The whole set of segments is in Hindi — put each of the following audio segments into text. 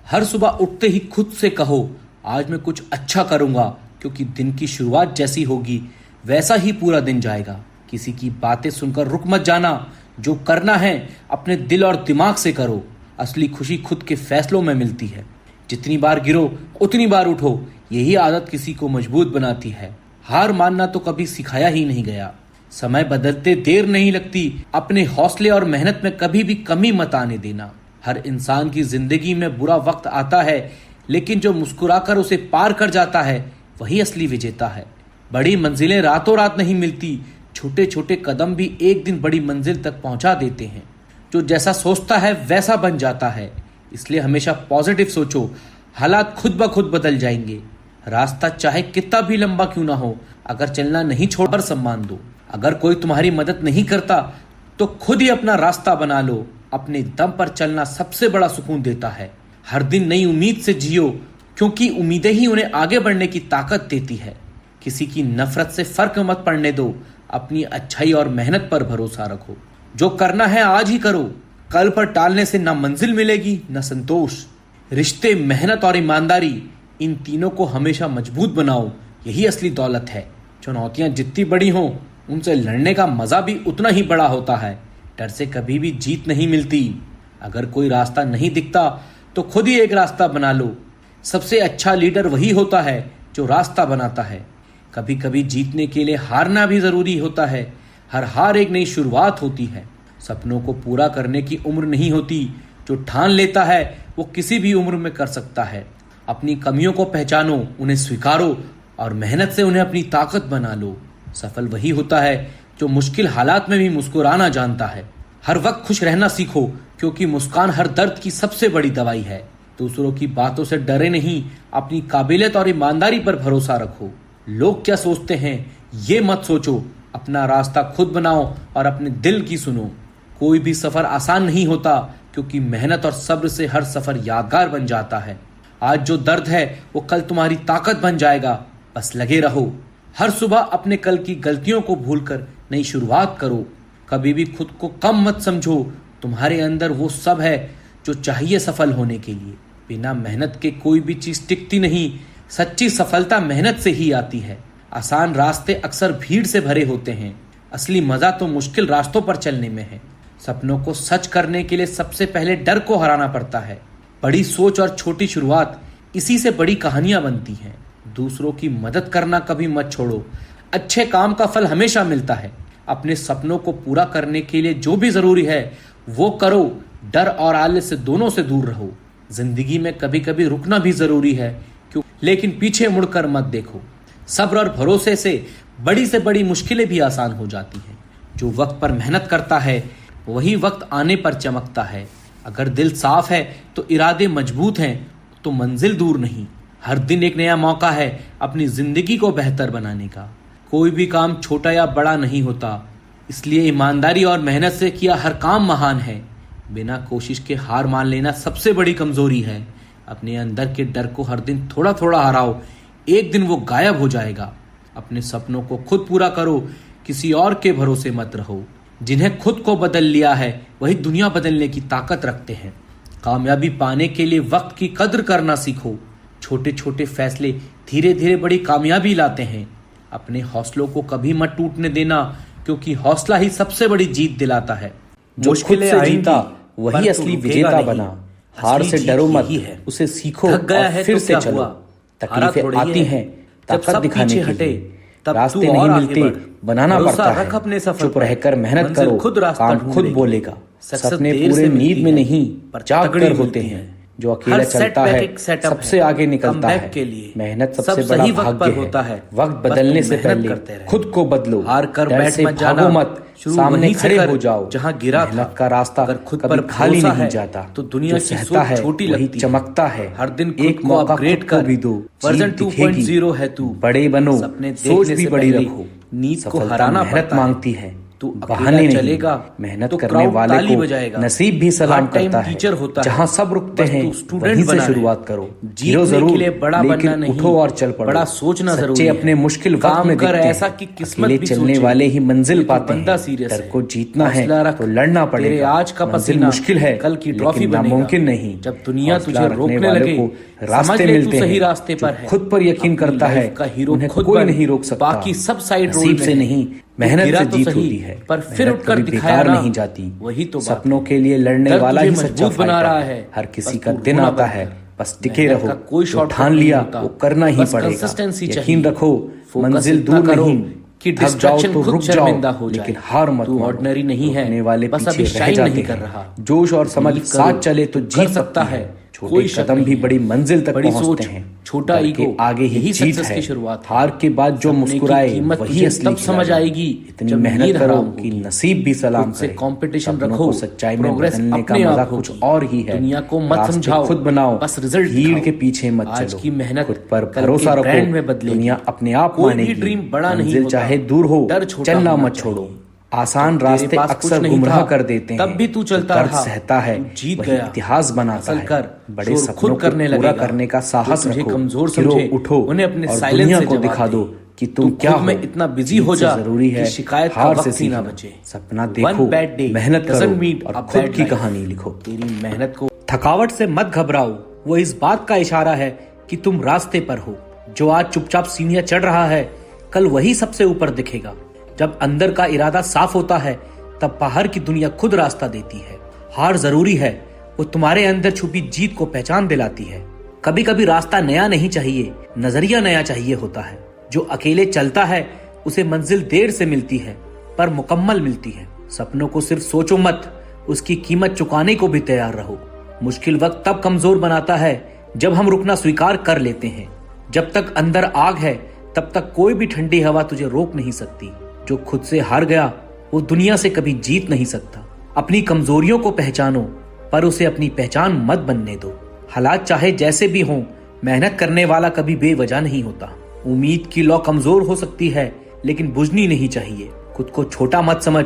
हर सुबह उठते ही खुद से कहो, आज मैं कुछ अच्छा करूंगा, क्योंकि दिन की शुरुआत जैसी होगी वैसा ही पूरा दिन जाएगा। किसी की बातें सुनकर रुक मत जाना। जो करना है अपने दिल और दिमाग से करो। असली खुशी खुद के फैसलों में मिलती है। जितनी बार गिरो उतनी बार उठो, यही आदत किसी को मजबूत बनाती है। हार मानना तो कभी सिखाया ही नहीं गया। समय बदलते देर नहीं लगती। अपने हौसले और मेहनत में कभी भी कमी मत आने देना। हर इंसान की जिंदगी में बुरा वक्त आता है, लेकिन जो मुस्कुराकर उसे पार कर जाता है वही असली विजेता है। बड़ी मंजिलें रातों रात नहीं मिलती। छोटे छोटे कदम भी एक दिन बड़ी मंजिल तक पहुंचा देते हैं। जो जैसा सोचता है वैसा बन जाता है। इसलिए हमेशा पॉजिटिव सोचो। हालात खुद ब खुद बदल जाएंगे। रास्ता चाहे कितना भी लंबा क्यों ना हो, अगर चलना नहीं छोड़कर सम्मान दो। अगर कोई तुम्हारी मदद नहीं करता तो खुद ही अपना रास्ता बना लो। अपने दम पर चलना सबसे बड़ा सुकून देता है। हर दिन नई उम्मीद से जियो, क्योंकि उम्मीदें ही उन्हें आगे बढ़ने की ताकत देती है। किसी की नफरत से फर्क मत पड़ने दो। अपनी अच्छाई और मेहनत पर भरोसा रखो। जो करना है आज ही करो। कल पर टालने से ना मंजिल मिलेगी न संतोष। रिश्ते, मेहनत और ईमानदारी, इन तीनों को हमेशा मजबूत बनाओ। यही असली दौलत है। चुनौतियां जितनी बड़ी हों, उनसे लड़ने का मजा भी उतना ही बड़ा होता है। डर से कभी भी जीत नहीं मिलती। अगर कोई रास्ता नहीं दिखता तो खुद ही एक रास्ता बना लो। सबसे अच्छा लीडर वही होता है जो रास्ता बनाता है। कभी कभी जीतने के लिए हारना भी जरूरी होता है। हर हार एक नई शुरुआत होती है। सपनों को पूरा करने की उम्र नहीं होती। जो ठान लेता है वो किसी भी उम्र में कर सकता है। अपनी कमियों को पहचानो, उन्हें स्वीकारो और मेहनत से उन्हें अपनी ताकत बना लो। सफल वही होता है जो मुश्किल हालात में भी मुस्कुराना जानता है। हर वक्त खुश रहना सीखो, क्योंकि मुस्कान हर दर्द की सबसे बड़ी दवाई है। दूसरों की बातों से डरे नहीं, अपनी काबिलियत और ईमानदारी पर भरोसा रखो। लोग क्या सोचते हैं ये मत सोचो। अपना रास्ता खुद बनाओ और अपने दिल की सुनो। कोई भी सफर आसान नहीं होता, क्योंकि मेहनत और सब्र से हर सफर यादगार बन जाता है। आज जो दर्द है वो कल तुम्हारी ताकत बन जाएगा। बस लगे रहो। हर सुबह अपने कल की गलतियों को भूलकर नई शुरुआत करो। कभी भी खुद को कम मत समझो। तुम्हारे अंदर वो सब है जो चाहिए सफल होने के लिए। बिना मेहनत के कोई भी चीज टिकती नहीं। सच्ची सफलता मेहनत से ही आती है। आसान रास्ते अक्सर भीड़ से भरे होते हैं। असली मजा तो मुश्किल रास्तों पर चलने में है। सपनों को सच करने के लिए सबसे पहले डर को हराना पड़ता है। बड़ी सोच और छोटी शुरुआत, इसी से बड़ी कहानियां बनती हैं। दूसरों की मदद करना कभी मत छोड़ो। अच्छे काम का फल हमेशा मिलता है। अपने सपनों को पूरा करने के लिए जो भी जरूरी है वो करो। डर और आलस से दोनों से दूर रहो। जिंदगी में कभी कभी रुकना भी जरूरी है, क्यों, लेकिन पीछे मुड़कर मत देखो। सब्र और भरोसे से बड़ी मुश्किलें भी आसान हो जाती हैं। जो वक्त पर मेहनत करता है वही वक्त आने पर चमकता है। अगर दिल साफ है तो इरादे मजबूत हैं तो मंजिल दूर नहीं। हर दिन एक नया मौका है अपनी जिंदगी को बेहतर बनाने का। कोई भी काम छोटा या बड़ा नहीं होता, इसलिए ईमानदारी और मेहनत से किया हर काम महान है। बिना कोशिश के हार मान लेना सबसे बड़ी कमजोरी है। अपने अंदर के डर को हर दिन थोड़ा थोड़ा हराओ। एक दिन वो गायब हो जाएगा। अपने सपनों को खुद पूरा करो, किसी और के भरोसे मत रहो। जिन्हें खुद को बदल लिया है वही दुनिया बदलने की ताकत रखते हैं। कामयाबी पाने के लिए वक्त की कद्र करना सीखो। छोटे छोटे फैसले धीरे धीरे बड़ी कामयाबी लाते हैं। अपने हौसलों को कभी मत टूटने देना, क्योंकि हौसला ही सबसे बड़ी जीत दिलाता है। जो खुद से जीता वही असली विजेता बना। हार से डरो मत, उसे सीखो और फिर से चलो। तकलीफें आती हैं ताकत दिखाने के लिए। रास्ते नहीं मिलते, बनाना पड़ता है। चुप रहकर मेहनत करो, काम खुद बोलेगा। सपने पूरे नींद में नहीं जाग कर होते हैं। जो अकेला चलता है सबसे आगे निकलता है। मेहनत सबसे बड़ा भाग्य है। वक्त बदलने से पहले खुद को बदलो। डर से भागो मत, सामने खड़े हो जाओ। जहां गिरा मेहनत का रास्ता कभी खाली नहीं जाता। तो दुनिया की सोच छोटी लगती है, चमकता है। हर दिन एक मौका अपग्रेड कर भी दो। वर्जन 2.0 है तू। बड़े बनो, सोच भी बड़ी रखो। नींद को हराना मेहनत मांगती है। तू बहाने नहीं, चलेगा, मेहनत तो करने वाले ताली को बजाएगा। नसीब भी सलाम पार्ट टाइम करता है। टीचर होता है, जहाँ सब रुकते बस हैं तू स्टूडेंट वहीं से बना शुरुआत रहे। करो। जीतने हीरो जरूर, के लिए बड़ा बनना लेकिन नहीं, उठो और चल पड़ो। बड़ा सोचना सच्चे जरूरी है। अपने मुश्किल वक्त काम में कर दिखते ऐसा हैं। कि किस्मत अकेले भी चलने सोचे। वाले ही मंजिल ये तो पाते बंदा हैं। सीरियस डर है। को जीतना है हौसला रख। तो लड़ना पड़ेगा। तेरे आज का मंजिल पसीना मुश्किल है कल की ट्रॉफी लेकिन बनेगा। नामुमकिन नहीं। जब दुनिया हौसला तुझे रखने रोकने वालों लगे, को समझ रास्ते ले तू मिलते सही हैं। रास्ते पर जो है। खुद पर यकीन अपनी करता है लाइफ का हीरो उन्हें खुद कोई बन, नहीं रोक सकता। बाकी सब साइड रोल नसीब में से है। नहीं, तू मेहनत गिरा से तो जीत सही, होती है। पर फिर मेहनत उठकर कभी दिखाया बेकार ना, नहीं जाती। वही तो बात सपनों है। के लिए लड़ने दर्द वाला तुझे ही सच्चा मजबूत बना फाइटर रहा है। है। हर किसी बस का तू दिन रोना आता बंद है, कर। बस टिके मेहनत रहो। का कोई जो शॉर्टकट ठान नहीं लिया होता। वो करना ही बस पड़ेगा। कंसिस्टेंसी यकीन चाहिए। रखो फोकस मंजिल इतना दूर करो नहीं, कि थक जाओ डिस्ट्रैक्शन तो खुद रुक जाओ, शर्मिंदा हो जाए। लेकिन हार मत तू मानो। ऑर्डिनरी नहीं है, रुकने वाले बस पीछे अभी रह शाइन जाते नहीं कर हैं। रहा। जोश और समझ बिलीव साथ करो, चले तो तू जीत कर सकता सकती है। छोटे कोई शक कदम नहीं भी है। बड़ी मंजिल तक बड़ी पहुंचते सोच, हैं। छोटा डर ईगो, के आगे ही यही जीत सक्सेस है। की शुरुआत है। हार के बाद जो सपने की मुस्कुराए कीमत वही तुझे असली तब समझ खिलाड़ी। आएगी इतनी जब मेहनत नींद करो हराम कि होगी। नसीब भी सलाम खुद से करे। कंपटीशन सपनों रखो, को सच्चाई में प्रोग्रेस बदलने का अपने मजा आप कुछ होगी। और ही है। दुनिया को मत रास्ते समझाओ, खुद बनाओ, बस रिजल्ट भीड़ दिखाओ। के पीछे मत आज चलो। की मेहनत खुद पर कल भरोसा के ब्रांड रखो। में बदलेगी। दुनिया अपने आप कोई भी मानेगी। ड्रीम बड़ा नहीं मंजिल होता, चाहे दूर हो, डर छोटा चलना होना मत चाहिए। छोड़ो। आसान जब तेरे रास्ते पास अक्सर कुछ नहीं गुमराह था, कर देते हैं। तब भी तू चलता जो दर्द रहा, सहता है तू जीत वही गया। इतिहास बनाता हासिल है। कर, बड़े शोर सपनों खुद को करने पूरा लगेगा। करने का साहस जो तुझे रखो। कमजोर गिरो, समझे, उठो उन्हें अपने और साइलेंस दुनिया से को जवाब दिखा दे। दो कि तू तुम खुद क्या हो। में इतना बिजी जीत हो से जा जरूरी है कि शिकायत का हार से वक्त ही ना सीखना। बचे। सपना One देखो, bad day मेहनत doesn't करो mean और a खुद bad की life। कहानी लिखो। तेरी मेहनत को थकावट से मत घबराओ, वो इस बात का इशारा है कि तुम रास्ते पर हो। जो आज चुपचाप सीढ़ियां चढ़ रहा है कल वही सबसे ऊपर दिखेगा। जब अंदर का इरादा साफ होता है तब बाहर की दुनिया खुद रास्ता देती है। हार जरूरी है, वो तुम्हारे अंदर छुपी जीत को पहचान दिलाती है। कभी कभी रास्ता नया नहीं चाहिए, नजरिया नया चाहिए होता है। जो अकेले चलता है उसे मंजिल देर से मिलती है पर मुकम्मल मिलती है। सपनों को सिर्फ सोचो मत, उसकी कीमत चुकाने को भी तैयार रहो। मुश्किल वक्त तब कमजोर बनाता है जब हम रुकना स्वीकार कर लेते हैं। जब तक अंदर आग है तब तक कोई भी ठंडी हवा तुझे रोक नहीं सकती। जो खुद से हार गया वो दुनिया से कभी जीत नहीं सकता। अपनी कमजोरियों को पहचानो पर उसे अपनी पहचान मत बनने दो। हालात चाहे जैसे भी हों, मेहनत करने वाला कभी बेवजह नहीं होता। उम्मीद की लौ कमजोर हो सकती है लेकिन बुझनी नहीं चाहिए। खुद को छोटा मत समझ,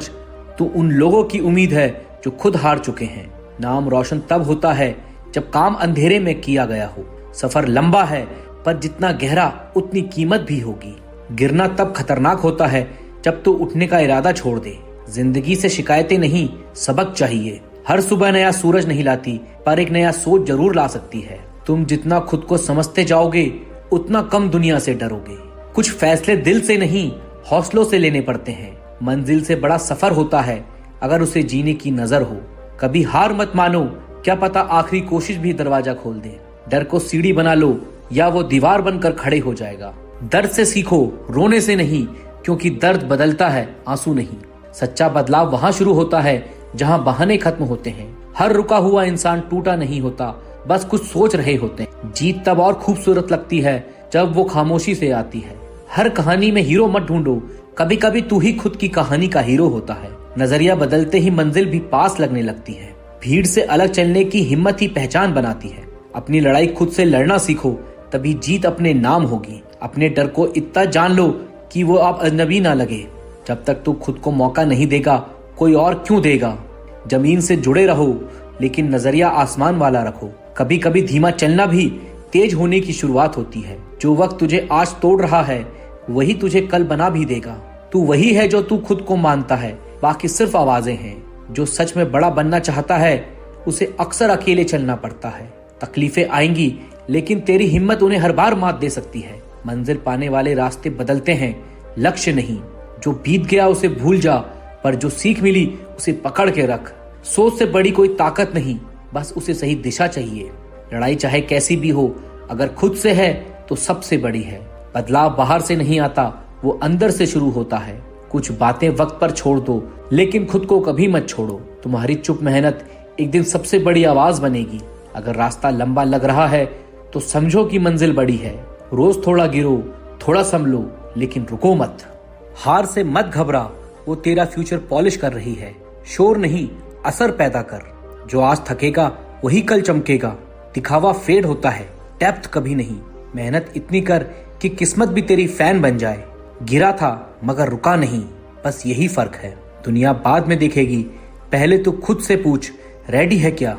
तू उन लोगों की उम्मीद है जो खुद हार चुके हैं। नाम रोशन तब होता है जब काम अंधेरे में किया गया हो। सफर लंबा है पर जितना गहरा उतनी कीमत भी होगी। गिरना तब खतरनाक होता है जब तू उठने का इरादा छोड़ दे। जिंदगी से शिकायतें नहीं, सबक चाहिए। हर सुबह नया सूरज नहीं लाती पर एक नया सोच जरूर ला सकती है। तुम जितना खुद को समझते जाओगे उतना कम दुनिया से डरोगे। कुछ फैसले दिल से नहीं हौसलों से लेने पड़ते हैं। मंजिल से बड़ा सफर होता है अगर उसे जीने की नजर हो। कभी हार मत मानो, क्या पता आखिरी कोशिश भी दरवाजा खोल दे। डर को सीढ़ी बना लो या वो दीवार बनकर खड़े हो जाएगा। दर्द से सीखो, रोने से नहीं, क्योंकि दर्द बदलता है, आंसू नहीं। सच्चा बदलाव वहां शुरू होता है जहां बहाने खत्म होते हैं। हर रुका हुआ इंसान टूटा नहीं होता, बस कुछ सोच रहे होते हैं। जीत तब और खूबसूरत लगती है जब वो खामोशी से आती है। हर कहानी में हीरो मत ढूंढो, कभी कभी तू ही खुद की कहानी का हीरो होता है। नजरिया बदलते ही मंजिल भी पास लगने लगती है। भीड़ से अलग चलने की हिम्मत ही पहचान बनाती है। अपनी लड़ाई खुद से लड़ना सीखो, तभी जीत अपने नाम होगी। अपने डर को इतना जान लो कि वो आप अजनबी ना लगे। जब तक तू खुद को मौका नहीं देगा कोई और क्यों देगा। जमीन से जुड़े रहो लेकिन नजरिया आसमान वाला रखो। कभी कभी धीमा चलना भी तेज होने की शुरुआत होती है। जो वक्त तुझे आज तोड़ रहा है वही तुझे कल बना भी देगा। तू वही है जो तू खुद को मानता है, बाकी सिर्फ आवाजें हैं। जो सच में बड़ा बनना चाहता है उसे अक्सर अकेले चलना पड़ता है। तकलीफें आएंगी लेकिन तेरी हिम्मत उन्हें हर बार मात दे सकती है। मंजिल पाने वाले रास्ते बदलते हैं, लक्ष्य नहीं। जो बीत गया उसे भूल जा, पर जो सीख मिली उसे पकड़ के रख। सोच से बड़ी कोई ताकत नहीं, बस उसे सही दिशा चाहिए। लड़ाई चाहे कैसी भी हो, अगर खुद से है तो सबसे बड़ी है। बदलाव बाहर से नहीं आता, वो अंदर से शुरू होता है। कुछ बातें वक्त पर छोड़ दो लेकिन खुद को कभी मत छोड़ो। तुम्हारी चुप मेहनत एक दिन सबसे बड़ी आवाज बनेगी। अगर रास्ता लंबा लग रहा है तो समझो कि मंजिल बड़ी है। रोज थोड़ा गिरो, थोड़ा संभलो, लेकिन रुको मत। हार से मत घबरा, वो तेरा फ्यूचर पॉलिश कर रही है। शोर नहीं, असर पैदा कर। जो आज थकेगा वही कल चमकेगा। दिखावा फेड होता है, डेप्थ कभी नहीं। मेहनत इतनी कर कि किस्मत भी तेरी फैन बन जाए। गिरा था मगर रुका नहीं, बस यही फर्क है। दुनिया बाद में देखेगी, पहले तो खुद से पूछ, रेडी है क्या?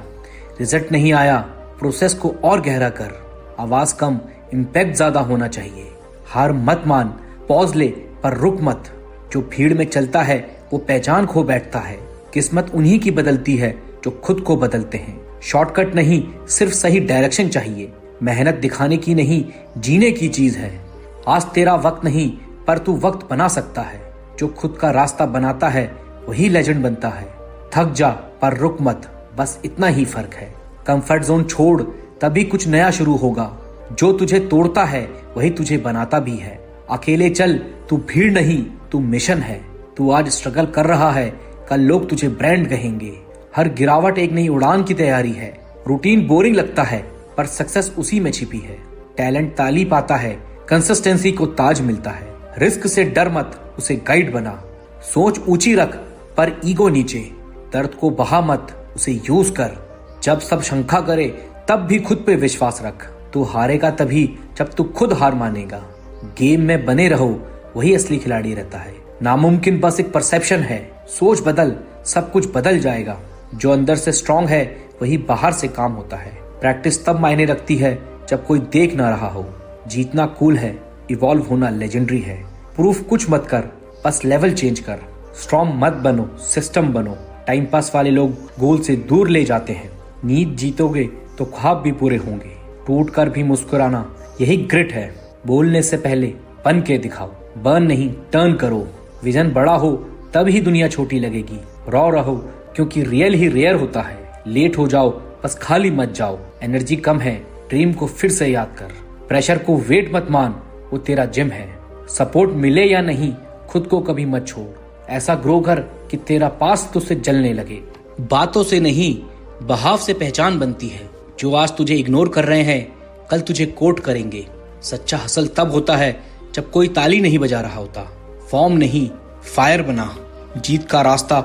रिजल्ट नहीं आया, प्रोसेस को और गहरा कर। आवाज कम, इम्पैक्ट ज्यादा होना चाहिए। हार मत मान, पॉज ले पर रुक मत। जो भीड़ में चलता है वो पहचान खो बैठता है। किस्मत उन्हीं की बदलती है जो खुद को बदलते हैं। शॉर्टकट नहीं, सिर्फ सही डायरेक्शन चाहिए। मेहनत दिखाने की नहीं, जीने की चीज है। आज तेरा वक्त नहीं, पर तू वक्त बना सकता है। जो खुद का रास्ता बनाता है वही लेजेंड बनता है। थक जा पर रुक मत, बस इतना ही फर्क है। कंफर्ट जोन छोड़, तभी कुछ नया शुरू होगा। जो तुझे तोड़ता है वही तुझे बनाता भी है। अकेले चल, तू भीड़ नहीं, तू मिशन है। तू आज स्ट्रगल कर रहा है, कल लोग तुझे ब्रांड कहेंगे। हर गिरावट एक नई उड़ान की तैयारी है। रूटीन बोरिंग लगता है पर सक्सेस उसी में छिपी है। टैलेंट ताली पाता है, कंसिस्टेंसी को ताज मिलता है। रिस्क से डर मत, उसे गाइड बना। सोच ऊंची रख पर ईगो नीचे। दर्द को बहा मत, उसे यूज कर। जब सब शंका करे तब भी खुद पे विश्वास रख। तू हारेगा तभी जब तू खुद हार मानेगा। गेम में बने रहो, वही असली खिलाड़ी रहता है। नामुमकिन बस एक परसेप्शन है। सोच बदल, सब कुछ बदल जाएगा। जो अंदर से स्ट्रांग है वही बाहर से काम होता है। प्रैक्टिस तब मायने रखती है जब कोई देख ना रहा हो। जीतना कूल है, इवॉल्व होना लेजेंडरी है। प्रूफ कुछ मत कर, बस लेवल चेंज कर। स्ट्रांग मत बनो, सिस्टम बनो। टाइम पास वाले लोग गोल से दूर ले जाते हैं। नींद जीतोगे तो ख्वाब भी पूरे होंगे। टूट कर भी मुस्कुराना, यही ग्रिट है। बोलने से पहले बन के दिखाओ। बर्न नहीं, टर्न करो। विजन बड़ा हो तब ही दुनिया छोटी लगेगी। रॉ रहो, क्योंकि रियल ही रेयर होता है। लेट हो जाओ, बस खाली मत जाओ। एनर्जी कम है, ड्रीम को फिर से याद कर। प्रेशर को वेट मत मान, वो तेरा जिम है। सपोर्ट मिले या नहीं, खुद को कभी मत छोड़। ऐसा ग्रो कर कि तेरा पास तुझसे जलने लगे। बातों से नहीं, बहाव से पहचान बनती है। जो आज तुझे इग्नोर कर रहे हैं, कल तुझे कोट करेंगे। सच्चा हसल तब होता है जब कोई ताली नहीं बजा रहा होता। फॉर्म नहीं, फायर बना। जीत का रास्ता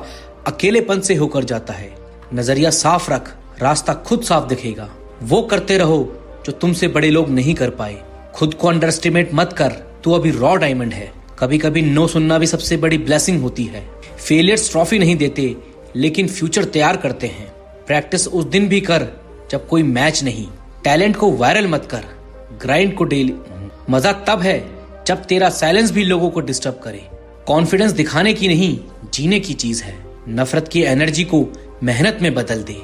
अकेलेपन से होकर जाता है। नजरिया साफ रख, रास्ता खुद साफ दिखेगा। वो करते रहो जो तुमसे बड़े लोग नहीं कर पाए। खुद को अंडर एस्टिमेट मत कर, तू अभी रॉ डायमंड है। कभी कभी नो सुनना भी सबसे बड़ी ब्लेसिंग होती है। फेलियर्स ट्रॉफी नहीं देते, लेकिन फ्यूचर तैयार करते हैं। प्रैक्टिस उस दिन भी कर जब कोई मैच नहीं। टैलेंट को वायरल मत कर, ग्राइंड को डेली। मजा तब है जब तेरा साइलेंस भी लोगों को डिस्टर्ब करे। कॉन्फिडेंस दिखाने की नहीं, जीने की चीज है। नफरत की एनर्जी को मेहनत में बदल दे।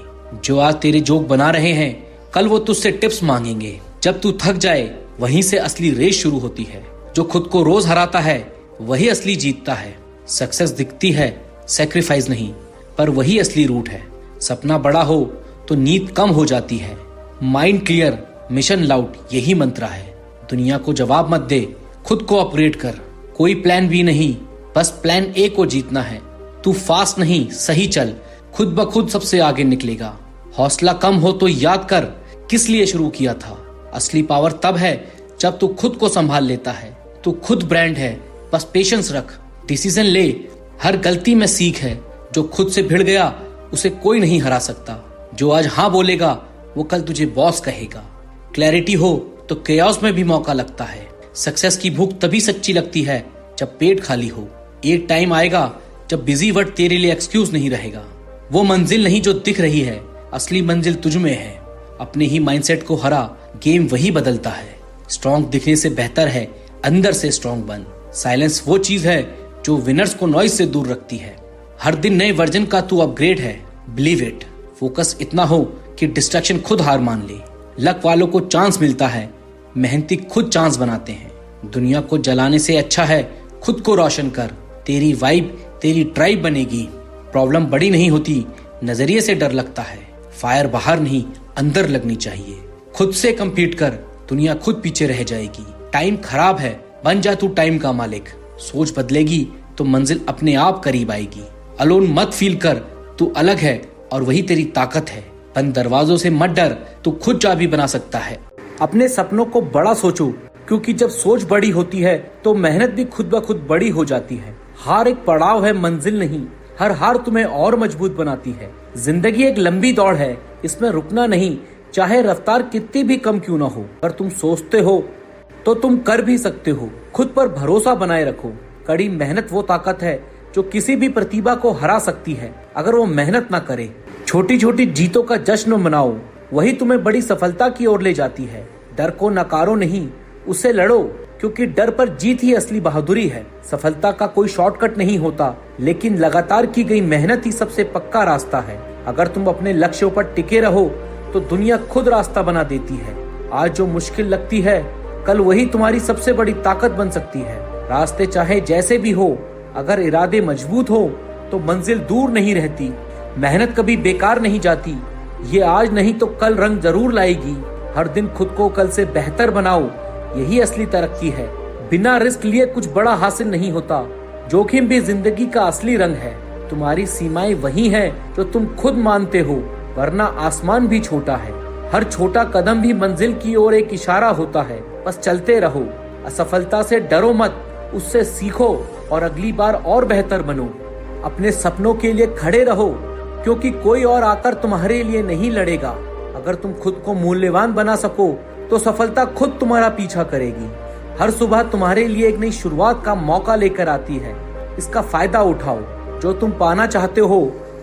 जो आज तेरे जोक बना रहे हैं, कल वो तुझसे टिप्स मांगेंगे। जब तू थक जाए, वहीं से असली रेस शुरू होती है। जो खुद को रोज हराता है वही असली जीतता है। सक्सेस दिखती है, सेक्रीफाइस नहीं, पर वही असली रूट है। सपना बड़ा हो तो नींद कम हो जाती है। माइंड क्लियर, मिशन लाउड, यही मंत्र है। दुनिया को जवाब मत दे, खुद को अपग्रेड कर। कोई प्लान बी नहीं, बस प्लान ए को जीतना है। तू फास्ट नहीं, सही चल, खुद ब खुद सबसे आगे निकलेगा। हौसला कम हो तो याद कर किस लिए शुरू किया था। असली पावर तब है जब तू खुद को संभाल लेता है। तू खुद ब्रांड है, बस पेशेंस रख। डिसीजन ले, हर गलती में सीख है। जो खुद से भिड़ गया उसे कोई नहीं हरा सकता। जो आज हाँ बोलेगा वो कल तुझे बॉस कहेगा। क्लैरिटी हो तो केओस में भी मौका लगता है। सक्सेस की भूख तभी सच्ची लगती है जब पेट खाली हो। एक टाइम आएगा जब बिजी वर्ड तेरे लिए एक्सक्यूज नहीं रहेगा। वो मंजिल नहीं जो दिख रही है, असली मंजिल तुझ में है। अपने ही माइंडसेट को हरा, गेम वही बदलता है। स्ट्रॉन्ग दिखने से बेहतर है अंदर से स्ट्रॉन्ग बन। साइलेंस वो चीज है जो विनर्स को नॉइज से दूर रखती है। हर दिन नए वर्जन का तू अपग्रेड है, बिलीव इट। फोकस इतना हो कि डिस्ट्रैक्शन खुद हार मान ले। लक वालों को चांस मिलता है, मेहनती खुद चांस बनाते हैं। दुनिया को जलाने से अच्छा है खुद को रोशन कर। तेरी वाइब तेरी ट्राइब बनेगी। प्रॉब्लम बड़ी नहीं होती, नजरिए से डर लगता है। फायर बाहर नहीं, अंदर लगनी चाहिए। खुद से कम्पीट कर, दुनिया खुद पीछे रह जाएगी। टाइम खराब है, बन जा तू टाइम का मालिक। सोच बदलेगी तो मंजिल अपने आप करीब आएगी। अलोन मत फील कर, तू अलग है और वही तेरी ताकत है। बंद दरवाजों से मत डर, तू खुद चाबी बना सकता है। अपने सपनों को बड़ा सोचो, क्योंकि जब सोच बड़ी होती है तो मेहनत भी खुद ब खुद बड़ी हो जाती है। हार एक पड़ाव है, मंजिल नहीं। हर हार तुम्हें और मजबूत बनाती है। जिंदगी एक लंबी दौड़ है, इसमें रुकना नहीं, चाहे रफ्तार कितनी भी कम क्यों ना हो। अगर तुम सोचते हो तो तुम कर भी सकते हो। खुद पर भरोसा बनाए रखो। कड़ी मेहनत वो ताकत है जो किसी भी प्रतिभा को हरा सकती है अगर वो मेहनत ना करे। छोटी छोटी जीतों का जश्न मनाओ, वही तुम्हें बड़ी सफलता की ओर ले जाती है। डर को नकारो नहीं, उससे लड़ो, क्योंकि डर पर जीत ही असली बहादुरी है। सफलता का कोई शॉर्टकट नहीं होता, लेकिन लगातार की गई मेहनत ही सबसे पक्का रास्ता है। अगर तुम अपने लक्ष्यों पर टिके रहो तो दुनिया खुद रास्ता बना देती है। आज जो मुश्किल लगती है, कल वही तुम्हारी सबसे बड़ी ताकत बन सकती है। रास्ते चाहे जैसे भी हो, अगर इरादे मजबूत हो तो मंजिल दूर नहीं रहती। मेहनत कभी बेकार नहीं जाती, ये आज नहीं तो कल रंग जरूर लाएगी। हर दिन खुद को कल से बेहतर बनाओ, यही असली तरक्की है। बिना रिस्क लिए कुछ बड़ा हासिल नहीं होता। जोखिम भी जिंदगी का असली रंग है। तुम्हारी सीमाएं वही हैं जो तुम खुद मानते हो, वरना आसमान भी छोटा है। हर छोटा कदम भी मंजिल की ओर एक इशारा होता है। बस चलते रहो, असफलता से डरो मत, उससे सीखो और अगली बार और बेहतर बनो। अपने सपनों के लिए खड़े रहो, क्योंकि कोई और आकर तुम्हारे लिए नहीं लड़ेगा। अगर तुम खुद को मूल्यवान बना सको तो सफलता खुद तुम्हारा पीछा करेगी। हर सुबह तुम्हारे लिए एक नई शुरुआत का मौका लेकर आती है। इसका फायदा उठाओ। जो तुम पाना चाहते हो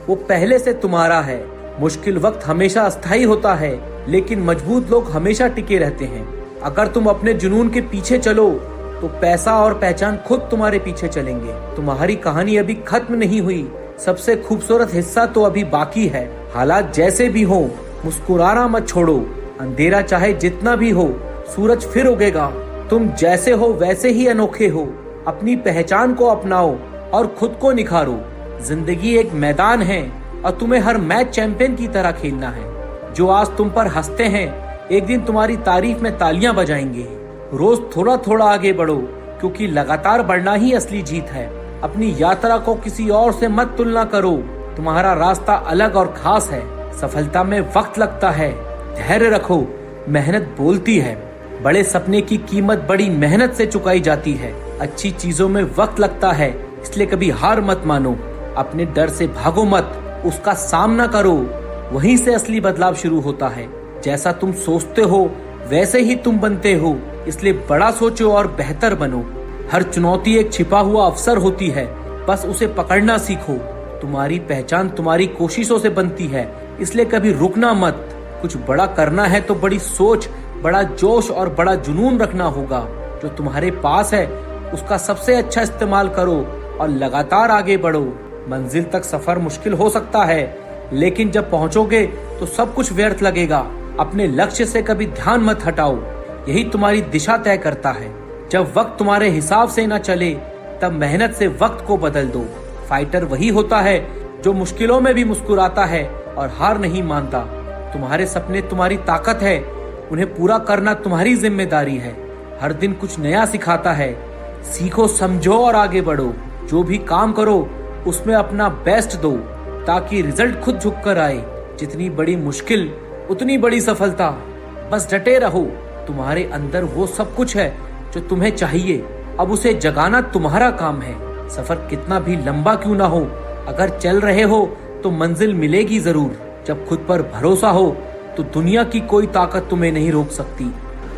वो पहले से तुम्हारा है। मुश्किल वक्त हमेशा अस्थायी होता है, लेकिन मजबूत लोग हमेशा टिके रहते हैं। अगर तुम अपने जुनून के पीछे चलो तो पैसा और पहचान खुद तुम्हारे पीछे चलेंगे। तुम्हारी कहानी अभी खत्म नहीं हुई, सबसे खूबसूरत हिस्सा तो अभी बाकी है। हालात जैसे भी हो, मुस्कुराना मत छोड़ो। अंधेरा चाहे जितना भी हो, सूरज फिर उगेगा। तुम जैसे हो वैसे ही अनोखे हो। अपनी पहचान को अपनाओ और खुद को निखारो। जिंदगी एक मैदान है और तुम्हें हर मैच चैंपियन की तरह खेलना है। जो आज तुम पर हंसते हैं, एक दिन तुम्हारी तारीफ में तालियां बजाएंगे। रोज थोड़ा थोड़ा आगे बढ़ो, क्योंकि लगातार बढ़ना ही असली जीत है। अपनी यात्रा को किसी और से मत तुलना करो। तुम्हारा रास्ता अलग और खास है। सफलता में वक्त लगता है, धैर्य रखो, मेहनत बोलती है। बड़े सपने की कीमत बड़ी मेहनत से चुकाई जाती है। अच्छी चीजों में वक्त लगता है, इसलिए कभी हार मत मानो। अपने डर से भागो मत, उसका सामना करो। वहीं से असली बदलाव शुरू होता है। जैसा तुम सोचते हो वैसे ही तुम बनते हो, इसलिए बड़ा सोचो और बेहतर बनो। हर चुनौती एक छिपा हुआ अवसर होती है, बस उसे पकड़ना सीखो। तुम्हारी पहचान तुम्हारी कोशिशों से बनती है, इसलिए कभी रुकना मत। कुछ बड़ा करना है तो बड़ी सोच, बड़ा जोश और बड़ा जुनून रखना होगा। जो तुम्हारे पास है उसका सबसे अच्छा इस्तेमाल करो और लगातार आगे बढ़ो। मंजिल तक सफर मुश्किल हो सकता है, लेकिन जब पहुंचोगे तो सब कुछ व्यर्थ लगेगा। अपने लक्ष्य से कभी ध्यान मत हटाओ, यही तुम्हारी दिशा तय करता है। जब वक्त तुम्हारे हिसाब से न चले, तब मेहनत से वक्त को बदल दो। फाइटर वही होता है जो मुश्किलों में भी मुस्कुराता है और हार नहीं मानता। तुम्हारे सपने तुम्हारी ताकत है, उन्हें पूरा करना तुम्हारी जिम्मेदारी है। हर दिन कुछ नया सिखाता है। सीखो, समझो और आगे बढ़ो। जो भी काम करो उसमें अपना बेस्ट दो, ताकि रिजल्ट खुद झुक कर आए। जितनी बड़ी मुश्किल उतनी बड़ी सफलता। बस डटे रहो, तुम्हारे अंदर वो सब कुछ है जो तुम्हें चाहिए। अब उसे जगाना तुम्हारा काम है। सफर कितना भी लंबा क्यों ना हो, अगर चल रहे हो तो मंजिल मिलेगी जरूर। जब खुद पर भरोसा हो तो दुनिया की कोई ताकत तुम्हें नहीं रोक सकती।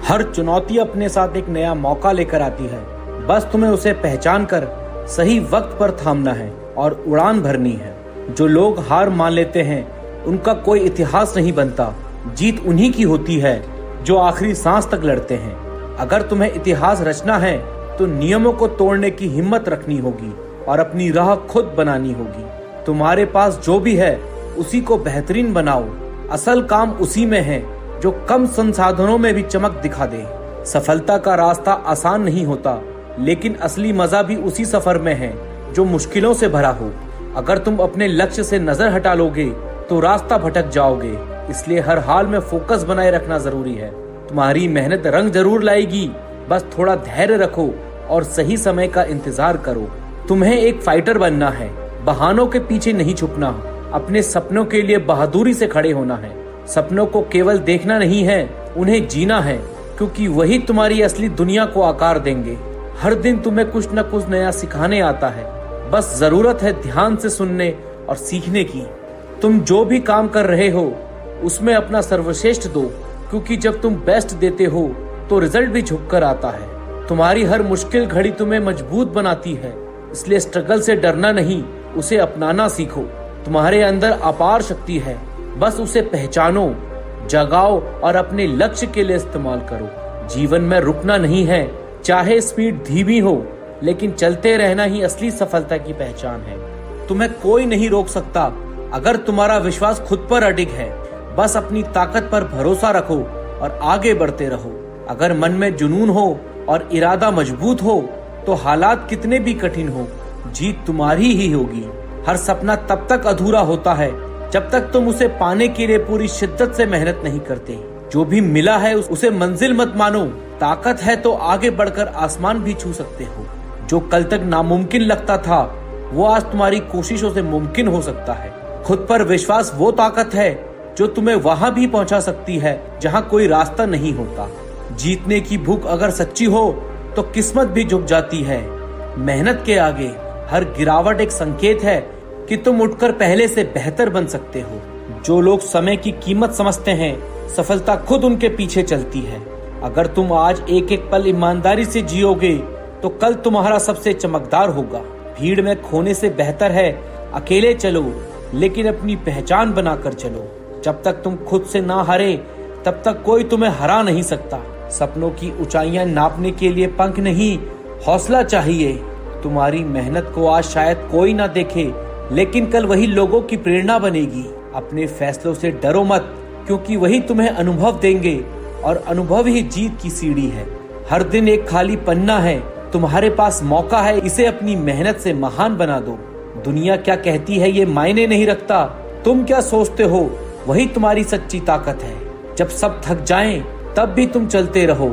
हर चुनौती अपने साथ एक नया मौका लेकर आती है। बस तुम्हें उसे पहचान कर सही वक्त पर थामना है और उड़ान भरनी है। जो लोग हार मान लेते हैं उनका कोई इतिहास नहीं बनता। जीत उन्हीं की होती है जो आखिरी सांस तक लड़ते हैं। अगर तुम्हें इतिहास रचना है तो नियमों को तोड़ने की हिम्मत रखनी होगी और अपनी राह खुद बनानी होगी। तुम्हारे पास जो भी है उसी को बेहतरीन बनाओ। असल काम उसी में है जो कम संसाधनों में भी चमक दिखा दे। सफलता का रास्ता आसान नहीं होता, लेकिन असली मजा भी उसी सफर में है जो मुश्किलों से भरा हो। अगर तुम अपने लक्ष्य से नजर हटा लोगे तो रास्ता भटक जाओगे। इसलिए हर हाल में फोकस बनाए रखना जरूरी है। तुम्हारी मेहनत रंग जरूर लाएगी, बस थोड़ा धैर्य रखो और सही समय का इंतजार करो। तुम्हें एक फाइटर बनना है, बहानों के पीछे नहीं छुपना। अपने सपनों के लिए बहादुरी से खड़े होना है। सपनों को केवल देखना नहीं है, उन्हें जीना है, क्योंकि वही तुम्हारी असली दुनिया को आकार देंगे। हर दिन तुम्हें कुछ न कुछ नया सिखाने आता है, बस जरूरत है ध्यान से सुनने और सीखने की। तुम जो भी काम कर रहे हो उसमें अपना सर्वश्रेष्ठ दो, क्योंकि जब तुम बेस्ट देते हो तो रिजल्ट भी झुक कर आता है। तुम्हारी हर मुश्किल घड़ी तुम्हें मजबूत बनाती है। इसलिए स्ट्रगल से डरना नहीं, उसे अपनाना सीखो। तुम्हारे अंदर अपार शक्ति है, बस उसे पहचानो, जगाओ और अपने लक्ष्य के लिए इस्तेमाल करो। जीवन में रुकना नहीं है, चाहे स्पीड धीमी हो, लेकिन चलते रहना ही असली सफलता की पहचान है। तुम्हें कोई नहीं रोक सकता अगर तुम्हारा विश्वास खुद पर अडिग है। बस अपनी ताकत पर भरोसा रखो और आगे बढ़ते रहो। अगर मन में जुनून हो और इरादा मजबूत हो तो हालात कितने भी कठिन हो, जीत तुम्हारी ही होगी। हर सपना तब तक अधूरा होता है जब तक तुम उसे पाने के लिए पूरी शिद्दत से मेहनत नहीं करते। जो भी मिला है उसे मंजिल मत मानो। ताकत है तो आगे बढ़कर आसमान भी छू सकते हो। जो कल तक नामुमकिन लगता था वो आज तुम्हारी कोशिशों से मुमकिन हो सकता है। खुद पर विश्वास वो ताकत है जो तुम्हें वहां भी पहुंचा सकती है जहां कोई रास्ता नहीं होता। जीतने की भूख अगर सच्ची हो तो किस्मत भी झुक जाती है। मेहनत के आगे हर गिरावट एक संकेत है कि तुम उठकर पहले से बेहतर बन सकते हो। जो लोग समय की कीमत समझते हैं, सफलता खुद उनके पीछे चलती है। अगर तुम आज एक एक पल ईमानदारी से जियोगे तो कल तुम्हारा सबसे चमकदार होगा। भीड़ में खोने से बेहतर है अकेले चलो, लेकिन अपनी पहचान बनाकर चलो। जब तक तुम खुद से ना हारे तब तक कोई तुम्हें हरा नहीं सकता। सपनों की ऊंचाइयां नापने के लिए पंख नहीं, हौसला चाहिए। तुम्हारी मेहनत को आज शायद कोई ना देखे, लेकिन कल वही लोगों की प्रेरणा बनेगी। अपने फैसलों से डरो मत, क्योंकि वही तुम्हें अनुभव देंगे और अनुभव ही जीत की सीढ़ी है। हर दिन एक खाली पन्ना है, तुम्हारे पास मौका है, इसे अपनी मेहनत से महान बना दो। दुनिया क्या कहती है ये मायने नहीं रखता, तुम क्या सोचते हो वही तुम्हारी सच्ची ताकत है। जब सब थक जाएं तब भी तुम चलते रहो,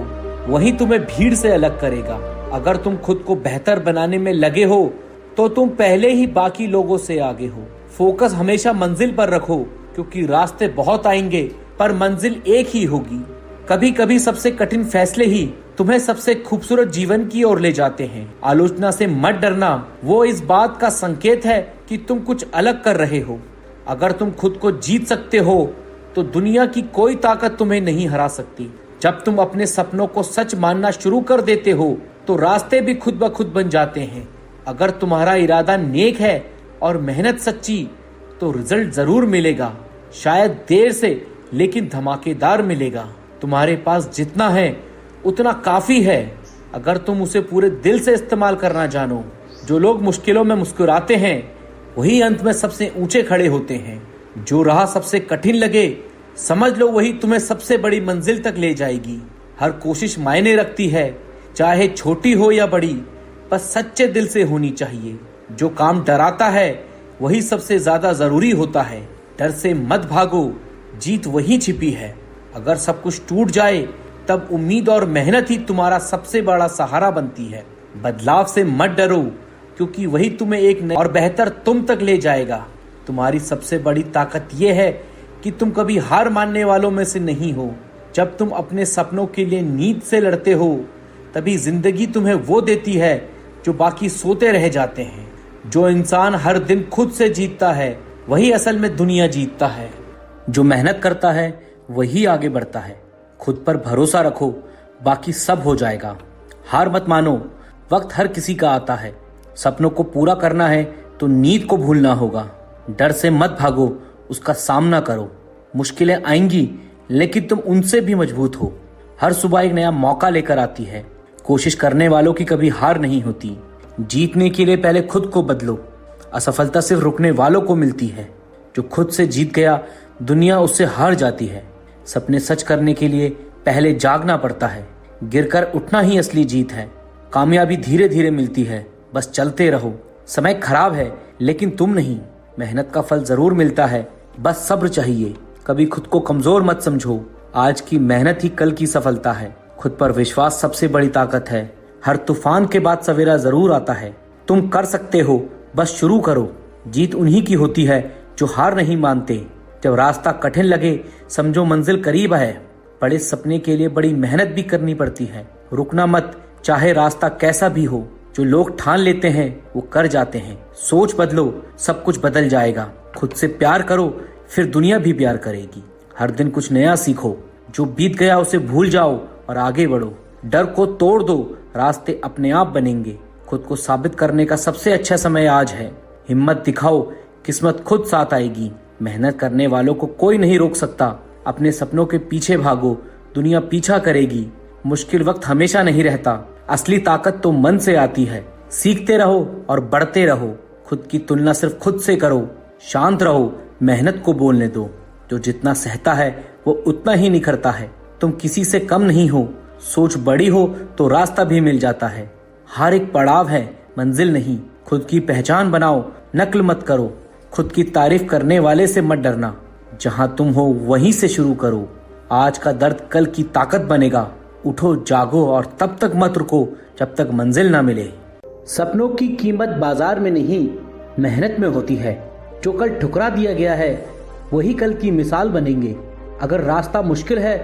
वही तुम्हें भीड़ से अलग करेगा। अगर तुम खुद को बेहतर बनाने में लगे हो तो तुम पहले ही बाकी लोगों से आगे हो। फोकस हमेशा मंजिल पर रखो, क्योंकि रास्ते बहुत आएंगे पर मंजिल एक ही होगी। कभी कभी सबसे कठिन फैसले ही तुम्हें सबसे खूबसूरत जीवन की ओर ले जाते हैं। आलोचना से मत डरना, वो इस बात का संकेत है कि तुम कुछ अलग कर रहे हो। अगर तुम खुद को जीत सकते हो तो दुनिया की कोई ताकत तुम्हें नहीं हरा सकती। जब तुम अपने सपनों को सच मानना शुरू कर देते हो तो रास्ते भी खुद ब खुद बन जाते हैं। अगर तुम्हारा इरादा नेक है और मेहनत सच्ची तो रिजल्ट जरूर मिलेगा। शायद देर से, लेकिन धमाकेदार मिलेगा। तुम्हारे पास जितना है उतना काफी है, अगर तुम उसे पूरे दिल से इस्तेमाल करना जानो। जो लोग मुश्किलों में मुस्कुराते हैं वही अंत में सबसे ऊंचे खड़े होते हैं। जो राह सबसे कठिन लगे, समझ लो वही तुम्हें सबसे बड़ी मंजिल तक ले जाएगी। हर कोशिश मायने रखती है, चाहे छोटी हो या बड़ी, बस सच्चे दिल से होनी चाहिए। जो काम डराता है वही सबसे ज्यादा जरूरी होता है। डर से मत भागो, जीत वही छिपी है। अगर सब कुछ टूट जाए तब उम्मीद और मेहनत ही तुम्हारा सबसे बड़ा सहारा बनती है। बदलाव से मत डरो, क्योंकि वही तुम्हें एक नए और बेहतर तुम तक ले जाएगा। तुम्हारी सबसे बड़ी ताकत यह है कि तुम कभी हार मानने वालों में से नहीं हो। जब तुम अपने सपनों के लिए नींद से लड़ते हो तभी जिंदगी तुम्हें वो देती है जो बाकी सोते रह जाते हैं। जो इंसान हर दिन खुद से जीतता है वही असल में दुनिया जीतता है। जो मेहनत करता है वही आगे बढ़ता है। खुद पर भरोसा रखो, बाकी सब हो जाएगा। हार मत मानो, वक्त हर किसी का आता है। सपनों को पूरा करना है तो नींद को भूलना होगा। डर से मत भागो, उसका सामना करो। मुश्किलें आएंगी लेकिन तुम उनसे भी मजबूत हो। हर सुबह एक नया मौका लेकर आती है। कोशिश करने वालों की कभी हार नहीं होती। जीतने के लिए पहले खुद को बदलो। असफलता सिर्फ रुकने वालों को मिलती है। जो खुद से जीत गया दुनिया उससे हार जाती है। सपने सच करने के लिए पहले जागना पड़ता है। गिरकर उठना ही असली जीत है। कामयाबी धीरे धीरे मिलती है, बस चलते रहो। समय खराब है लेकिन तुम नहीं। मेहनत का फल जरूर मिलता है, बस सब्र चाहिए। कभी खुद को कमजोर मत समझो। आज की मेहनत ही कल की सफलता है। खुद पर विश्वास सबसे बड़ी ताकत है। हर तूफान के बाद सवेरा जरूर आता है। तुम कर सकते हो, बस शुरू करो। जीत उन्हीं की होती है जो हार नहीं मानते। जब रास्ता कठिन लगे समझो मंजिल करीब है। बड़े सपने के लिए बड़ी मेहनत भी करनी पड़ती है। रुकना मत, चाहे रास्ता कैसा भी हो। जो लोग ठान लेते हैं वो कर जाते हैं। सोच बदलो, सब कुछ बदल जाएगा। खुद से प्यार करो, फिर दुनिया भी प्यार करेगी। हर दिन कुछ नया सीखो। जो बीत गया उसे भूल जाओ और आगे बढ़ो। डर को तोड़ दो, रास्ते अपने आप बनेंगे। खुद को साबित करने का सबसे अच्छा समय आज है। हिम्मत दिखाओ, किस्मत खुद साथ आएगी। मेहनत करने वालों को कोई नहीं रोक सकता। अपने सपनों के पीछे भागो, दुनिया पीछा करेगी। मुश्किल वक्त हमेशा नहीं रहता, असली ताकत तो मन से आती है। सीखते रहो और बढ़ते रहो। खुद की तुलना सिर्फ खुद से करो। शांत रहो, मेहनत को बोलने दो। जो जितना सहता है वो उतना ही निखरता है। तुम किसी से कम नहीं हो। सोच बड़ी हो तो रास्ता भी मिल जाता है। हर एक पड़ाव है, मंजिल नहीं। खुद की पहचान बनाओ, नकल मत करो। खुद की तारीफ करने वाले से मत डरना। जहां तुम हो वहीं से शुरू करो। आज का दर्द कल की ताकत बनेगा। उठो, जागो और तब तक मत रुको जब तक मंजिल ना मिले। सपनों की कीमत बाजार में नहीं, मेहनत में होती है। जो कल ठुकरा दिया गया है वही कल की मिसाल बनेंगे। अगर रास्ता मुश्किल है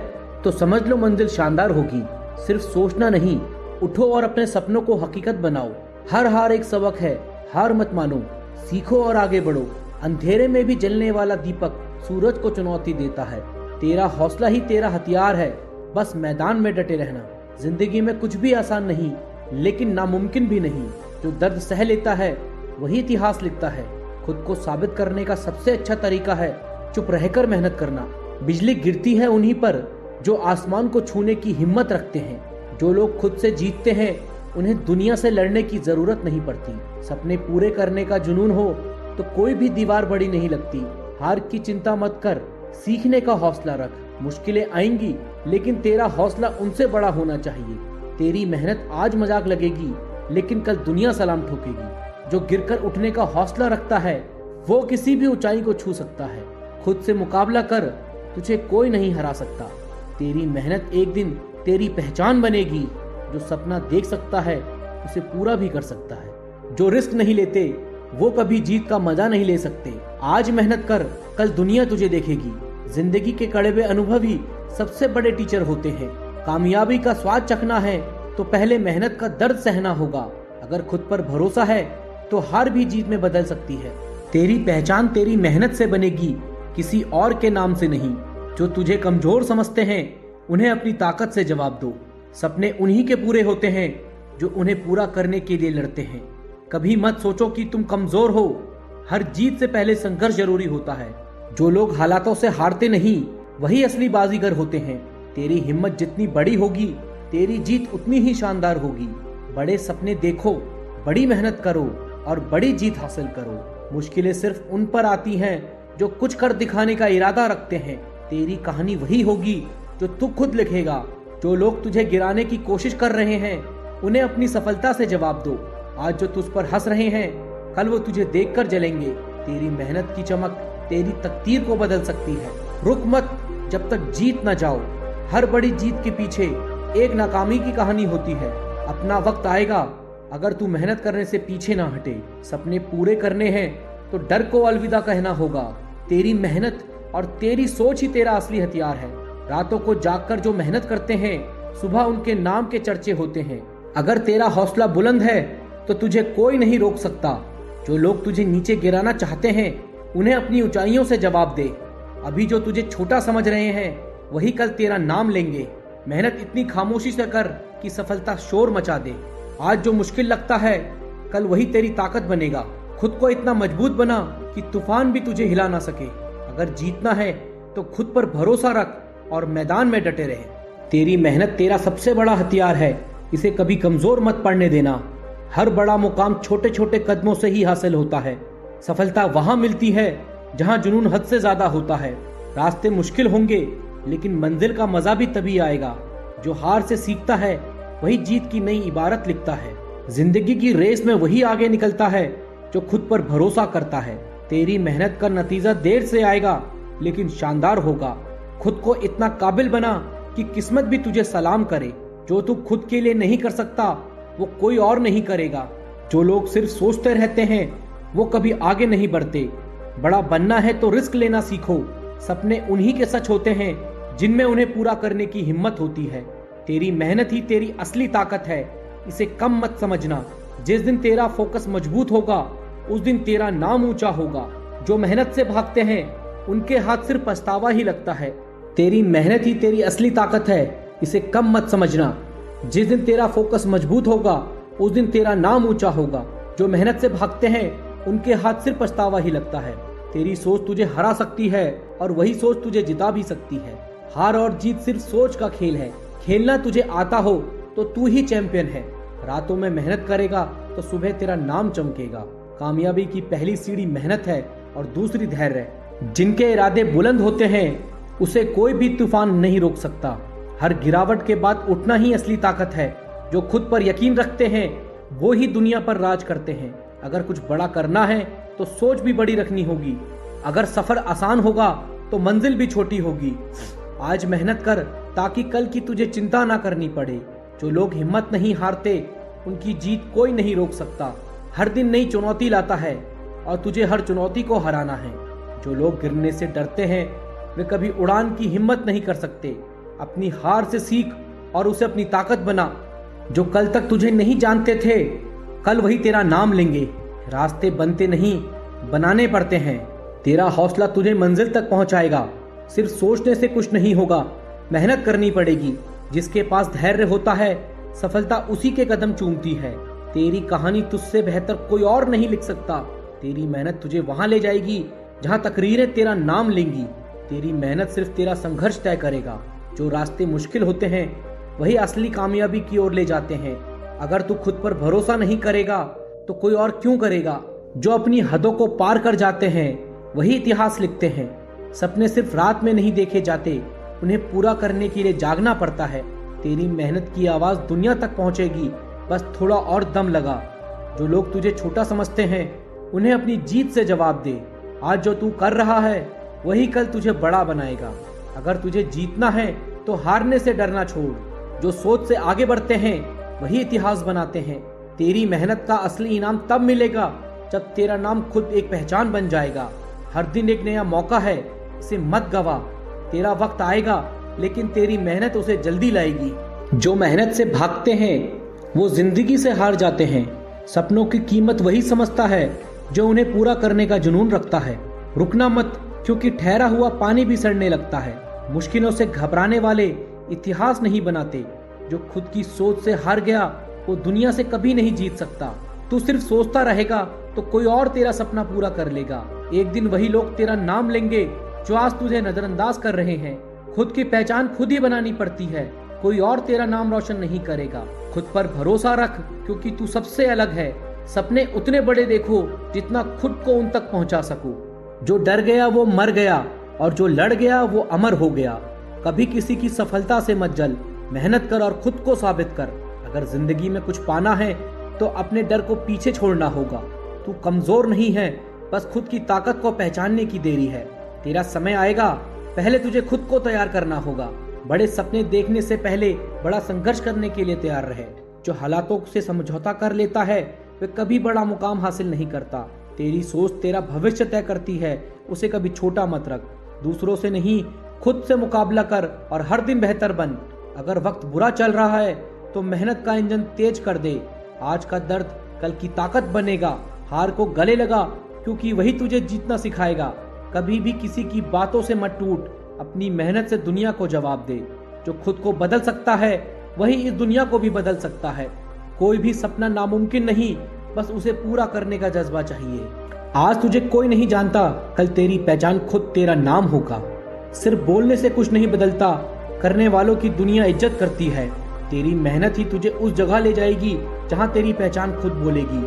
तो समझ लो मंजिल शानदार होगी। सिर्फ सोचना नहीं, उठो और अपने सपनों को हकीकत बनाओ। हर हार एक सबक है, हार मत मानो। सीखो और आगे बढ़ो। अंधेरे में भी जलने वाला दीपक सूरज को चुनौती देता है। तेरा हौसला ही तेरा हथियार है। बस मैदान में डटे रहना। जिंदगी में कुछ भी आसान नहीं, लेकिन नामुमकिन भी नहीं। जो दर्द सह लेता है वही इतिहास लिखता है। खुद को साबित करने का सबसे अच्छा तरीका है चुप रहकर मेहनत करना। बिजली गिरती है उन्हीं पर जो आसमान को छूने की हिम्मत रखते हैं। जो लोग खुद से जीतते हैं उन्हें दुनिया से लड़ने की जरूरत नहीं पड़ती। सपने पूरे करने का जुनून हो तो कोई भी दीवार बड़ी नहीं लगती। हार की चिंता मत कर, सीखने का हौसला रख। मुश्किलें आएंगी लेकिन तेरा हौसला उनसे बड़ा होना चाहिए। तेरी मेहनत आज मजाक लगेगी लेकिन कल दुनिया सलाम ठोकेगी। जो गिरकर उठने का हौसला रखता है वो किसी भी ऊंचाई को छू सकता है। खुद से मुकाबला कर, तुझे कोई नहीं हरा सकता। तेरी मेहनत एक दिन तेरी पहचान बनेगी। जो सपना देख सकता है उसे पूरा भी कर सकता है। जो रिस्क नहीं लेते वो कभी जीत का मजा नहीं ले सकते। आज मेहनत कर, कल दुनिया तुझे देखेगी। जिंदगी के कड़वे अनुभव ही सबसे बड़े टीचर होते हैं। कामयाबी का स्वाद चखना है तो पहले मेहनत का दर्द सहना होगा। अगर खुद पर भरोसा है तो हार भी जीत में बदल सकती है। तेरी पहचान तेरी मेहनत से बनेगी, किसी और के नाम से नहीं। जो तुझे कमजोर समझते हैं उन्हें अपनी ताकत से जवाब दो। सपने उन्हीं के पूरे होते हैं जो उन्हें पूरा करने के लिए लड़ते हैं। कभी मत सोचो कि तुम कमजोर हो। हर जीत से पहले संघर्ष जरूरी होता है। जो लोग हालातों से हारते नहीं वही असली बाजीगर होते हैं। तेरी हिम्मत जितनी बड़ी होगी तेरी जीत उतनी ही शानदार होगी। बड़े सपने देखो, बड़ी मेहनत करो और बड़ी जीत हासिल करो। मुश्किलें सिर्फ उन पर आती हैं जो कुछ कर दिखाने का इरादा रखते हैं। तेरी कहानी वही होगी जो तू खुद लिखेगा। जो लोग तुझे गिराने की कोशिश कर रहे हैं उन्हें अपनी सफलता से जवाब दो। आज जो तुझ पर हंस रहे हैं कल वो तुझे देखकर जलेंगे। तेरी मेहनत की चमक तेरी तकदीर को बदल सकती है। रुक मत जब तक जीत न जाओ। हर बड़ी जीत के पीछे एक नाकामी की कहानी होती है। अपना वक्त आएगा अगर तू मेहनत करने से पीछे ना हटे। सपने पूरे करने हैं तो डर को अलविदा कहना होगा। तेरी मेहनत और तेरी सोच ही तेरा असली हथियार है। रातों को जागकर जो मेहनत करते हैं सुबह उनके नाम के चर्चे होते हैं। अगर तेरा हौसला बुलंद है तो तुझे कोई नहीं रोक सकता। जो लोग तुझे नीचे गिराना चाहते हैं उन्हें अपनी ऊंचाइयों से जवाब दे। अभी जो तुझे छोटा समझ रहे हैं वही कल तेरा नाम लेंगे। मेहनत इतनी खामोशी से कर कि सफलता शोर मचा दे। आज जो मुश्किल लगता है कल वही तेरी ताकत बनेगा। खुद को इतना मजबूत बना कि तूफान भी तुझे हिला ना सके। अगर जीतना है तो खुद पर भरोसा रख और मैदान में डटे रहे। तेरी मेहनत तेरा सबसे बड़ा हथियार है, इसे कभी कमजोर मत पड़ने देना। हर बड़ा मुकाम छोटे छोटे कदमों से ही हासिल होता है। सफलता वहां मिलती है जहां जुनून हद से ज्यादा होता है। रास्ते मुश्किल होंगे लेकिन मंजिल का मजा भी तभी आएगा। जो हार से सीखता है वही जीत की नई इबारत लिखता है। जिंदगी की रेस में वही आगे निकलता है जो खुद पर भरोसा करता है। तेरी मेहनत का नतीजा देर से आएगा लेकिन शानदार होगा। खुद को इतना काबिल बना कि किस्मत भी तुझे सलाम करे। जो तू खुद के लिए नहीं कर सकता वो कोई और नहीं करेगा। जो लोग सिर्फ सोचते रहते हैं वो कभी आगे नहीं बढ़ते। बड़ा बनना है तो रिस्क लेना सीखो। सपने उन्हीं के सच होते हैं जिनमें उन्हें पूरा करने की हिम्मत होती है। तेरी मेहनत ही तेरी असली ताकत है, इसे कम मत समझना। जिस दिन तेरा फोकस मजबूत होगा उस दिन तेरा नाम ऊंचा होगा। जो मेहनत से भागते हैं उनके हाथ सिर्फ पछतावा ही लगता है। तेरी मेहनत ही तेरी असली ताकत है, इसे कम मत समझना। जिस दिन तेरा फोकस मजबूत होगा उस दिन तेरा नाम ऊंचा होगा। जो मेहनत से भागते हैं उनके हाथ सिर्फ पछतावा ही लगता है। तेरी सोच तुझे हरा सकती है और वही सोच तुझे जिता भी सकती है। हार और जीत सिर्फ सोच का खेल है। खेलना तुझे आता हो तो तू ही चैंपियन है। रातों में मेहनत करेगा तो सुबह तेरा नाम चमकेगा। कामयाबी की पहली सीढ़ी मेहनत है और दूसरी धैर्य है। जिनके इरादे बुलंद होते हैं उसे कोई भी तूफान नहीं रोक सकता। हर गिरावट के बाद उठना ही असली ताकत है। जो खुद पर यकीन रखते हैं वो ही दुनिया पर राज करते हैं। अगर कुछ बड़ा करना है तो सोच भी बड़ी रखनी होगी। अगर सफर आसान होगा तो मंजिल भी छोटी होगी। आज मेहनत कर ताकि कल की तुझे चिंता ना करनी पड़े। जो लोग हिम्मत नहीं हारते उनकी जीत कोई नहीं रोक सकता। हर दिन नई चुनौती लाता है और तुझे हर चुनौती को हराना है। जो लोग गिरने से डरते हैं वे कभी उड़ान की हिम्मत नहीं कर सकते। अपनी हार से सीख और उसे अपनी ताकत बना। जो कल तक तुझे नहीं जानते थे कल वही तेरा नाम लेंगे। रास्ते बनते नहीं बनाने पड़ते हैं। तेरा हौसला तुझे मंजिल तक पहुंचाएगा। सिर्फ सोचने से कुछ नहीं होगा, मेहनत करनी पड़ेगी। जिसके पास धैर्य होता है सफलता उसी के कदम चूमती है। तेरी कहानी तुझसे बेहतर कोई और नहीं लिख सकता। तेरी मेहनत तुझे वहां ले जाएगी जहां तकरीरें तेरा नाम लेंगी। तेरी मेहनत सिर्फ तेरा संघर्ष तय करेगा। जो रास्ते मुश्किल होते हैं वही असली कामयाबी की ओर ले जाते हैं। अगर तू खुद पर भरोसा नहीं करेगा तो कोई और क्यों करेगा। जो अपनी हदों को पार कर जाते हैं वही इतिहास लिखते हैं। सपने सिर्फ रात में नहीं देखे जाते, उन्हें पूरा करने के लिए जागना पड़ता है। तेरी मेहनत की आवाज दुनिया तक पहुंचेगी, बस थोड़ा और दम लगा। जो लोग तुझे छोटा समझते हैं उन्हें अपनी जीत से जवाब दे। आज जो तू कर रहा है वही कल तुझे बड़ा बनाएगा। अगर तुझे जीतना है तो हारने से डरना छोड़। जो सोच से आगे बढ़ते हैं वही इतिहास बनाते हैं। तेरी मेहनत का असली इनाम तब मिलेगा जब तेरा नाम खुद एक पहचान बन जाएगा। हर दिन एक नया मौका है, इसे मत गवा। तेरा वक्त आएगा लेकिन तेरी मेहनत उसे जल्दी लाएगी। जो मेहनत से भागते हैं वो जिंदगी से हार जाते हैं। सपनों की कीमत वही समझता है जो उन्हें पूरा करने का जुनून रखता है। रुकना मत, क्योंकि ठहरा हुआ पानी भी सड़ने लगता है। मुश्किलों से घबराने वाले इतिहास नहीं बनाते। जो खुद की सोच से हार गया वो दुनिया से कभी नहीं जीत सकता। तू सिर्फ सोचता रहेगा तो कोई और तेरा सपना पूरा कर लेगा। एक दिन वही लोग तेरा नाम लेंगे जो आज तुझे नजरअंदाज कर रहे हैं। खुद की पहचान खुद ही बनानी पड़ती है, कोई और तेरा नाम रोशन नहीं करेगा। खुद पर भरोसा रख, क्योंकि तू सबसे अलग है। सपने उतने बड़े देखो जितना खुद को उन तक पहुंचा सको। जो डर गया वो मर गया और जो लड़ गया वो अमर हो गया। कभी किसी की सफलता से मत जल, मेहनत कर और खुद को साबित कर। अगर जिंदगी में कुछ पाना है तो अपने डर को पीछे छोड़ना होगा। तू कमजोर नहीं है, बस खुद की ताकत को पहचानने की देरी है। तेरा समय आएगा, पहले तुझे खुद को तैयार करना होगा। बड़े सपने देखने से पहले बड़ा संघर्ष करने के लिए तैयार रहे। जो हालातों से समझौता कर लेता है वे कभी बड़ा मुकाम हासिल नहीं करता। तेरी सोच तेरा भविष्य तय करती है, उसे कभी छोटा मत रख। दूसरों से नहीं, खुद से मुकाबला कर और हर दिन बेहतर बन। अगर वक्त बुरा चल रहा है तो मेहनत का इंजन तेज कर दे। आज का दर्द कल की ताकत बनेगा। हार को गले लगा, क्योंकि वही तुझे जीतना सिखाएगा। कभी भी किसी की बातों से मत टूट, अपनी मेहनत से दुनिया को जवाब दे। जो खुद को बदल सकता है वही इस दुनिया को भी बदल सकता है। कोई भी सपना नामुमकिन नहीं, बस उसे पूरा करने का जज्बा चाहिए। आज तुझे कोई नहीं जानता, कल तेरी पहचान खुद तेरा नाम होगा। सिर्फ बोलने से कुछ नहीं बदलता, करने वालों की दुनिया इज्जत करती है। तेरी मेहनत ही तुझे उस जगह ले जाएगी जहां तेरी पहचान खुद बोलेगी।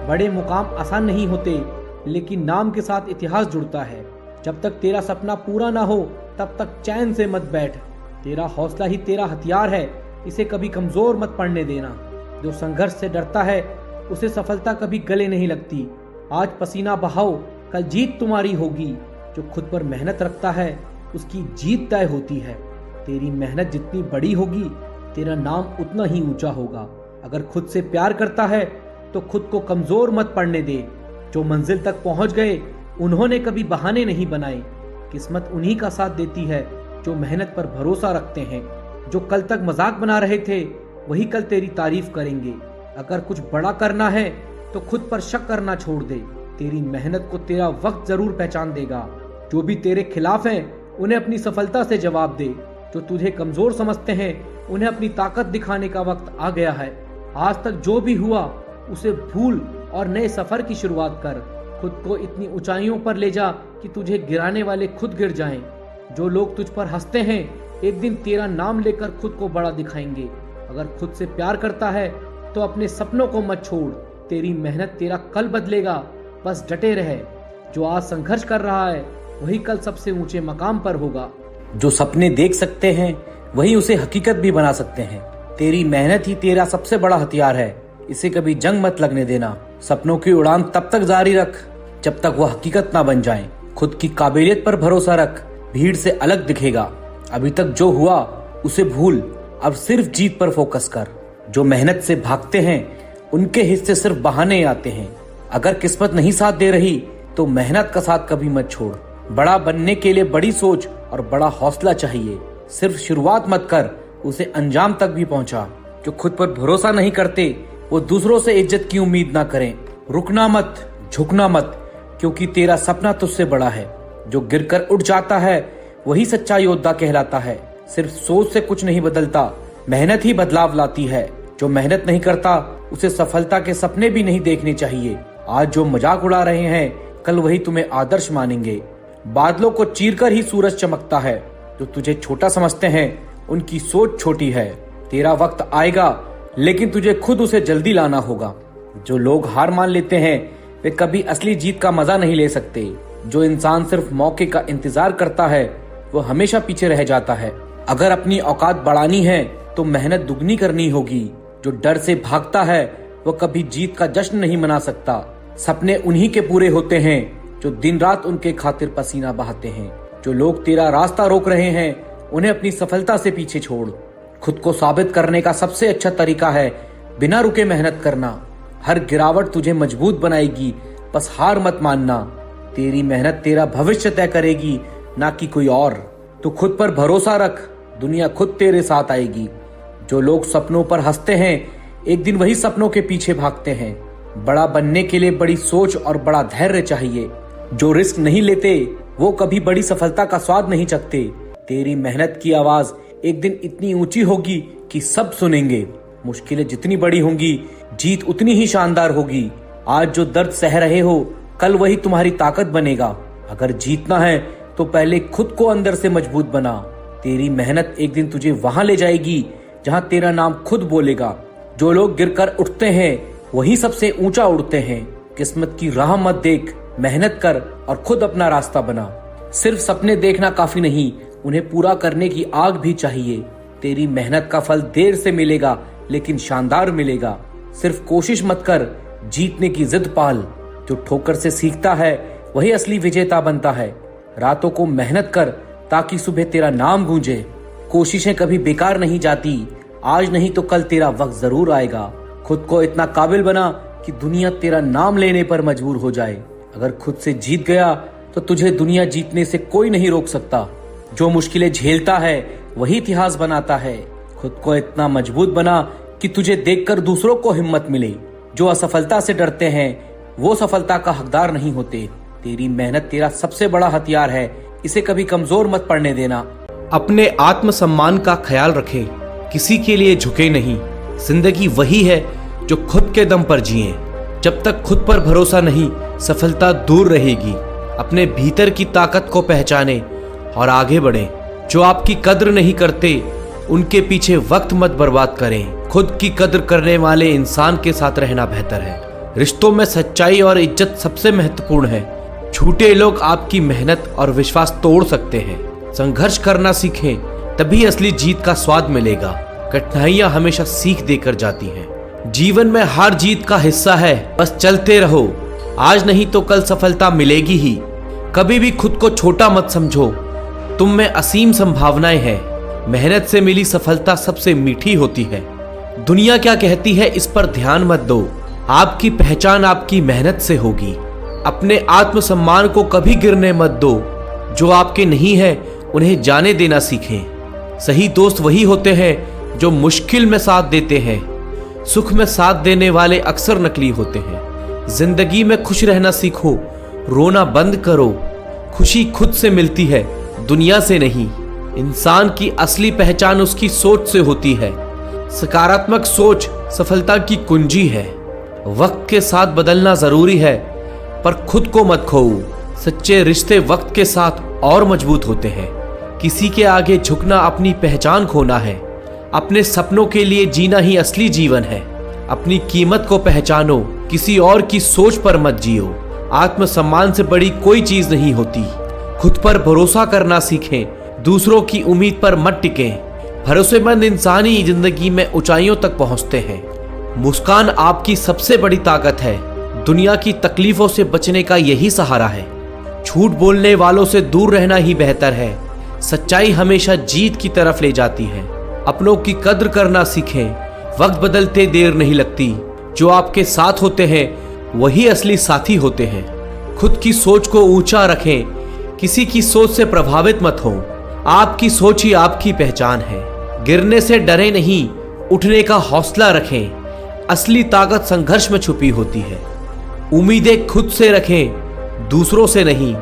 बड़े मुकाम आसान नहीं होते, लेकिन नाम के साथ इतिहास जुड़ता है। जब तक तेरा सपना पूरा ना हो तब तक चैन से मत बैठ। तेरा हौसला ही तेरा हथियार है, इसे कभी कमजोर मत पड़ने देना। जो संघर्ष से डरता है उसे सफलता कभी गले नहीं लगती। आज पसीना बहाओ, कल जीत तुम्हारी होगी। जो खुद पर मेहनत रखता है उसकी जीत तय होती है। तेरी मेहनत जितनी बड़ी होगी तेरा नाम उतना ही ऊंचा होगा। अगर खुद से प्यार करता है तो खुद को कमजोर मत पड़ने दे। जो मंजिल तक पहुंच गए उन्होंने कभी बहाने नहीं बनाए। किस्मत उन्हीं का साथ देती है जो मेहनत पर भरोसा रखते हैं। जो कल तक मजाक बना रहे थे वही कल तेरी तारीफ करेंगे। अगर कुछ बड़ा करना है तो खुद पर शक करना छोड़ दे। तेरी मेहनत को तेरा वक्त जरूर पहचान देगा। जो भी तेरे खिलाफ हैं उन्हें अपनी सफलता से जवाब दे। जो तुझे कमजोर समझते हैं उन्हें अपनी ताकत दिखाने का वक्त आ गया है। आज तक जो भी हुआ उसे भूल और नए सफर की शुरुआत कर। खुद को इतनी ऊंचाइयों पर ले जा कि तुझे गिराने वाले खुद गिर जाएं। जो लोग तुझ पर हंसते हैं एक दिन तेरा नाम लेकर खुद को बड़ा दिखाएंगे। अगर खुद से प्यार करता है तो अपने सपनों को मत छोड़। तेरी मेहनत तेरा कल बदलेगा, बस डटे रहे। जो आज संघर्ष कर रहा है वही कल सबसे ऊंचे मकाम पर होगा। जो सपने देख सकते हैं वही उसे हकीकत भी बना सकते हैं। तेरी मेहनत ही तेरा सबसे बड़ा हथियार है। इसे कभी जंग मत लगने देना। सपनों की उड़ान तब तक जारी रख जब तक वह हकीकत ना बन जाए। खुद की काबिलियत पर भरोसा रख, भीड़ से अलग दिखेगा। अभी तक जो हुआ उसे भूल, अब सिर्फ जीत पर फोकस कर। जो मेहनत से भागते हैं उनके हिस्से सिर्फ बहाने आते हैं। अगर किस्मत नहीं साथ दे रही तो मेहनत का साथ कभी मत छोड़। बड़ा बनने के लिए बड़ी सोच और बड़ा हौसला चाहिए। सिर्फ शुरुआत मत कर, उसे अंजाम तक भी पहुंचा। जो खुद पर भरोसा नहीं करते वो दूसरों से इज्जत की उम्मीद ना करें। रुकना मत, झुकना मत, क्योंकि तेरा सपना तुझसे बड़ा है। जो गिरकर उठ जाता है वही सच्चा योद्धा कहलाता है। सिर्फ सोच से कुछ नहीं बदलता, मेहनत ही बदलाव लाती है। जो मेहनत नहीं करता उसे सफलता के सपने भी नहीं देखने चाहिए। आज जो मजाक उड़ा रहे हैं कल वही तुम्हें आदर्श मानेंगे। बादलों को चीरकर ही सूरज चमकता है। जो तुझे छोटा समझते हैं उनकी सोच छोटी है। तेरा वक्त आएगा लेकिन तुझे खुद उसे जल्दी लाना होगा। जो लोग हार मान लेते हैं वे कभी असली जीत का मजा नहीं ले सकते। जो इंसान सिर्फ मौके का इंतजार करता है वो हमेशा पीछे रह जाता है। अगर अपनी औकात बढ़ानी है तो मेहनत दुगनी करनी होगी। जो डर से भागता है वो कभी जीत का जश्न नहीं मना सकता। सपने उन्हीं के पूरे होते हैं जो दिन रात उनके खातिर पसीना बहाते हैं। जो लोग तेरा रास्ता रोक रहे हैं उन्हें अपनी सफलता से पीछे छोड़। खुद को साबित करने का सबसे अच्छा तरीका है बिना रुके मेहनत करना। हर गिरावट तुझे मजबूत बनाएगी, बस हार मत मानना। तेरी मेहनत तेरा भविष्य तय करेगी, ना कि कोई और। तू खुद पर भरोसा रख, दुनिया खुद तेरे साथ आएगी। जो लोग सपनों पर हंसते हैं एक दिन वही सपनों के पीछे भागते हैं। बड़ा बनने के लिए बड़ी सोच और बड़ा धैर्य चाहिए। जो रिस्क नहीं लेते वो कभी बड़ी सफलता का स्वाद नहीं चखते। तेरी मेहनत की आवाज एक दिन इतनी ऊंची होगी कि सब सुनेंगे। मुश्किलें जितनी बड़ी होंगी जीत उतनी ही शानदार होगी। आज जो दर्द सह रहे हो कल वही तुम्हारी ताकत बनेगा। अगर जीतना है तो पहले खुद को अंदर से मजबूत बना। तेरी मेहनत एक दिन तुझे वहां ले जाएगी जहां तेरा नाम खुद बोलेगा। जो लोग गिरकर उठते हैं वही सबसे ऊंचा उड़ते हैं। किस्मत की राह मत देख, मेहनत कर और खुद अपना रास्ता बना। सिर्फ सपने देखना काफी नहीं, उन्हें पूरा करने की आग भी चाहिए। तेरी मेहनत का फल देर से मिलेगा लेकिन शानदार मिलेगा। सिर्फ कोशिश मत कर, जीतने की जिद पाल। जो ठोकर से सीखता है वही असली विजेता बनता है। रातों को मेहनत कर ताकि सुबह तेरा नाम गूंजे। कोशिशें कभी बेकार नहीं जाती, आज नहीं तो कल तेरा वक्त जरूर आएगा। खुद को इतना काबिल बना कि दुनिया तेरा नाम लेने पर मजबूर हो जाए। अगर खुद से जीत गया तो तुझे दुनिया जीतने से कोई नहीं रोक सकता। जो मुश्किलें झेलता है वही इतिहास बनाता है। खुद को इतना मजबूत बना कि तुझे देखकर दूसरों को हिम्मत मिले। जो असफलता से डरते हैं वो सफलता का हकदार नहीं होते। तेरी मेहनत तेरा सबसे बड़ा हथियार है, इसे कभी कमजोर मत पड़ने देना। अपने आत्मसम्मान का ख्याल रखें, किसी के लिए झुके नहीं। जिंदगी वही है जो खुद के दम पर जिए। जब तक खुद पर भरोसा नहीं सफलता दूर रहेगी। अपने भीतर की ताकत को पहचाने और आगे बढ़ें। जो आपकी कद्र नहीं करते उनके पीछे वक्त मत बर्बाद करें। खुद की कद्र करने वाले इंसान के साथ रहना बेहतर है। रिश्तों में सच्चाई और इज्जत सबसे महत्वपूर्ण है। झूठे लोग आपकी मेहनत और विश्वास तोड़ सकते हैं। संघर्ष करना सीखें, तभी असली जीत का स्वाद मिलेगा। कठिनाइयां हमेशा सीख देकर जाती हैं। जीवन में हार जीत का हिस्सा है, बस चलते रहो। आज नहीं तो कल सफलता मिलेगी ही। कभी भी खुद को छोटा मत समझो, तुम में असीम संभावनाएं हैं। मेहनत से मिली सफलता सबसे मीठी होती है। दुनिया क्या कहती है इस पर ध्यान मत दो। आपकी पहचान आपकी मेहनत से होगी। अपने आत्मसम्मान को कभी गिरने मत दो। जो आपके नहीं है उन्हें जाने देना सीखें। सही दोस्त वही होते हैं जो मुश्किल में साथ देते हैं। सुख में साथ देने वाले अक्सर नकली होते हैं। जिंदगी में खुश रहना सीखो, रोना बंद करो। खुशी खुद से मिलती है, दुनिया से नहीं। इंसान की असली पहचान उसकी सोच से होती है। सकारात्मक सोच सफलता की कुंजी है। वक्त के साथ बदलना जरूरी है, पर खुद को मत खोओ। सच्चे रिश्ते वक्त के साथ और मजबूत होते हैं। किसी के आगे झुकना अपनी पहचान खोना है। अपने सपनों के लिए जीना ही असली जीवन है। अपनी कीमत को पहचानो, किसी और की सोच पर मत जियो। आत्मसम्मान से बड़ी कोई चीज नहीं होती। खुद पर भरोसा करना सीखें, दूसरों की उम्मीद पर मत टिकें। भरोसेमंद इंसान ही जिंदगी में ऊंचाइयों तक पहुंचते हैं। मुस्कान आपकी सबसे बड़ी ताकत है। दुनिया की तकलीफों से बचने का यही सहारा है। झूठ बोलने वालों से दूर रहना ही बेहतर है। सच्चाई हमेशा जीत की तरफ ले जाती है। अपनों की कद्र करना सीखें। वक्त बदलते देर नहीं लगती। जो आपके साथ होते हैं वही असली साथी होते हैं। खुद की सोच को ऊंचा रखें, किसी की सोच से प्रभावित मत हो। आपकी सोच ही आपकी पहचान है। गिरने से डरे नहीं, उठने का हौसला रखें। असली ताकत संघर्ष में छुपी होती है। उम्मीदें खुद से रखें, दूसरों से नहीं।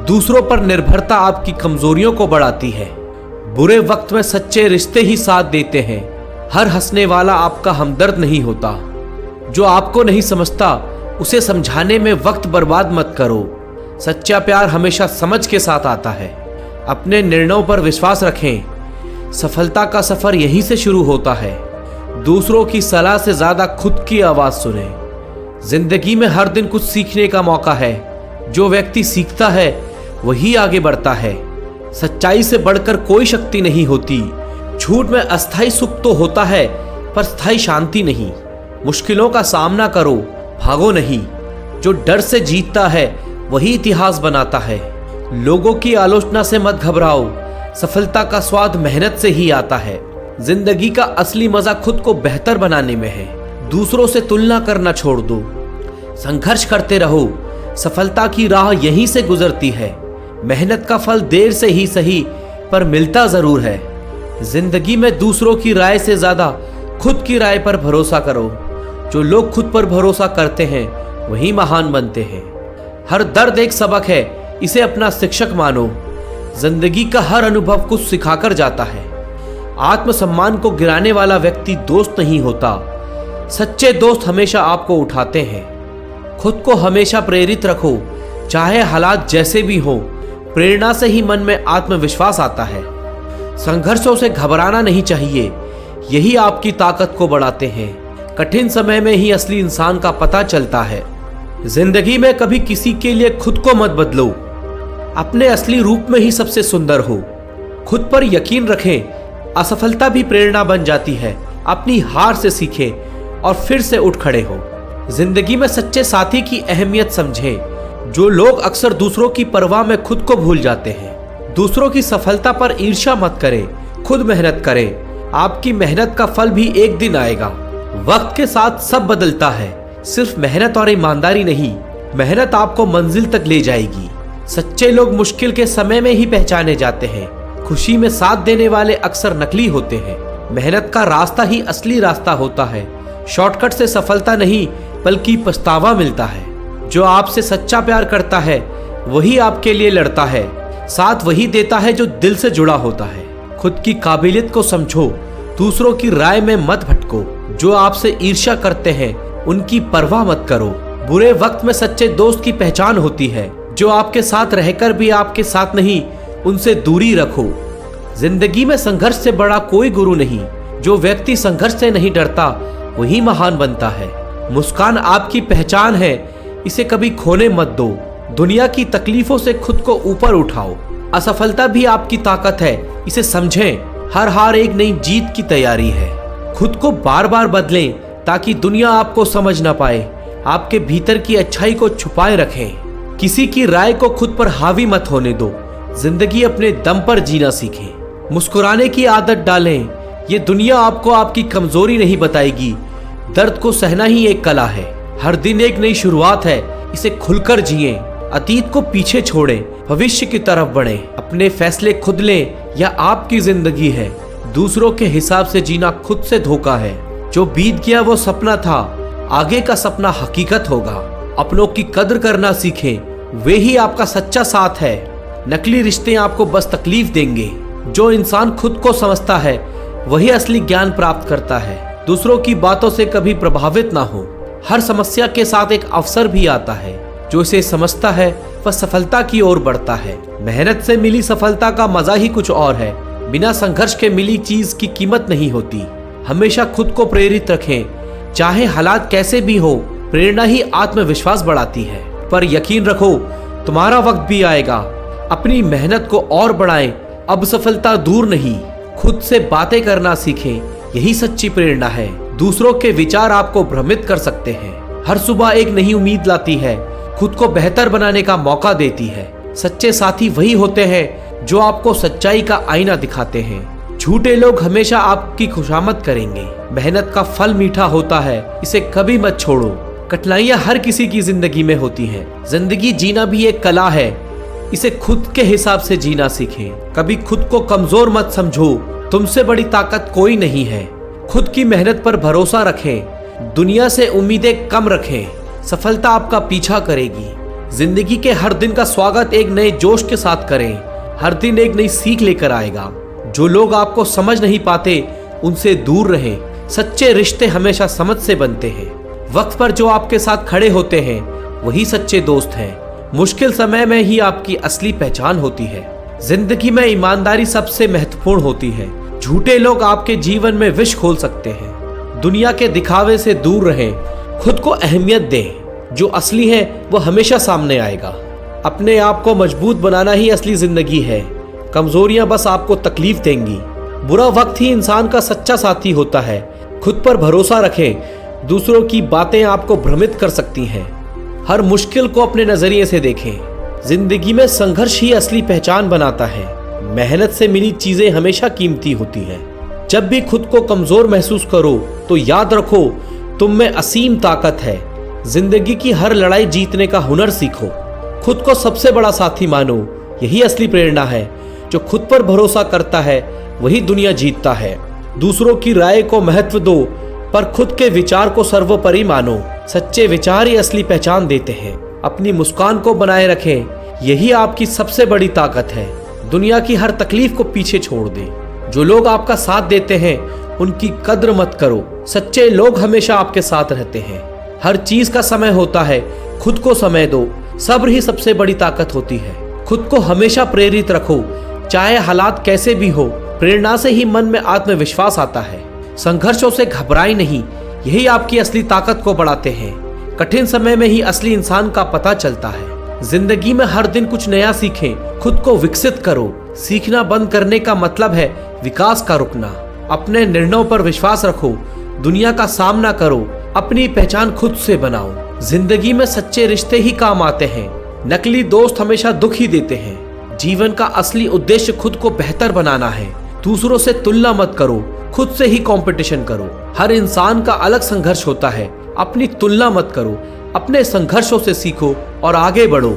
दूसरों पर निर्भरता आपकी कमजोरियों को बढ़ाती है। बुरे वक्त में सच्चे रिश्ते ही साथ देते हैं। हर हंसने वाला आपका हमदर्द नहीं होता। जो आपको नहीं समझता उसे समझाने में वक्त बर्बाद मत करो। सच्चा प्यार हमेशा समझ के साथ आता है। अपने निर्णयों पर विश्वास रखें। सफलता का सफर यहीं से शुरू होता है। दूसरों की सलाह से ज्यादा खुद की आवाज सुने। जिंदगी में हर दिन कुछ सीखने का मौका है। जो व्यक्ति सीखता है वही आगे बढ़ता है। सच्चाई से बढ़कर कोई शक्ति नहीं होती। झूठ में अस्थायी सुख तो होता है, पर स्थायी शांति नहीं। मुश्किलों का सामना करो, भागो नहीं। जो डर से जीतता है वही इतिहास बनाता है। लोगों की आलोचना से मत घबराओ। सफलता का स्वाद मेहनत से ही आता है। जिंदगी का असली मजा खुद को बेहतर बनाने में है। दूसरों से तुलना करना छोड़ दो। संघर्ष करते रहो। सफलता की राह यहीं से गुजरती है। मेहनत का फल देर से ही सही, पर मिलता जरूर है। जिंदगी में दूसरों की राय से ज्यादा खुद की राय पर भरोसा करो। जो लोग खुद पर भरोसा करते हैं वही महान बनते हैं। हर दर्द एक सबक है, इसे अपना शिक्षक मानो। जिंदगी का हर अनुभव कुछ सिखाकर जाता है। आत्मसम्मान को गिराने वाला व्यक्ति दोस्त नहीं होता। सच्चे दोस्त हमेशा आपको उठाते हैं। खुद को हमेशा प्रेरित रखो, चाहे हालात जैसे भी हो। प्रेरणा से ही मन में आत्मविश्वास आता है। संघर्षों से घबराना नहीं चाहिए, यही आपकी ताकत को बढ़ाते हैं। कठिन समय में ही असली इंसान का पता चलता है। जिंदगी में कभी किसी के लिए खुद को मत बदलो। अपने असली रूप में ही सबसे सुंदर हो। खुद पर यकीन रखें। असफलता भी प्रेरणा बन जाती है। अपनी हार से सीखें और फिर से उठ खड़े हो। जिंदगी में सच्चे साथी की अहमियत समझें। जो लोग अक्सर दूसरों की परवाह में खुद को भूल जाते हैं। दूसरों की सफलता पर ईर्ष्या मत करें, खुद मेहनत करें। आपकी मेहनत का फल भी एक दिन आएगा। वक्त के साथ सब बदलता है, सिर्फ मेहनत और ईमानदारी नहीं। मेहनत आपको मंजिल तक ले जाएगी। सच्चे लोग मुश्किल के समय में ही पहचाने जाते हैं। खुशी में साथ देने वाले अक्सर नकली होते हैं। मेहनत का रास्ता ही असली रास्ता होता है। शॉर्टकट से सफलता नहीं, बल्कि पछतावा मिलता है। जो आपसे सच्चा प्यार करता है वही आपके लिए लड़ता है। साथ वही देता है जो दिल से जुड़ा होता है। खुद की काबिलियत को समझो, दूसरों की राय में मत भटको। जो आपसे ईर्ष्या करते हैं उनकी परवाह मत करो। बुरे वक्त में सच्चे दोस्त की पहचान होती है। जो आपके साथ रहकर भी आपके साथ नहीं, उनसे दूरी रखो। जिंदगी में संघर्ष से बड़ा कोई गुरु नहीं। जो व्यक्ति संघर्ष से नहीं डरता वही महान बनता है। मुस्कान आपकी पहचान है, इसे कभी खोने मत दो। दुनिया की तकलीफों से खुद को ऊपर उठाओ। असफलता भी आपकी ताकत है, इसे समझें। हर हार एक नई जीत की तैयारी है। खुद को बार बार बदलें ताकि दुनिया आपको समझ ना पाए। आपके भीतर की अच्छाई को छुपाए रखें। किसी की राय को खुद पर हावी मत होने दो। जिंदगी अपने दम पर जीना सीखें। मुस्कुराने की आदत डालें। ये दुनिया आपको आपकी कमजोरी नहीं बताएगी। दर्द को सहना ही एक कला है। हर दिन एक नई शुरुआत है, इसे खुलकर जिएं। अतीत को पीछे छोड़ें, भविष्य की तरफ बढ़ें। अपने फैसले खुद लें, यह आपकी जिंदगी है। दूसरों के हिसाब से जीना खुद से धोखा है। जो बीत गया वो सपना था, आगे का सपना हकीकत होगा। अपनों की कद्र करना सीखें, वे ही आपका सच्चा साथ है। नकली रिश्ते आपको बस तकलीफ देंगे। जो इंसान खुद को समझता है वही असली ज्ञान प्राप्त करता है। दूसरों की बातों से कभी प्रभावित ना हो। हर समस्या के साथ एक अवसर भी आता है, जो इसे समझता है वह सफलता की ओर बढ़ता है। मेहनत से मिली सफलता का मजा ही कुछ और है। बिना संघर्ष के मिली चीज की कीमत नहीं होती। हमेशा खुद को प्रेरित रखें, चाहे हालात कैसे भी हो। प्रेरणा ही आत्मविश्वास बढ़ाती है। पर यकीन रखो, तुम्हारा वक्त भी आएगा। अपनी मेहनत को और बढ़ाएं। अब सफलता दूर नहीं। खुद से बातें करना सीखें, यही सच्ची प्रेरणा है। दूसरों के विचार आपको भ्रमित कर सकते हैं। हर सुबह एक नई उम्मीद लाती है, खुद को बेहतर बनाने का मौका देती है। सच्चे साथी वही होते हैं जो आपको सच्चाई का आईना दिखाते हैं। झूठे लोग हमेशा आपकी खुशामद करेंगे। मेहनत का फल मीठा होता है, इसे कभी मत छोड़ो। कठिनाइयां हर किसी की जिंदगी में होती हैं। जिंदगी जीना भी एक कला है, इसे खुद के हिसाब से जीना सीखें। कभी खुद को कमजोर मत समझो, तुमसे बड़ी ताकत कोई नहीं है। खुद की मेहनत पर भरोसा रखें, दुनिया से उम्मीदें कम रखें। सफलता आपका पीछा करेगी। जिंदगी के हर दिन का स्वागत एक नए जोश के साथ करें। हर दिन एक नई सीख लेकर आएगा। जो लोग आपको समझ नहीं पाते उनसे दूर रहें। सच्चे रिश्ते हमेशा समझ से बनते हैं। वक्त पर जो आपके साथ खड़े होते हैं वही सच्चे दोस्त हैं। मुश्किल समय में ही आपकी असली पहचान होती है। जिंदगी में ईमानदारी सबसे महत्वपूर्ण होती है। झूठे लोग आपके जीवन में विष खोल सकते हैं। दुनिया के दिखावे से दूर रहें, खुद को अहमियत दें। जो असली है वो हमेशा सामने आएगा। अपने आप को मजबूत बनाना ही असली जिंदगी है। कमजोरियां बस आपको तकलीफ देंगी। बुरा वक्त ही इंसान का सच्चा साथी होता है। खुद पर भरोसा रखें, दूसरों की बातें आपको भ्रमित कर सकती हैं। हर मुश्किल को अपने नजरिए से देखें। जिंदगी में संघर्ष ही असली पहचान बनाता है। मेहनत से मिली चीजें हमेशा कीमती होती हैं। जब भी खुद को कमजोर महसूस करो तो याद रखो, तुम में असीम ताकत है। जिंदगी की हर लड़ाई जीतने का हुनर सीखो। खुद को सबसे बड़ा साथी मानो, यही असली प्रेरणा है। जो खुद पर भरोसा करता है वही दुनिया जीतता है। दूसरों की राय को महत्व दो, पर खुद के विचार को सर्वोपरि मानो। सच्चे विचार ही असली पहचान देते हैं। अपनी मुस्कान को बनाए रखें, यही आपकी सबसे बड़ी ताकत है। दुनिया की हर तकलीफ को पीछे छोड़ दें। जो लोग आपका साथ देते हैं उनकी कद्र मत करो। सच्चे लोग हमेशा आपके साथ रहते हैं। हर चीज का समय होता है, खुद को समय दो। सब्र ही सबसे बड़ी ताकत होती है। खुद को हमेशा प्रेरित रखो, चाहे हालात कैसे भी हो। प्रेरणा से ही मन में आत्मविश्वास आता है। संघर्षों से घबराए नहीं, यही आपकी असली ताकत को बढ़ाते हैं। कठिन समय में ही असली इंसान का पता चलता है। जिंदगी में हर दिन कुछ नया सीखें, खुद को विकसित करो। सीखना बंद करने का मतलब है विकास का रुकना। अपने निर्णयों पर विश्वास रखो, दुनिया का सामना करो, अपनी पहचान खुद से बनाओ। जिंदगी में सच्चे रिश्ते ही काम आते हैं, नकली दोस्त हमेशा दुख ही देते हैं। जीवन का असली उद्देश्य खुद को बेहतर बनाना है। दूसरों से तुलना मत करो, खुद से ही कंपटीशन करो। हर इंसान का अलग संघर्ष होता है, अपनी तुलना मत करो। अपने संघर्षों से सीखो और आगे बढ़ो।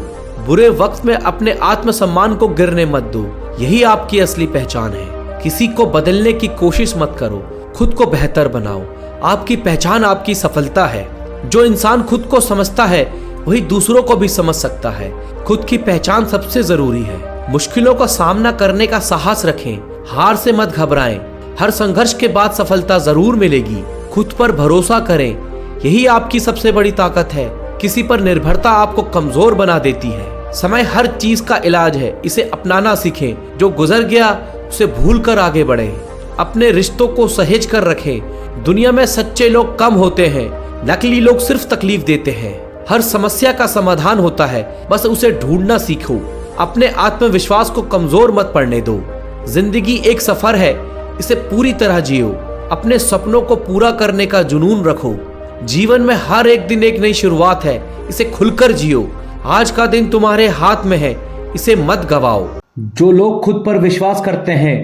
बुरे वक्त में अपने आत्मसम्मान को गिरने मत दो, यही आपकी असली पहचान है। किसी को बदलने की कोशिश मत करो, खुद को बेहतर बनाओ। आपकी पहचान आपकी सफलता है। जो इंसान खुद को समझता है वही दूसरों को भी समझ सकता है। खुद की पहचान सबसे जरूरी है। मुश्किलों का सामना करने का साहस रखें, हार से मत घबराएं। हर संघर्ष के बाद सफलता जरूर मिलेगी। खुद पर भरोसा करें, यही आपकी सबसे बड़ी ताकत है। किसी पर निर्भरता आपको कमजोर बना देती है। समय हर चीज का इलाज है, इसे अपनाना सीखें। जो गुजर गया उसे भूल कर आगे बढ़ें। अपने रिश्तों को सहेज कर रखें। दुनिया में सच्चे लोग कम होते हैं, नकली लोग सिर्फ तकलीफ देते हैं। हर समस्या का समाधान होता है, बस उसे ढूंढना सीखो। अपने आत्मविश्वास को कमजोर मत पड़ने दो। जिंदगी एक सफर है, इसे पूरी तरह जियो। अपने सपनों को पूरा करने का जुनून रखो। जीवन में हर एक दिन एक नई शुरुआत है, इसे खुलकर जियो। आज का दिन तुम्हारे हाथ में है, इसे मत गवाओ। जो लोग खुद पर विश्वास करते हैं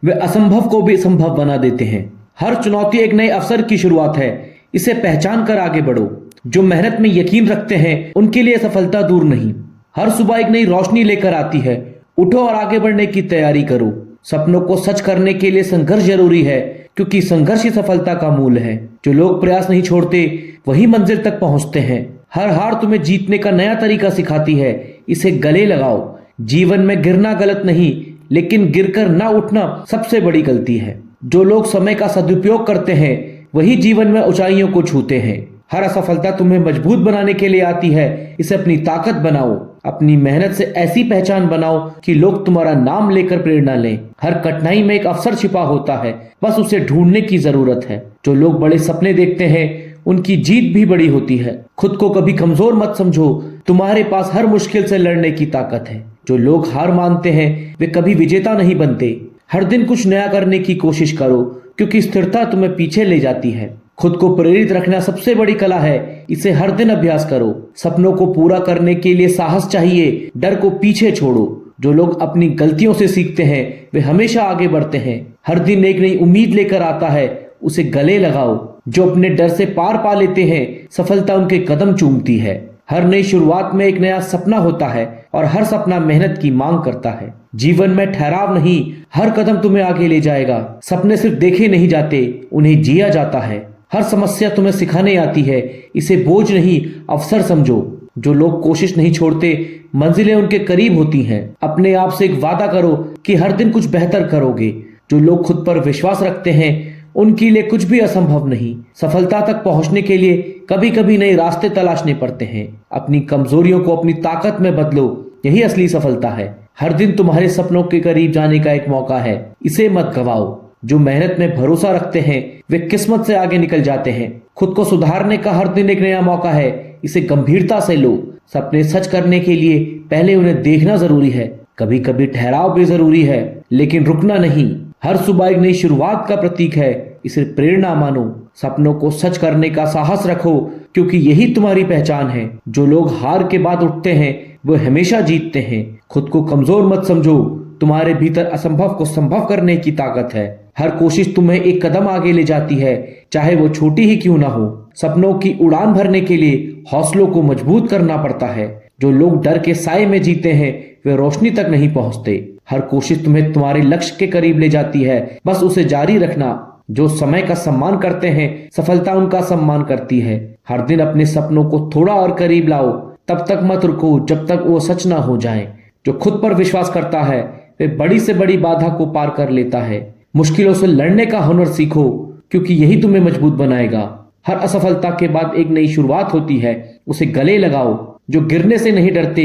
वे असंभव को भी संभव बना देते हैं। हर चुनौती एक नए अवसर की शुरुआत है, इसे पहचान कर आगे बढ़ो। जो मेहनत में यकीन रखते हैं उनके लिए सफलता दूर नहीं। हर सुबह एक नई रोशनी लेकर आती है। उठो और आगे बढ़ने की तैयारी करो। सपनों को सच करने के लिए संघर्ष जरूरी है, क्योंकि संघर्ष ही सफलता का मूल है। जो लोग प्रयास नहीं छोड़ते वही मंजिल तक पहुंचते हैं। हर हार तुम्हें जीतने का नया तरीका सिखाती है, इसे गले लगाओ। जीवन में गिरना गलत नहीं, लेकिन गिरकर ना उठना सबसे बड़ी गलती है। जो लोग समय का सदुपयोग करते हैं वही जीवन में ऊंचाइयों को छूते हैं। हर असफलता तुम्हें मजबूत बनाने के लिए आती है। इसे अपनी ताकत बनाओ। अपनी मेहनत से ऐसी पहचान बनाओ कि लोग तुम्हारा नाम लेकर प्रेरणा लें। हर कठिनाई में एक अवसर छिपा होता है, बस उसे ढूंढने की जरूरत है। जो लोग बड़े सपने देखते हैं उनकी जीत भी बड़ी होती है। खुद को कभी कमजोर मत समझो, तुम्हारे पास हर मुश्किल से लड़ने की ताकत है। जो लोग हार मानते हैं वे कभी विजेता नहीं बनते। हर दिन कुछ नया करने की कोशिश करो, क्योंकि स्थिरता तुम्हें पीछे ले जाती है। खुद को प्रेरित रखना सबसे बड़ी कला है, इसे हर दिन अभ्यास करो। सपनों को पूरा करने के लिए साहस चाहिए, डर को पीछे छोड़ो। जो लोग अपनी गलतियों से सीखते हैं वे हमेशा आगे बढ़ते हैं। हर दिन एक नई उम्मीद लेकर आता है, उसे गले लगाओ। जो अपने डर से पार पा लेते हैं सफलता उनके कदम चूमती है। हर नई शुरुआत में एक नया सपना होता है और हर सपना मेहनत की मांग करता है। जीवन में ठहराव नहीं, हर कदम तुम्हें आगे ले जाएगा। सपने सिर्फ देखे नहीं जाते, उन्हें जिया जाता है। हर समस्या तुम्हें सिखाने आती है, इसे बोझ नहीं अवसर समझो। जो लोग कोशिश नहीं छोड़ते मंजिलें उनके करीब होती हैं। अपने आप से एक वादा करो कि हर दिन कुछ बेहतर करोगे। जो लोग खुद पर विश्वास रखते हैं उनके लिए कुछ भी असंभव नहीं। सफलता तक पहुंचने के लिए कभी कभी नए रास्ते तलाशने पड़ते हैं। अपनी कमजोरियों को अपनी ताकत में बदलो, यही असली सफलता है। हर दिन तुम्हारे सपनों के करीब जाने का एक मौका है, इसे मत गवाओ। जो मेहनत में भरोसा रखते हैं वे किस्मत से आगे निकल जाते हैं। खुद को सुधारने का हर दिन एक नया मौका है, इसे गंभीरता से लो। सपने सच करने के लिए पहले उन्हें देखना जरूरी है। कभी कभी ठहराव भी जरूरी है, लेकिन रुकना नहीं। हर सुबह एक नई शुरुआत का प्रतीक है, इसे प्रेरणा मानो। सपनों को सच करने का साहस रखो, क्योंकि यही तुम्हारी पहचान है। जो लोग हार के बाद उठते हैं वो हमेशा जीतते हैं। खुद को कमजोर मत समझो, तुम्हारे भीतर असंभव को संभव करने की ताकत है। हर कोशिश तुम्हें एक कदम आगे ले जाती है, चाहे वो छोटी ही क्यों ना हो। सपनों की उड़ान भरने के लिए हौसलों को मजबूत करना पड़ता है। जो लोग डर के साए में जीते हैं वे रोशनी तक नहीं पहुंचते। हर कोशिश तुम्हें तुम्हारे लक्ष्य के करीब ले जाती है, बस उसे जारी रखना। जो समय का सम्मान करते हैं सफलता उनका सम्मान करती है। हर दिन अपने सपनों को थोड़ा और करीब लाओ, तब तक मत रुको जब तक वो सच ना हो जाए। जो खुद पर विश्वास करता है वे बड़ी से बड़ी बाधा को पार कर लेता है। मुश्किलों से लड़ने का हुनर सीखो, क्योंकि यही तुम्हें मजबूत बनाएगा। हर असफलता के बाद एक नई शुरुआत होती है, उसे गले लगाओ। जो गिरने से नहीं डरते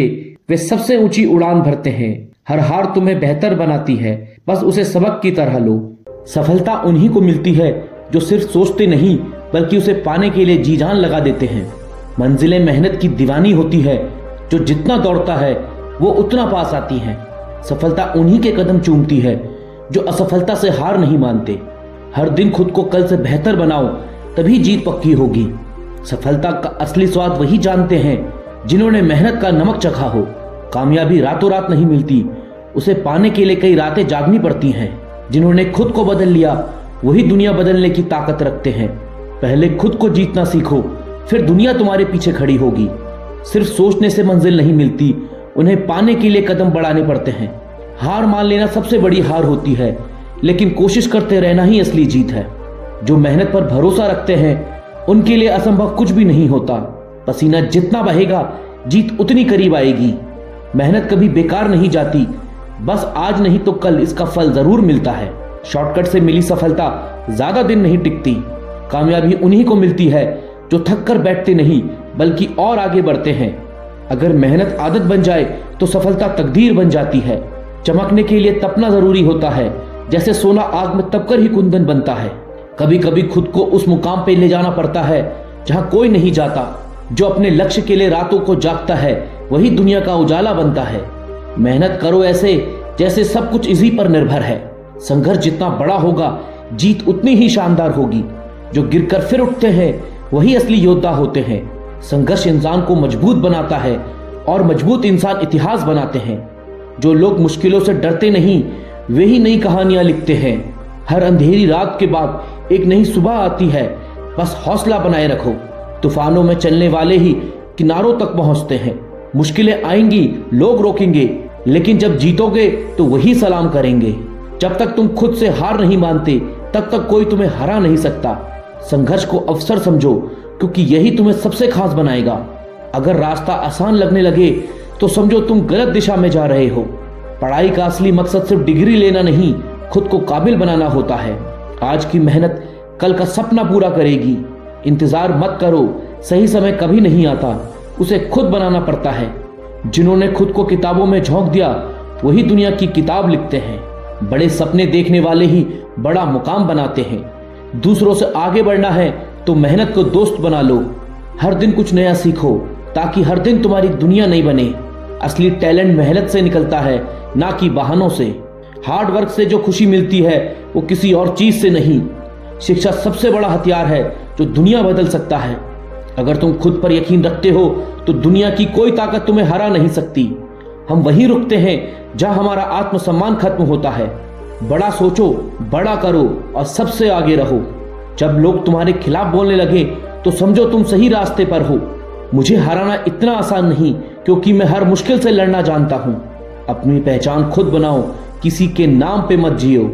वे सबसे ऊंची उड़ान भरते हैं। हर हार तुम्हें बेहतर बनाती है, बस उसे सबक की तरह लो। सफलता उन्हीं को मिलती है जो सिर्फ सोचते नहीं बल्कि उसे पाने के लिए जी जान लगा देते हैं। मंजिलें मेहनत की दीवानी होती है, जो जितना दौड़ता है वो उतना पास आती है। सफलता उन्हीं के कदम चूमती है जो असफलता से हार नहीं मानते। हर दिन खुद को कल से बेहतर बनाओ, तभी जीत पक्की होगी। सफलता का असली स्वाद वही जानते हैं जिन्होंने मेहनत का नमक चखा हो। कामयाबी रातों रात नहीं मिलती, उसे पाने के लिए कई रातें जागनी पड़ती हैं। जिन्होंने खुद को बदल लिया वही दुनिया बदलने की ताकत रखते हैं। पहले खुद को जीतना सीखो, फिर दुनिया तुम्हारे पीछे खड़ी होगी। सिर्फ सोचने से मंजिल नहीं मिलती, उन्हें पाने के लिए कदम बढ़ाने पड़ते हैं। हार मान लेना सबसे बड़ी हार होती है, लेकिन कोशिश करते रहना ही असली जीत है। जो मेहनत पर भरोसा रखते हैं उनके लिए असंभव कुछ भी नहीं होता। पसीना जितना बहेगा जीत उतनी करीब आएगी। मेहनत कभी बेकार नहीं जाती, बस आज नहीं तो कल इसका फल जरूर मिलता है। शॉर्टकट से मिली सफलता ज्यादा दिन नहीं टिकती। कामयाबी उन्हीं को मिलती है जो थक कर बैठते नहीं बल्कि और आगे बढ़ते हैं। अगर मेहनत आदत बन जाए तो सफलता तकदीर बन जाती है। चमकने के लिए तपना जरूरी होता है, जैसे सोना आग में तपकर ही कुंदन बनता है। कभी कभी खुद को उस मुकाम पे ले जाना पड़ता है जहां कोई नहीं जाता। जो अपने लक्ष्य के लिए रातों को जागता है वही दुनिया का उजाला बनता है। मेहनत करो ऐसे जैसे सब कुछ इसी पर निर्भर है। संघर्ष जितना बड़ा होगा जीत उतनी ही शानदार होगी। जो गिरकर फिर उठते हैं वही असली योद्धा होते हैं। संघर्ष इंसान को मजबूत बनाता है और मजबूत इंसान इतिहास बनाते हैं। जो लोग मुश्किलों से डरते नहीं वे ही नई कहानियां लिखते हैं। हर अंधेरी रात के बाद एक नई सुबह आती है, बस हौसला बनाए रखो। तूफानों में चलने वाले ही किनारों तक पहुंचते हैं। मुश्किलें आएंगी, लोग रोकेंगे, लेकिन जब जीतोगे तो वही सलाम करेंगे। जब तक तुम खुद से हार नहीं मानते तब तक कोई तुम्हें हरा नहीं सकता। संघर्ष को अवसर समझो, क्योंकि यही तुम्हें सबसे खास बनाएगा। अगर रास्ता आसान लगने लगे तो समझो तुम गलत दिशा में जा रहे हो। पढ़ाई का असली मकसद सिर्फ डिग्री लेना नहीं, खुद को काबिल बनाना होता है। आज की मेहनत कल का सपना पूरा करेगी। इंतजार मत करो, सही समय कभी नहीं आता, उसे खुद बनाना पड़ता है। जिन्होंने खुद को किताबों में झोंक दिया वही दुनिया की किताब लिखते हैं। बड़े सपने देखने वाले ही बड़ा मुकाम बनाते हैं। दूसरों से आगे बढ़ना है तो मेहनत को दोस्त बना लो। हर दिन कुछ नया सीखो ताकि हर दिन तुम्हारी दुनिया नहीं बने। असली टैलेंट मेहनत से निकलता है, ना कि बहानों से। हार्ड वर्क से जो खुशी मिलती है वो किसी और चीज से नहीं। शिक्षा सबसे बड़ा हथियार है जो दुनिया बदल सकता है। अगर तुम खुद पर यकीन रखते हो तो दुनिया की कोई ताकत तुम्हें हरा नहीं सकती। हम वहीं रुकते हैं जहां हमारा आत्मसम्मान खत्म होता है। बड़ा सोचो, बड़ा करो और सबसे आगे रहो। जब लोग तुम्हारे खिलाफ बोलने लगे तो समझो तुम सही रास्ते पर हो। मुझे हराना इतना आसान नहीं, क्योंकि मैं हर मुश्किल से लड़ना जानता हूं। अपनी पहचान खुद बनाओ, किसी के नाम पे मत जियो।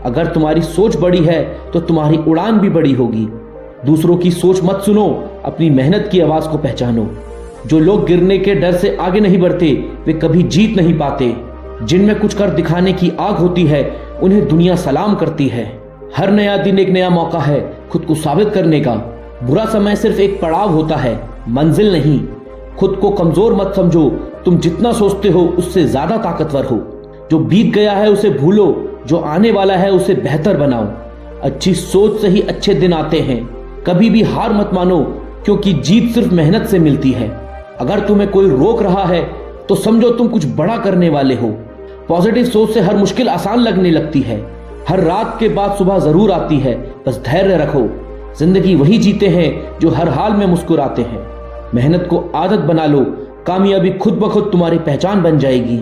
अगर तुम्हारी सोच बड़ी है तो तुम्हारी उड़ान भी बड़ी होगी। दूसरों की सोच मत सुनो, अपनी मेहनत की आवाज को पहचानो। जो लोग गिरने के डर से आगे नहीं बढ़ते वे कभी जीत नहीं पाते। जिनमें कुछ कर दिखाने की आग होती है उन्हें दुनिया सलाम करती है। हर नया दिन एक नया मौका है खुद को साबित करने का। बुरा समय सिर्फ एक पड़ाव होता है, मंजिल नहीं। खुद को कमजोर मत समझो, तुम जितना सोचते हो उससे ज्यादा ताकतवर हो। जो बीत गया है उसे भूलो, जो आने वाला है उसे बेहतर बनाओ। अच्छी सोच से ही अच्छे दिन आते हैं। कभी भी हार मत मानो, क्योंकि जीत सिर्फ मेहनत से मिलती है। अगर तुम्हें कोई रोक रहा है तो समझो तुम कुछ बड़ा करने वाले हो। पॉजिटिव सोच से हर मुश्किल आसान लगने लगती है। हर रात के बाद सुबह जरूर आती है, बस धैर्य रखो। जिंदगी वही जीते हैं जो हर हाल में मुस्कुराते हैं। मेहनत को आदत बना लो, कामयाबी खुद ब खुद तुम्हारी पहचान बन जाएगी।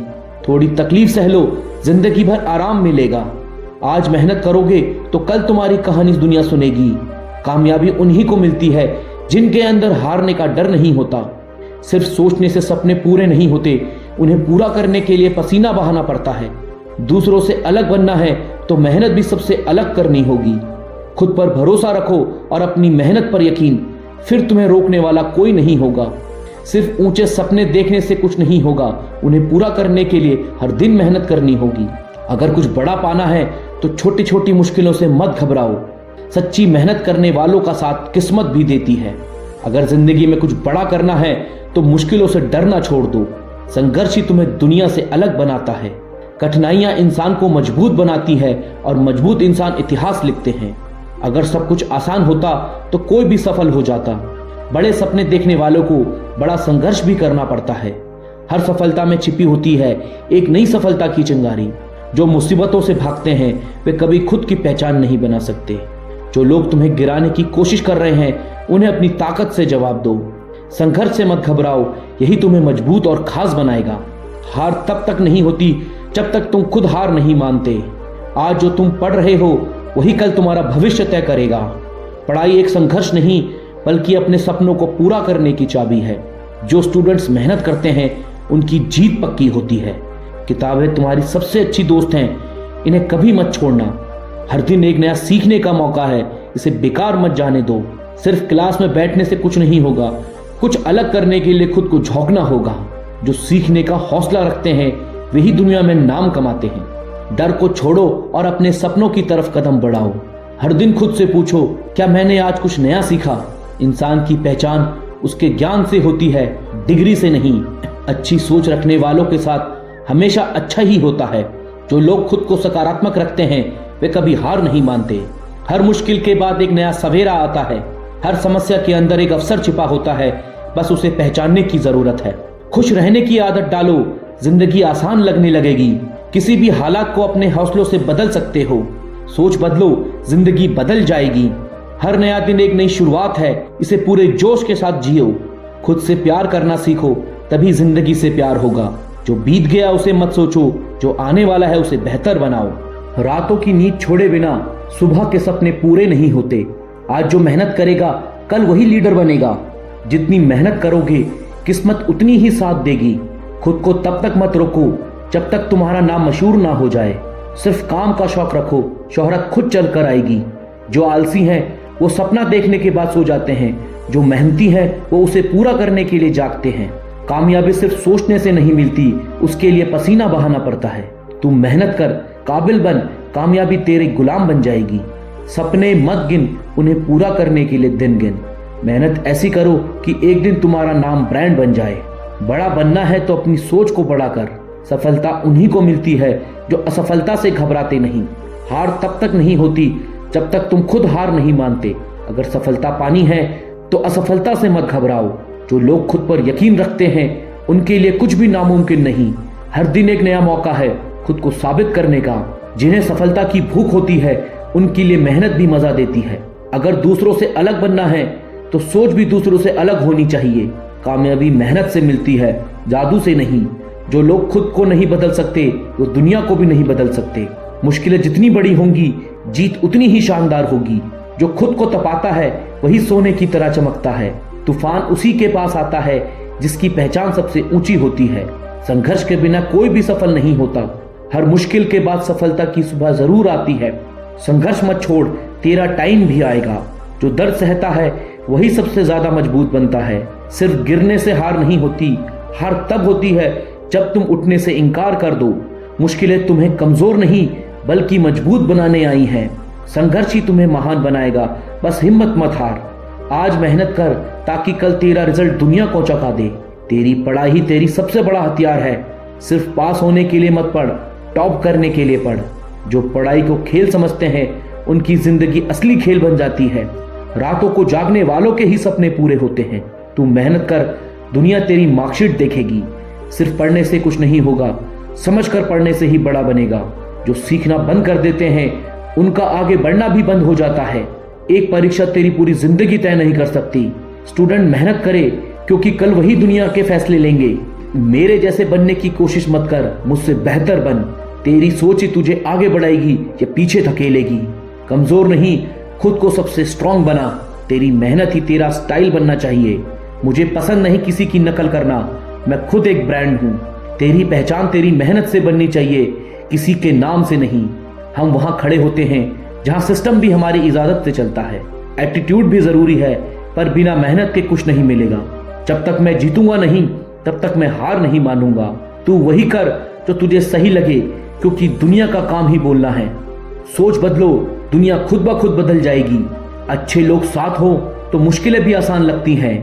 थोड़ी तकलीफ सह लो, जिंदगी भर आराम मिलेगा। आज मेहनत करोगे तो कल तुम्हारी कहानी दुनिया सुनेगी। कामयाबी उन्हीं को मिलती है जिनके अंदर हारने का डर नहीं होता। सिर्फ सोचने से सपने पूरे नहीं होते, उन्हें पूरा करने के लिए पसीना बहाना पड़ता है। दूसरों से अलग बनना है तो मेहनत भी सबसे अलग करनी होगी। खुद पर भरोसा रखो और अपनी मेहनत पर यकीन, फिर तुम्हें रोकने वाला कोई नहीं होगा। सिर्फ ऊंचे सपने देखने से कुछ नहीं होगा, उन्हें पूरा करने के लिए हर दिन मेहनत करनी होगी। अगर कुछ बड़ा पाना है तो छोटी छोटी मुश्किलों से मत घबराओ। सच्ची मेहनत करने वालों का साथ किस्मत भी देती है। अगर जिंदगी में कुछ बड़ा करना है तो मुश्किलों से डरना छोड़ दो। संघर्ष ही तुम्हें दुनिया से अलग बनाता है। कठिनाइयां इंसान को मजबूत बनाती है और मजबूत इंसान इतिहास लिखते हैं। अगर सब कुछ आसान होता तो कोई भी सफल हो जाता। बड़े सपने देखने वालों को बड़ा संघर्ष भी करना पड़ता है। हर सफलता में छिपी होती है एक नई सफलता की चिंगारी। जो मुसीबतों से भागते हैं वे कभी खुद की पहचान नहीं बना सकते। जो लोग तुम्हें गिराने की कोशिश कर रहे हैं उन्हें अपनी ताकत से जवाब दो। संघर्ष से मत घबराओ, यही तुम्हें मजबूत और खास बनाएगा। हार तब तक नहीं होती जब तक तुम खुद हार नहीं मानते। आज जो तुम पढ़ रहे हो वही कल तुम्हारा भविष्य तय करेगा। पढ़ाई एक संघर्ष नहीं बल्कि अपने सपनों को पूरा करने की चाबी है। जो स्टूडेंट्स मेहनत करते हैं उनकी जीत पक्की होती है। किताबें तुम्हारी सबसे अच्छी दोस्त हैं, इन्हें कभी मत छोड़ना। हर दिन एक नया सीखने का मौका है, इसे बेकार मत जाने दो। सिर्फ क्लास में बैठने से कुछ नहीं होगा, कुछ अलग करने के लिए खुद को झोंकना होगा। जो सीखने का हौसला रखते हैं वही दुनिया में नाम कमाते हैं। डर को छोड़ो और अपने सपनों की तरफ कदम बढ़ाओ। हर दिन खुद से पूछो, क्या मैंने आज कुछ नया सीखा? इंसान की पहचान उसके ज्ञान से होती है, डिग्री से नहीं। अच्छी सोच रखने वालों के साथ हमेशा अच्छा ही होता है। जो लोग खुद को सकारात्मक रखते हैं वे कभी हार नहीं मानते। हर मुश्किल के बाद एक नया सवेरा आता है। हर समस्या के अंदर एक अवसर छिपा होता है, बस उसे पहचानने की जरूरत है। खुश रहने की आदत डालो, जिंदगी आसान लगने लगेगी। किसी भी हालात को अपने हौसलों से बदल सकते हो। सोच बदलो, जिंदगी बदल जाएगी। हर नया दिन एक नई शुरुआत है, इसे पूरे जोश के साथ जियो। खुद से प्यार करना सीखो, तभी जिंदगी से प्यार होगा। जो बीत गया उसे मत सोचो, जो आने वाला है उसे बेहतर बनाओ। रातों की नींद छोड़े बिना सुबह के सपने पूरे नहीं होते। आज जो मेहनत करेगा कल वही लीडर बनेगा। जितनी मेहनत करोगे किस्मत उतनी ही साथ देगी। खुद को तब तक मत रोको जब तक तुम्हारा नाम मशहूर ना हो जाए। सिर्फ काम का शौक रखो, शोहरत खुद चल कर आएगी। जो आलसी हैं वो सपना देखने के बाद सो जाते हैं, जो मेहनती हैं वो उसे पूरा करने के लिए जागते हैं। कामयाबी सिर्फ सोचने से नहीं मिलती, उसके लिए पसीना बहाना पड़ता है। तू मेहनत कर, काबिल बन, कामयाबी तेरे गुलाम बन जाएगी। सपने मत गिन, उन्हें पूरा करने के लिए दिन गिन। मेहनत ऐसी करो कि एक दिन तुम्हारा नाम ब्रांड बन जाए। बड़ा बनना है तो अपनी सोच को बड़ा कर। सफलता उन्हीं को मिलती है जो असफलता से घबराते नहीं। हार तब तक नहीं होती जब तक तुम खुद हार नहीं मानते। अगर सफलता पानी है तो असफलता से मत घबराओ। जो लोग खुद पर यकीन रखते हैं उनके लिए कुछ भी नामुमकिन नहीं। हर दिन एक नया मौका है खुद को साबित करने का। जिन्हें सफलता की भूख होती है उनके लिए मेहनत भी मजा देती है। अगर दूसरों से अलग बनना है तो सोच भी दूसरों से अलग होनी चाहिए। कामयाबी मेहनत से मिलती है, जादू से नहीं। जो लोग खुद को नहीं बदल सकते वो दुनिया को भी नहीं बदल सकते। मुश्किलें जितनी बड़ी होंगी जीत उतनी ही शानदार होगी। जो खुद को तपाता है वही सोने की तरह चमकता है। तूफान उसी के पास आता है जिसकी पहचान सबसे ऊंची होती है। संघर्ष के बिना कोई भी सफल नहीं होता। हर मुश्किल के बाद सफलता की सुबह जरूर आती है। संघर्ष मत छोड़, तेरा टाइम भी आएगा। जो दर्द सहता है वही सबसे ज्यादा मजबूत बनता है। सिर्फ गिरने से हार नहीं होती, हार तब होती है जब तुम उठने से इनकार कर दो। मुश्किलें तुम्हें कमजोर नहीं बल्कि मजबूत बनाने आई हैं। संघर्ष ही तुम्हें महान बनाएगा, बस हिम्मत मत हार। आज मेहनत कर ताकि कल तेरा रिजल्ट दुनिया को चौंका दे। तेरी पढ़ाई तेरी सबसे बड़ा हथियार है। सिर्फ पास होने के लिए मत पढ़, टॉप करने के लिए पढ़। जो पढ़ाई को खेल समझते हैं उनकी जिंदगी असली खेल बन जाती है। रातों को जागने वालों के ही सपने पूरे होते हैं। तू मेहनत कर, दुनिया तेरी मार्कशीट देखेगी। सिर्फ पढ़ने से कुछ नहीं होगा, समझ कर पढ़ने से ही बड़ा बनेगा। जो सीखना बंद कर देते हैं उनका आगे बढ़ना भी बंद हो जाता है। एक परीक्षा तेरी पूरी जिंदगी तय नहीं कर सकती। स्टूडेंट मेहनत करे क्योंकि कल वही दुनिया के फैसले लेंगे। मेरे जैसे बनने की कोशिश मत कर, मुझसे बेहतर बन। तेरी सोच ही तुझे आगे बढ़ाएगी या पीछे धकेलेगी। कमजोर नहीं, खुद को सबसे स्ट्रांग बना। तेरी मेहनत ही तेरा स्टाइल बनना चाहिए। मुझे पसंद नहीं किसी की नकल करना, मैं खुद एक ब्रांड हूँ। तेरी पहचान तेरी मेहनत से बननी चाहिए, किसी के नाम से नहीं। हम वहां खड़े होते हैं जहां सिस्टम भी हमारी इजाजत से चलता है। एटीट्यूड भी जरूरी है पर बिना मेहनत के कुछ नहीं मिलेगा। जब तक मैं जीतूंगा नहीं तब तक मैं हार नहीं मानूंगा। तू वही कर जो तुझे सही लगे क्योंकि दुनिया का काम ही बोलना है। सोच बदलो, दुनिया खुद ब खुद बदल जाएगी। अच्छे लोग साथ हो तो मुश्किलें भी आसान लगती हैं।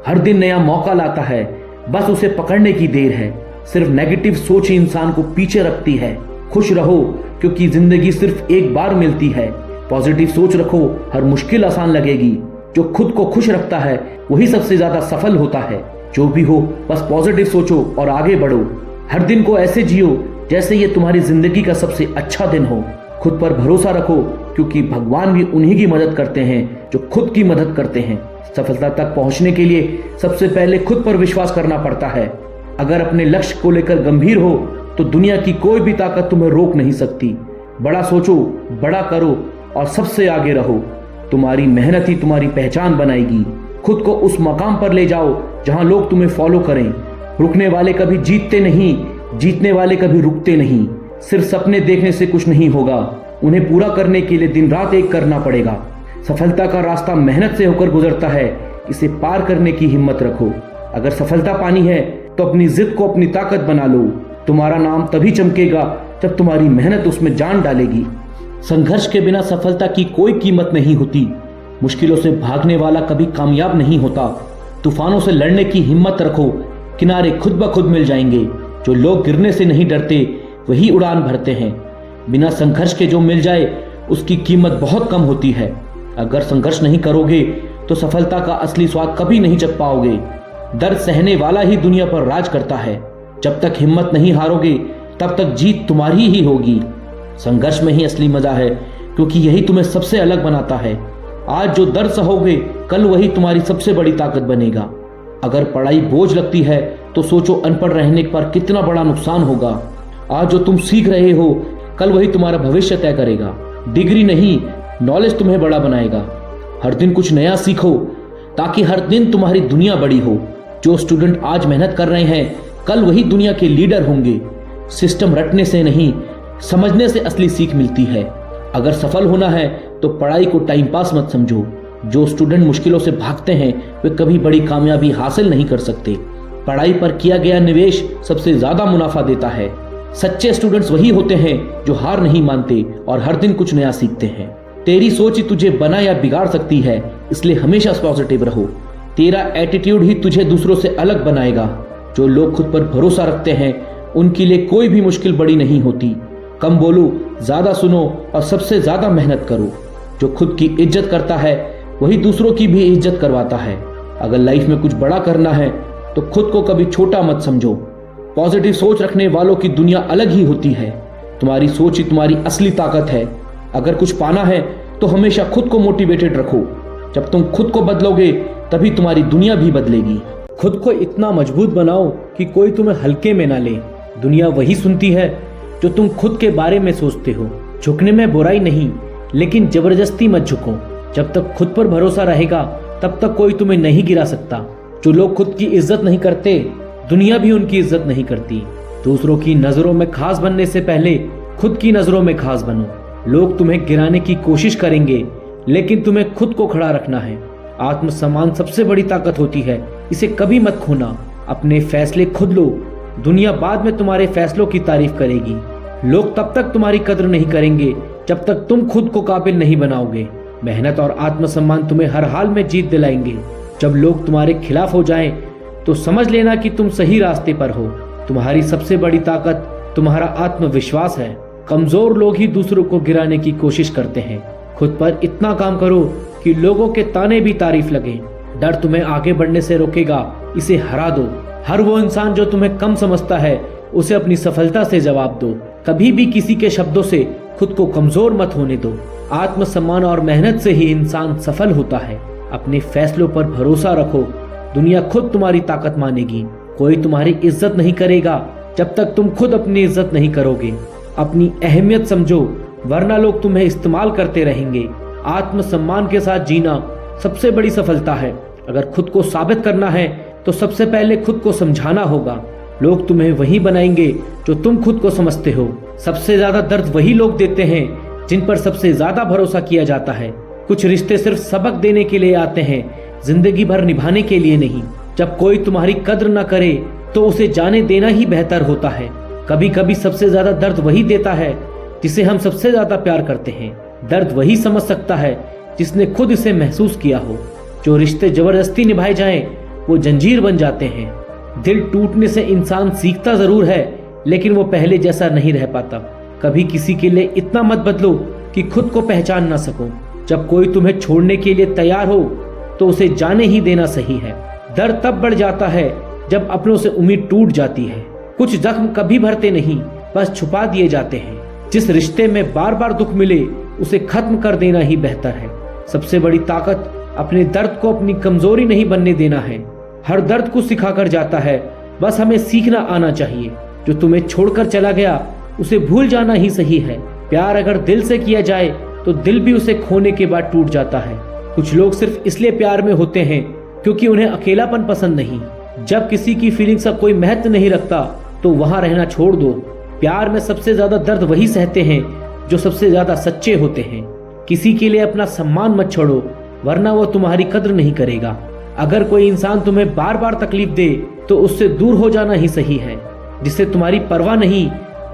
हर दिन नया मौका लाता है, बस उसे पकड़ने की देर है। सिर्फ नेगेटिव सोच ही इंसान को पीछे रखती है। खुश रहो क्योंकि जिंदगी सिर्फ एक बार मिलती है। पॉजिटिव सोच रखो, हर मुश्किल आसान लगेगी। जो खुद को खुश रखता है वही सबसे ज्यादा सफल होता है। जो भी हो बस पॉजिटिव सोचो और आगे बढ़ो। हर दिन को ऐसे जियो जैसे ये तुम्हारी जिंदगी का सबसे अच्छा दिन हो। खुद पर भरोसा रखो क्योंकि भगवान भी उन्हीं की मदद करते हैं जो खुद की मदद करते हैं। सफलता तक पहुंचने के लिए सबसे पहले खुद पर विश्वास करना पड़ता है। अगर अपने लक्ष्य को लेकर गंभीर हो तो दुनिया की कोई भी ताकत तुम्हें रोक नहीं सकती। बड़ा सोचो, बड़ा करो और सबसे आगे रहो। तुम्हारी मेहनत ही तुम्हारी पहचान बनाएगी। खुद को उस मकाम पर ले जाओ जहां लोग तुम्हें फॉलो करें। रुकने वाले कभी जीतते नहीं, जीतने वाले कभी रुकते नहीं। सिर्फ सपने देखने से कुछ नहीं होगा, उन्हें पूरा करने के लिए दिन रात एक करना पड़ेगा। सफलता का रास्ता मेहनत से होकर गुजरता है, इसे पार करने की हिम्मत रखो। अगर सफलता पानी है तो अपनी जिद को अपनी ताकत बना लो। तुम्हारा नाम तभी चमकेगा जब तुम्हारी मेहनत उसमें जान डालेगी। संघर्ष के बिना सफलता की कोई कीमत नहीं होती। मुश्किलों से भागने वाला कभी कामयाब नहीं होता। तूफानों से लड़ने की हिम्मत रखो, किनारे खुद ब खुद मिल जाएंगे। जो लोग गिरने से नहीं डरते वही उड़ान भरते हैं। बिना संघर्ष के जो मिल जाए उसकी कीमत बहुत कम होती है। अगर संघर्ष नहीं करोगे तो सफलता का असली स्वाद कभी नहीं चख पाओगे। दर्द सहने वाला ही दुनिया पर राज करता है। जब तक हिम्मत नहीं हारोगे तब तक जीत तुम्हारी ही होगी। संघर्ष में ही असली मजा है क्योंकि यही तुम्हें सबसे अलग बनाता है। आज जो दर्द सहोगे कल वही तुम्हारी सबसे बड़ी ताकत बनेगा। अगर पढ़ाई बोझ लगती है तो सोचो अनपढ़ रहने पर कितना बड़ा नुकसान होगा। आज जो तुम सीख रहे हो कल वही तुम्हारा भविष्य तय करेगा। डिग्री नहीं, नॉलेज तुम्हें बड़ा बनाएगा। हर दिन कुछ नया सीखो ताकि हर दिन तुम्हारी दुनिया बड़ी हो। जो स्टूडेंट आज मेहनत कर रहे हैं कल वही दुनिया के लीडर होंगे। सिस्टम रटने से नहीं, समझने से असली सीख मिलती है। अगर सफल होना है तो पढ़ाई को टाइम पास मत समझो। जो स्टूडेंट मुश्किलों से भागते हैं वे कभी बड़ी कामयाबी हासिल नहीं कर सकते। पढ़ाई पर किया गया निवेश सबसे ज्यादा मुनाफा देता है। सच्चे स्टूडेंट्स वही होते हैं जो हार नहीं मानते और हर दिन कुछ नया सीखते हैं। तेरी सोच ही तुझे बना या बिगाड़ सकती है, इसलिए हमेशा पॉजिटिव रहो। तेरा एटीट्यूड ही तुझे दूसरों से अलग बनाएगा। जो लोग खुद पर भरोसा रखते हैं उनके लिए कोई भी मुश्किल बड़ी नहीं होती। कम बोलो, ज्यादा सुनो और सबसे ज्यादा मेहनत करो। जो खुद की इज्जत करता है वही दूसरों की भी इज्जत करवाता है। अगर लाइफ में कुछ बड़ा करना है तो खुद को कभी छोटा मत समझो। पॉजिटिव सोच रखने वालों की दुनिया अलग ही होती है। तुम्हारी सोच ही तुम्हारी असली ताकत है। अगर कुछ पाना है तो हमेशा खुद को मोटिवेटेड रखो। जब तुम खुद को बदलोगे तभी तुम्हारी दुनिया भी बदलेगी। खुद को इतना मजबूत बनाओ कि कोई तुम्हें हल्के में ना ले। दुनिया वही सुनती है जो तुम खुद के बारे में सोचते हो। झुकने में बुराई नहीं, लेकिन जबरदस्ती मत झुको। जब तक खुद पर भरोसा रहेगा तब तक कोई तुम्हें नहीं गिरा सकता। जो लोग खुद की इज्जत नहीं करते, दुनिया भी उनकी इज्जत नहीं करती। दूसरों की नजरों में खास बनने से पहले खुद की नजरों में खास बनो। लोग तुम्हें गिराने की कोशिश करेंगे, लेकिन तुम्हें खुद को खड़ा रखना है। आत्मसम्मान सबसे बड़ी ताकत होती है, इसे कभी मत खोना। अपने फैसले खुद लो। दुनिया बाद में तुम्हारे फैसलों की तारीफ करेगी। लोग तब तक तुम्हारी कद्र नहीं करेंगे जब तक तुम खुद को काबिल नहीं बनाओगे। मेहनत और आत्मसम्मान तुम्हें हर हाल में जीत दिलाएंगे। जब लोग तुम्हारे खिलाफ हो जाएं, तो समझ लेना कि तुम सही रास्ते पर हो। तुम्हारी सबसे बड़ी ताकत तुम्हारा आत्मविश्वास है। कमजोर लोग ही दूसरों को गिराने की कोशिश करते हैं। खुद पर इतना काम करो कि लोगों के ताने भी तारीफ लगे। डर तुम्हें आगे बढ़ने से रोकेगा, इसे हरा दो। हर वो इंसान जो तुम्हें कम समझता है उसे अपनी सफलता से जवाब दो। कभी भी किसी के शब्दों से खुद को कमजोर मत होने दो। आत्मसम्मान और मेहनत से ही इंसान सफल होता है। अपने फैसलों पर भरोसा रखो। दुनिया खुद तुम्हारी ताकत मानेगी। कोई तुम्हारी इज्जत नहीं करेगा जब तक तुम खुद अपनी इज्जत नहीं करोगे। अपनी अहमियत समझो, वरना लोग तुम्हें इस्तेमाल करते रहेंगे। आत्मसम्मान के साथ जीना सबसे बड़ी सफलता है। अगर खुद को साबित करना है तो सबसे पहले खुद को समझाना होगा। लोग तुम्हें वही बनाएंगे जो तुम खुद को समझते हो। सबसे ज्यादा दर्द वही लोग देते हैं जिन पर सबसे ज्यादा भरोसा किया जाता है। कुछ रिश्ते सिर्फ सबक देने के लिए आते हैं, जिंदगी भर निभाने के लिए नहीं। जब कोई तुम्हारी कद्र न करे तो उसे जाने देना ही बेहतर होता है। कभी कभी सबसे ज्यादा दर्द वही देता है जिसे हम सबसे ज्यादा प्यार करते हैं। दर्द वही समझ सकता है जिसने खुद इसे महसूस किया हो। जो रिश्ते जबरदस्ती निभाए जाएं, वो जंजीर बन जाते हैं। दिल टूटने से इंसान सीखता जरूर है, लेकिन वो पहले जैसा नहीं रह पाता। कभी किसी के लिए इतना मत बदलो कि खुद को पहचान ना सको। जब कोई तुम्हें छोड़ने के लिए तैयार हो तो उसे जाने ही देना सही है। दर्द तब बढ़ जाता है जब अपनों से उम्मीद टूट जाती है। कुछ जख्म कभी भरते नहीं, बस छुपा दिए जाते हैं। जिस रिश्ते में बार बार दुख मिले उसे खत्म कर देना ही बेहतर है। सबसे बड़ी ताकत अपने दर्द को अपनी कमजोरी नहीं बनने देना है। हर दर्द को सिखाकर जाता है, बस हमें सीखना आना चाहिए। जो तुम्हें छोड़कर चला गया उसे भूल जाना ही सही है। प्यार अगर दिल से किया जाए तो दिल भी उसे खोने के बाद टूट जाता है। कुछ लोग सिर्फ इसलिए प्यार में होते हैं क्योंकि उन्हें अकेलापन पसंद नहीं। जब किसी की फीलिंग्स का कोई महत्व नहीं रखता तो वहां रहना छोड़ दो। प्यार में सबसे ज्यादा दर्द वही सहते हैं जो सबसे ज्यादा सच्चे होते हैं। किसी के लिए अपना सम्मान मत छोड़ो, वरना वो तुम्हारी कद्र नहीं करेगा। अगर कोई इंसान तुम्हें बार बार तकलीफ दे तो उससे दूर हो जाना ही सही है। जिससे तुम्हारी परवाह नहीं,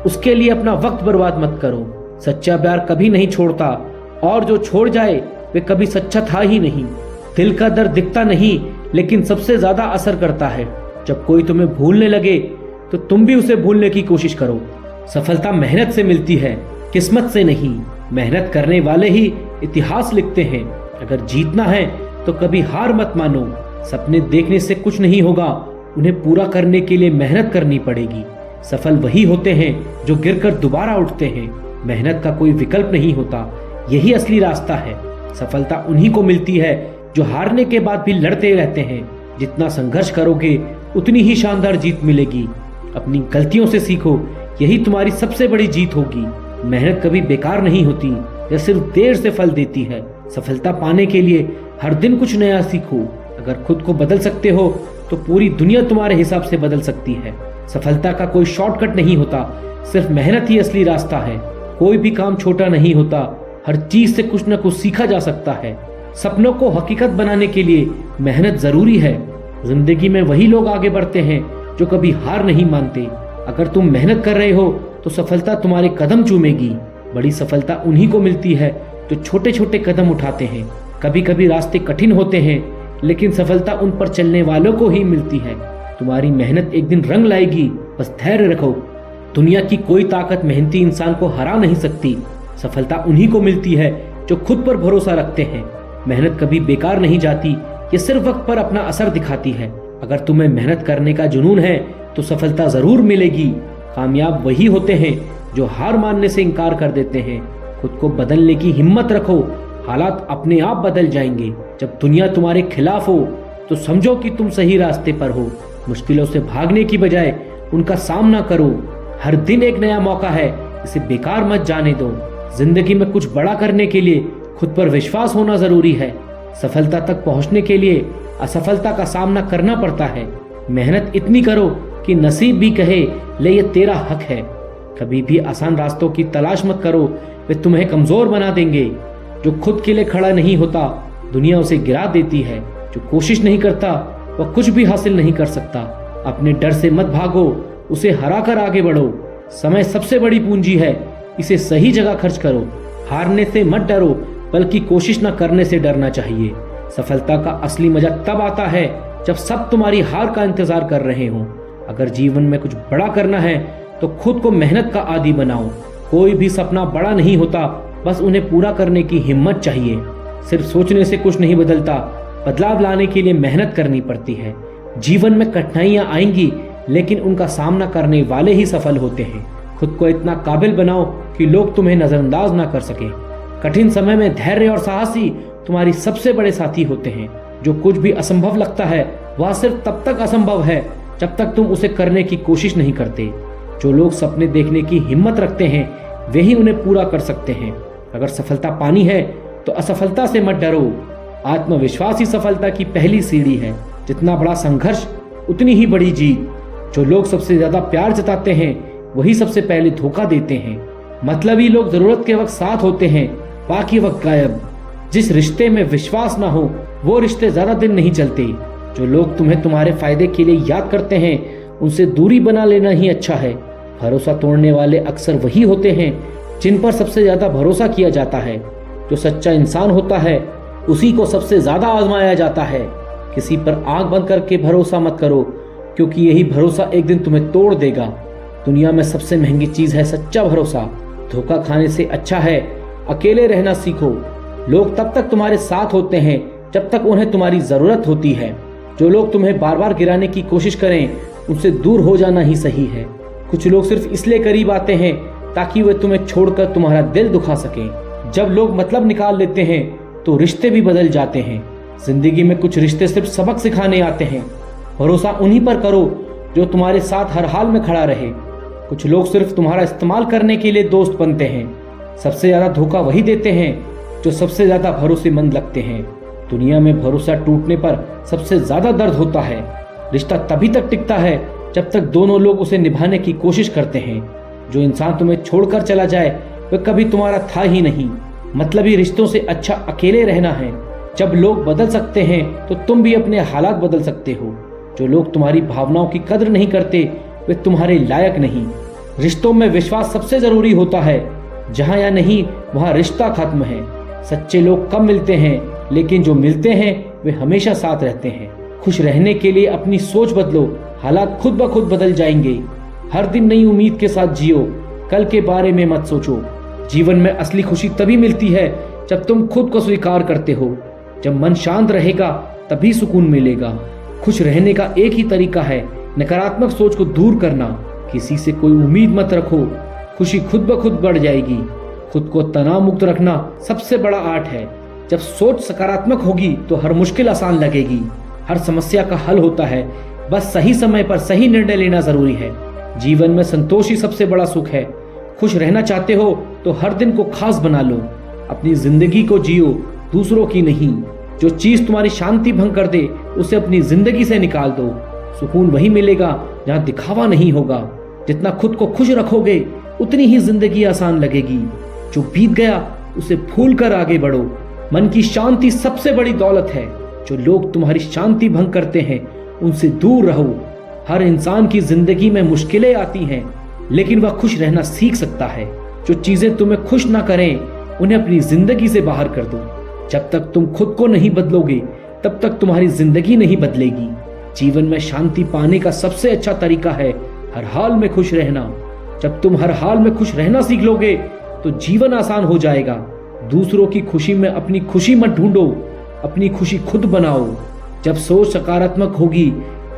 उसके लिए अपना वक्त बर्बाद मत करो। सच्चा प्यार कभी नहीं छोड़ता, और जो छोड़ जाए वे कभी सच्चा था ही नहीं। दिल का दर्द दिखता नहीं, लेकिन सबसे ज्यादा असर करता है। जब कोई तुम्हें भूलने लगे तो तुम भी उसे भूलने की कोशिश करो। सफलता मेहनत से मिलती है, किस्मत से नहीं। मेहनत करने वाले ही इतिहास लिखते हैं। अगर जीतना है तो कभी हार मत मानो। सपने देखने से कुछ नहीं होगा, उन्हें पूरा करने के लिए मेहनत करनी पड़ेगी। सफल वही होते हैं जो गिरकर दोबारा उठते हैं। मेहनत का कोई विकल्प नहीं होता, यही असली रास्ता है। सफलता उन्हीं को मिलती है जो हारने के बाद भी लड़ते रहते हैं। जितना संघर्ष करोगे उतनी ही शानदार जीत मिलेगी। अपनी गलतियों से सीखो, यही तुम्हारी सबसे बड़ी जीत होगी। मेहनत कभी बेकार नहीं होती, यह सिर्फ देर से फल देती है। सफलता पाने के लिए हर दिन कुछ नया सीखो। अगर खुद को बदल सकते हो तो पूरी दुनिया तुम्हारे हिसाब से बदल सकती है। सफलता का कोई शॉर्टकट नहीं होता, सिर्फ मेहनत ही असली रास्ता है। कोई भी काम छोटा नहीं होता, हर चीज से कुछ न कुछ सीखा जा सकता है। सपनों को हकीकत बनाने के लिए मेहनत जरूरी है। जिंदगी में वही लोग आगे बढ़ते हैं जो कभी हार नहीं मानते। अगर तुम मेहनत कर रहे हो तो सफलता तुम्हारे कदम चूमेगी। बड़ी सफलता उन्हीं को मिलती है जो छोटे छोटे कदम उठाते हैं। कभी कभी रास्ते कठिन होते हैं, लेकिन सफलता उन पर चलने वालों को ही मिलती है। तुम्हारी मेहनत एक दिन रंग लाएगी, बस धैर्य रखो। दुनिया की कोई ताकत मेहनती इंसान को हरा नहीं सकती। सफलता उन्हीं को मिलती है जो खुद पर भरोसा रखते हैं। मेहनत कभी बेकार नहीं जाती, ये सिर्फ वक्त पर अपना असर दिखाती है। अगर तुम्हें मेहनत करने का जुनून है तो सफलता जरूर मिलेगी। कामयाब वही होते हैं जो हार मानने से इनकार कर देते हैं। खुद को बदलने की हिम्मत रखो, हालात अपने आप बदल जाएंगे। जब दुनिया तुम्हारे खिलाफ हो तो समझो कि तुम सही रास्ते पर हो। मुश्किलों से भागने की बजाय उनका सामना करो। हर दिन एक नया मौका है, इसे बेकार मत जाने दो। जिंदगी में कुछ बड़ा करने के लिए खुद पर विश्वास होना जरूरी है। सफलता तक पहुंचने के लिए असफलता का सामना करना पड़ता है। मेहनत इतनी करो कि नसीब भी कहे ले ये तेरा हक है। कभी भी आसान रास्तों की तलाश मत करो, वे तुम्हें कमजोर बना देंगे। जो खुद के लिए खड़ा नहीं होता दुनिया उसे गिरा देती है। जो कोशिश नहीं करता वह कुछ भी हासिल नहीं कर सकता। अपने डर से मत भागो, उसे हराकर आगे बढ़ो। समय सबसे बड़ी पूंजी है, इसे सही जगह खर्च करो। हारने से मत डरो, बल्कि कोशिश न करने से डरना चाहिए। सफलता का असली मजा तब आता है जब सब तुम्हारी हार का इंतजार कर रहे हों। अगर जीवन में कुछ बड़ा करना है तो खुद को मेहनत का आदी बनाओ। कोई भी सपना बड़ा नहीं होता, बस उन्हें पूरा करने की हिम्मत चाहिए। सिर्फ सोचने से कुछ नहीं बदलता, बदलाव लाने के लिए मेहनत करनी पड़ती है। जीवन में कठिनाइयां आएंगी, लेकिन उनका सामना करने वाले ही सफल होते हैं। खुद को इतना काबिल बनाओ कि लोग तुम्हें नजरअंदाज ना कर सके। कठिन समय में धैर्य और साहसी तुम्हारी सबसे बड़े साथी होते हैं। जो कुछ भी असंभव लगता है वह सिर्फ तब तक असंभव है जब तक तुम उसे करने की कोशिश नहीं करते। जो लोग सपने देखने की हिम्मत रखते हैं वे ही उन्हें पूरा कर सकते हैं। अगर सफलता पानी है तो असफलता से मत डरो। आत्मविश्वास ही सफलता की पहली सीढ़ी है। जितना बड़ा संघर्ष उतनी ही बड़ी जीत। जो लोग सबसे ज्यादा प्यार जताते हैं वही सबसे पहले धोखा देते हैं। मतलबी लोग जरूरत के वक्त साथ होते हैं, बाकी वक्त गायब। जिस रिश्ते में विश्वास ना हो वो रिश्ते ज्यादा दिन नहीं चलते। जो लोग तुम्हें तुम्हारे फायदे के लिए याद करते हैं उनसे दूरी बना लेना ही अच्छा है। भरोसा तोड़ने वाले अक्सर वही होते हैं जिन पर सबसे ज्यादा भरोसा किया जाता है। जो सच्चा इंसान होता है उसी को सबसे ज्यादा आजमाया जाता है। किसी पर आंख बंद करके भरोसा मत करो, क्योंकि यही भरोसा एक दिन तुम्हें तोड़ देगा। दुनिया में सबसे महंगी चीज है सच्चा भरोसा। धोखा खाने से अच्छा है अकेले रहना सीखो। लोग तब तक तुम्हारे साथ होते हैं जब तक उन्हें तुम्हारी जरूरत होती है। जो लोग तुम्हें बार बार गिराने की कोशिश करें उनसे दूर हो जाना ही सही है। कुछ लोग सिर्फ इसलिए करीब आते हैं ताकि वे तुम्हें छोड़कर तुम्हारा दिल दुखा सकें। जब लोग मतलब निकाल लेते हैं तो रिश्ते भी बदल जाते हैं। जिंदगी में कुछ रिश्ते सिर्फ सबक सिखाने आते हैं। भरोसा उन्हीं पर करो जो तुम्हारे साथ हर हाल में खड़ा रहे। कुछ लोग सिर्फ तुम्हारा इस्तेमाल करने के लिए दोस्त बनते हैं। सबसे ज्यादा धोखा वही देते हैं जो सबसे ज्यादा भरोसेमंद लगते हैं। दुनिया में भरोसा टूटने पर सबसे ज्यादा दर्द होता है। रिश्ता तभी तक टिकता है जब तक दोनों लोग उसे निभाने की कोशिश करते हैं। जो इंसान तुम्हें छोड़कर चला जाए वह कभी तुम्हारा था ही नहीं। मतलबी रिश्तों से अच्छा अकेले रहना है। जब लोग बदल सकते हैं तो तुम भी अपने हालात बदल सकते हो। जो लोग तुम्हारी भावनाओं की कदर नहीं करते वे तुम्हारे लायक नहीं। रिश्तों में विश्वास सबसे जरूरी होता है। जहां या नहीं वहां रिश्ता खत्म है। सच्चे लोग कम मिलते हैं, लेकिन जो मिलते हैं वे हमेशा साथ रहते हैं। खुश रहने के लिए अपनी सोच बदलो, हालात खुद ब खुद बदल जाएंगे। हर दिन नई उम्मीद के साथ जियो, कल के बारे में मत सोचो। जीवन में असली खुशी तभी मिलती है जब तुम खुद को स्वीकार करते हो। जब मन शांत रहेगा तभी सुकून मिलेगा। खुश रहने का एक ही तरीका है, नकारात्मक सोच को दूर करना। किसी से कोई उम्मीद मत रखो, खुशी खुद ब खुद बढ़ जाएगी। खुद को तनाव मुक्त रखना सबसे बड़ा आर्ट है। जब सोच सकारात्मक होगी तो हर मुश्किल आसान लगेगी। हर समस्या का हल होता है, बस सही समय पर सही निर्णय लेना जरूरी है। जीवन में संतोष ही सबसे बड़ा सुख है। खुश रहना चाहते हो तो हर दिन को खास बना लो। अपनी जिंदगी को जियो, दूसरों की नहीं। जो चीज तुम्हारी शांति भंग कर दे उसे अपनी जिंदगी से निकाल दो। सुकून वही मिलेगा जहाँ दिखावा नहीं होगा। जितना खुद को खुश रखोगे उतनी ही जिंदगी आसान लगेगी। जो बीत गया उसे भूल कर आगे बढ़ो। मन की शांति सबसे बड़ी दौलत है। जो लोग तुम्हारी शांति भंग करते हैं उनसे दूर रहो। हर इंसान की जिंदगी में मुश्किलें आती हैं, लेकिन वह खुश रहना सीख सकता है। जो चीजें तुम्हें खुश ना करें उन्हें अपनी जिंदगी से बाहर कर दो। जब तक तुम खुद को नहीं बदलोगे तब तक तुम्हारी जिंदगी नहीं बदलेगी। जीवन में शांति पाने का सबसे अच्छा तरीका है हर हाल में खुश रहना। जब तुम हर हाल में खुश रहना सीख लोगे तो जीवन आसान हो जाएगा। दूसरों की खुशी में अपनी खुशी मत ढूंढो, अपनी खुशी खुद बनाओ। जब सोच सकारात्मक होगी